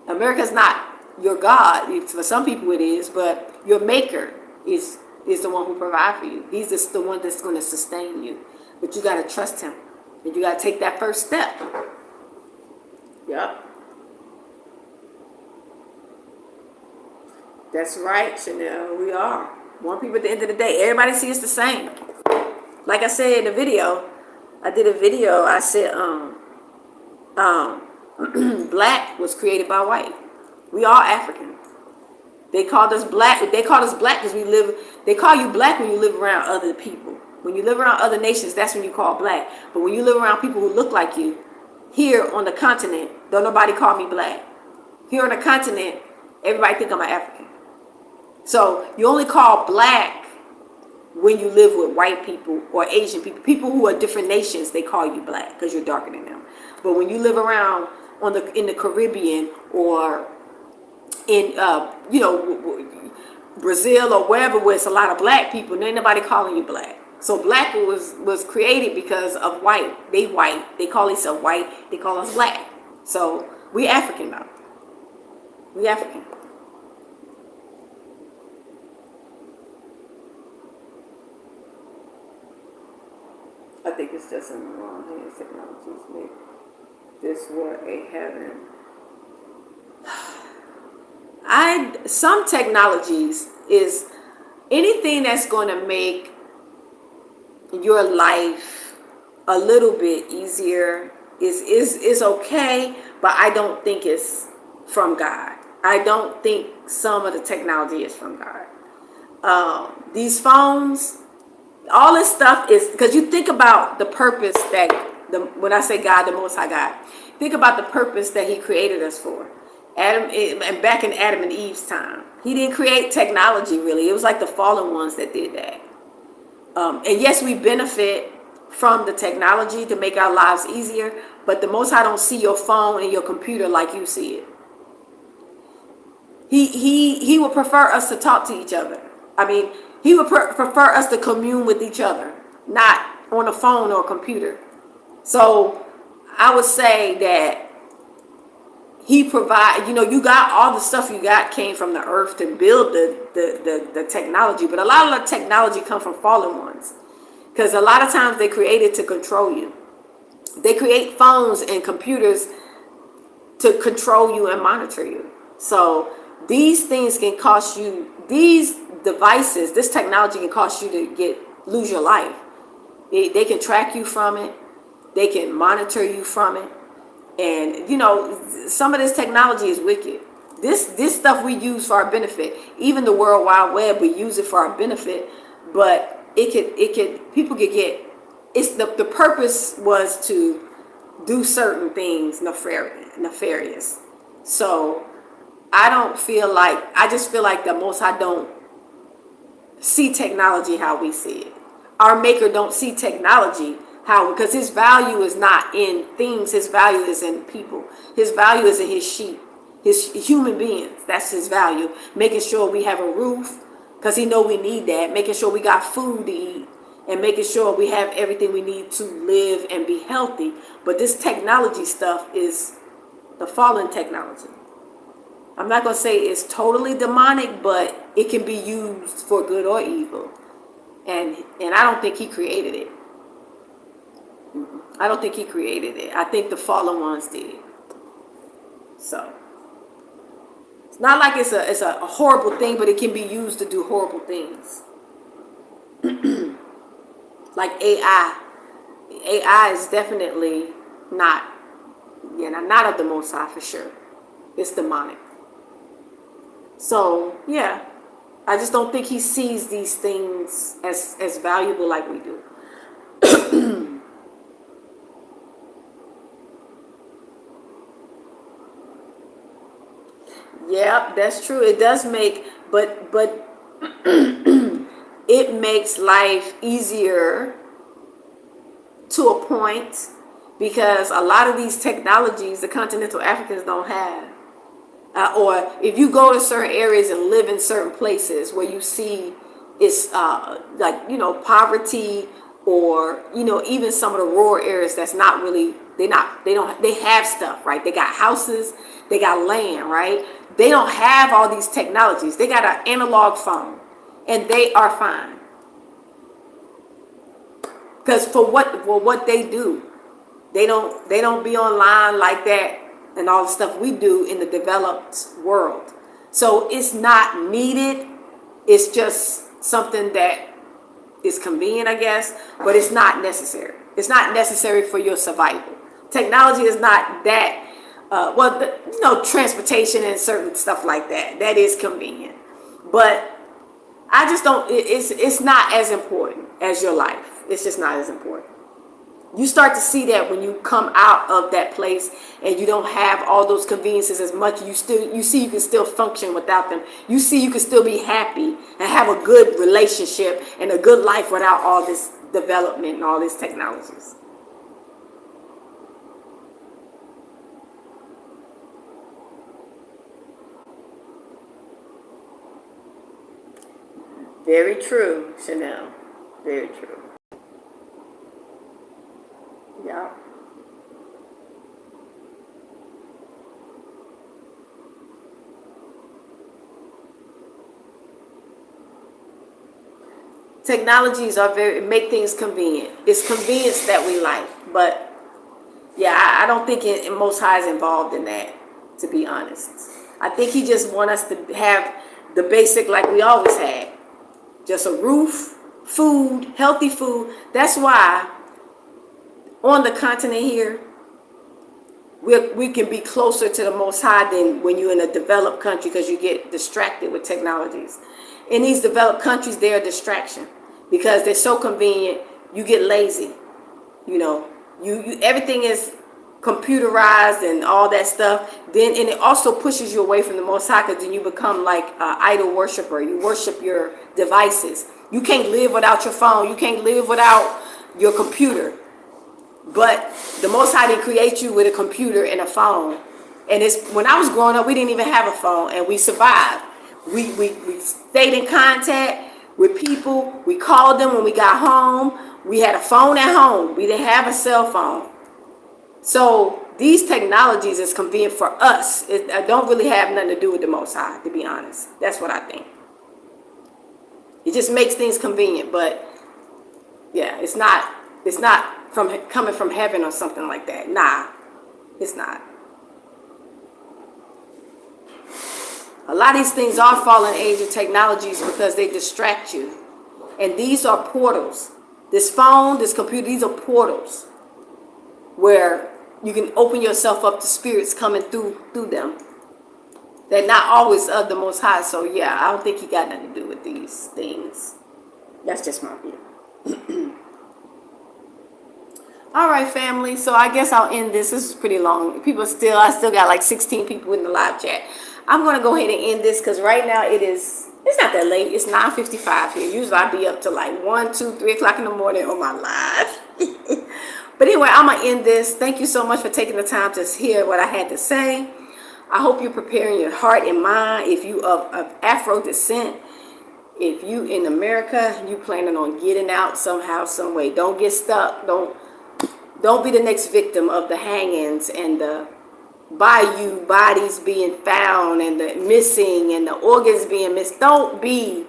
America's not your God. For some people it is, but your maker is the one who provides for you. He's just the one that's going to sustain you. But you got to trust him. And you got to take that first step. Yep. That's right, Chanel. We are. One people at the end of the day. Everybody sees the same. Like I said in the video, I did a video. I said, black was created by white. We are African. They called us black. They called us black because we live. They call you black when you live around other people. When you live around other nations, that's when you call black. But when you live around people who look like you, here on the continent, don't nobody call me black. Here on the continent, everybody think I'm an African. So you only call black when you live with white people or Asian people, people who are different nations. They call you black because you're darker than them. But when you live around in the Caribbean or in Brazil or wherever where it's a lot of black people, and ain't nobody calling you black. So black was created because of white. They white. They call themselves white. They call us black. So we African now. We African. I think it's just in the wrong hands. Technologies make this world a heaven. Some technologies is anything that's going to make your life a little bit easier is okay, but I don't think it's from God. I don't think some of the technology is from God. These phones, all this stuff is because you think about the purpose that when I say God, the Most High God, think about the purpose that He created us for. And back in Adam and Eve's time, He didn't create technology really. It was like the fallen ones that did that. And yes, we benefit from the technology to make our lives easier, but the Most High don't see your phone and your computer like you see it. He would prefer us to talk to each other. I mean, He would prefer us to commune with each other, not on a phone or a computer. So I would say that He provide, you got all the stuff you got came from the earth to build the technology, but a lot of the technology come from fallen ones, because a lot of times they created to control you. They create phones and computers to control you and monitor you. So these things can cost you. These devices, this technology can cost you to lose your life. They can track you from it. They can monitor you from it. And some of this technology is wicked. This stuff we use for our benefit. Even the World Wide Web, we use it for our benefit. But people could get. It's the purpose was to do certain things nefarious. So I just feel like the Most High don't see technology how we see it. Our Maker don't see technology because His value is not in things. His value is in people. His value is in His sheep, His human beings. That's His value. Making sure we have a roof, because He know we need that. Making sure we got food to eat, and making sure we have everything we need to live and be healthy. But this technology stuff is the fallen technology. I'm not going to say it's totally demonic, but it can be used for good or evil. And I don't think He created it. I don't think He created it. I think the fallen ones did. So it's not like it's a horrible thing, but it can be used to do horrible things. Like AI. AI is definitely not of the Most High for sure. It's demonic. So yeah, I just don't think he sees these things as valuable like we do. Yep, that's true. It does make, but it makes life easier to a point because a lot of these technologies the continental Africans don't have. Or if you go to certain areas and live in certain places where you see it's like, poverty, or even some of the rural areas that's not really, they have stuff, right? They got houses, they got land, right? They don't have all these technologies. They got an analog phone and they are fine. Because for what they do, they don't be online like that and all the stuff we do in the developed world. So it's not needed. It's just something that is convenient, I guess, but it's not necessary. It's not necessary for your survival. Technology is not that, transportation and certain stuff like that. That is convenient. But I just don't, it's not as important as your life. It's just not as important. You start to see that when you come out of that place and you don't have all those conveniences as much. You see you can still function without them. You see you can still be happy and have a good relationship and a good life without all this development and all these technologies. Very true, Chanel. Very true. Yeah. Technologies are make things convenient. It's convenience that we like, but yeah, I don't think Most High is involved in that. To be honest, I think He just want us to have the basic like we always had, just a roof, food, healthy food. That's why on the continent here, we can be closer to the Most High than when you're in a developed country, because you get distracted with technologies. In these developed countries, they're a distraction because they're so convenient. You get lazy. You everything is computerized and all that stuff. And it also pushes you away from the Most High, because then you become like an idol worshiper. You worship your devices. You can't live without your phone. You can't live without your computer. But the Most High didn't create you with a computer and a phone. And when I was growing up, we didn't even have a phone, and we survived. We stayed in contact with people. We called them when we got home. We had a phone at home. We didn't have a cell phone. So these technologies is convenient for us. It don't really have nothing to do with the Most High, to be honest. That's what I think. It just makes things convenient, but yeah, it's not coming from heaven or something like that. Nah, it's not. A lot of these things are fallen angel technologies because they distract you. And these are portals. This phone, this computer, these are portals where you can open yourself up to spirits coming through them. They're not always of the Most High. So yeah, I don't think He got nothing to do with these things. That's just my view. All right, family. So I guess I'll end this. This is pretty long. I still got like 16 people in the live chat. I'm going to go ahead and end this because right now it's not that late. It's 9:55 here. Usually I'd be up to like 1, 2, 3 o'clock in the morning on my live. But anyway, I'm going to end this. Thank you so much for taking the time to hear what I had to say. I hope you're preparing your heart and mind. If you of Afro descent, if you in America, you planning on getting out somehow, some way. Don't get stuck. Don't be the next victim of the hangings and the bayou bodies being found and the missing and the organs being missed. Don't be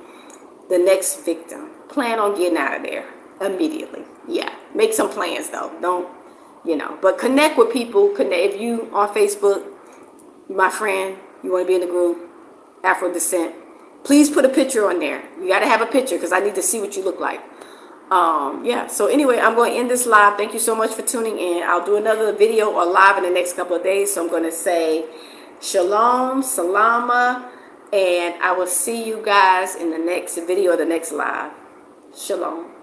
the next victim. Plan on getting out of there immediately. Yeah, make some plans though. Don't, but connect with people. If you on Facebook, you my friend, you want to be in the group, Afro Descent, please put a picture on there. You got to have a picture because I need to see what you look like. Yeah, so anyway, I'm going to end this live. Thank you so much for tuning in. I'll do another video or live in the next couple of days. So I'm going to say shalom, salama, And I will see you guys in the next video or the next live. Shalom.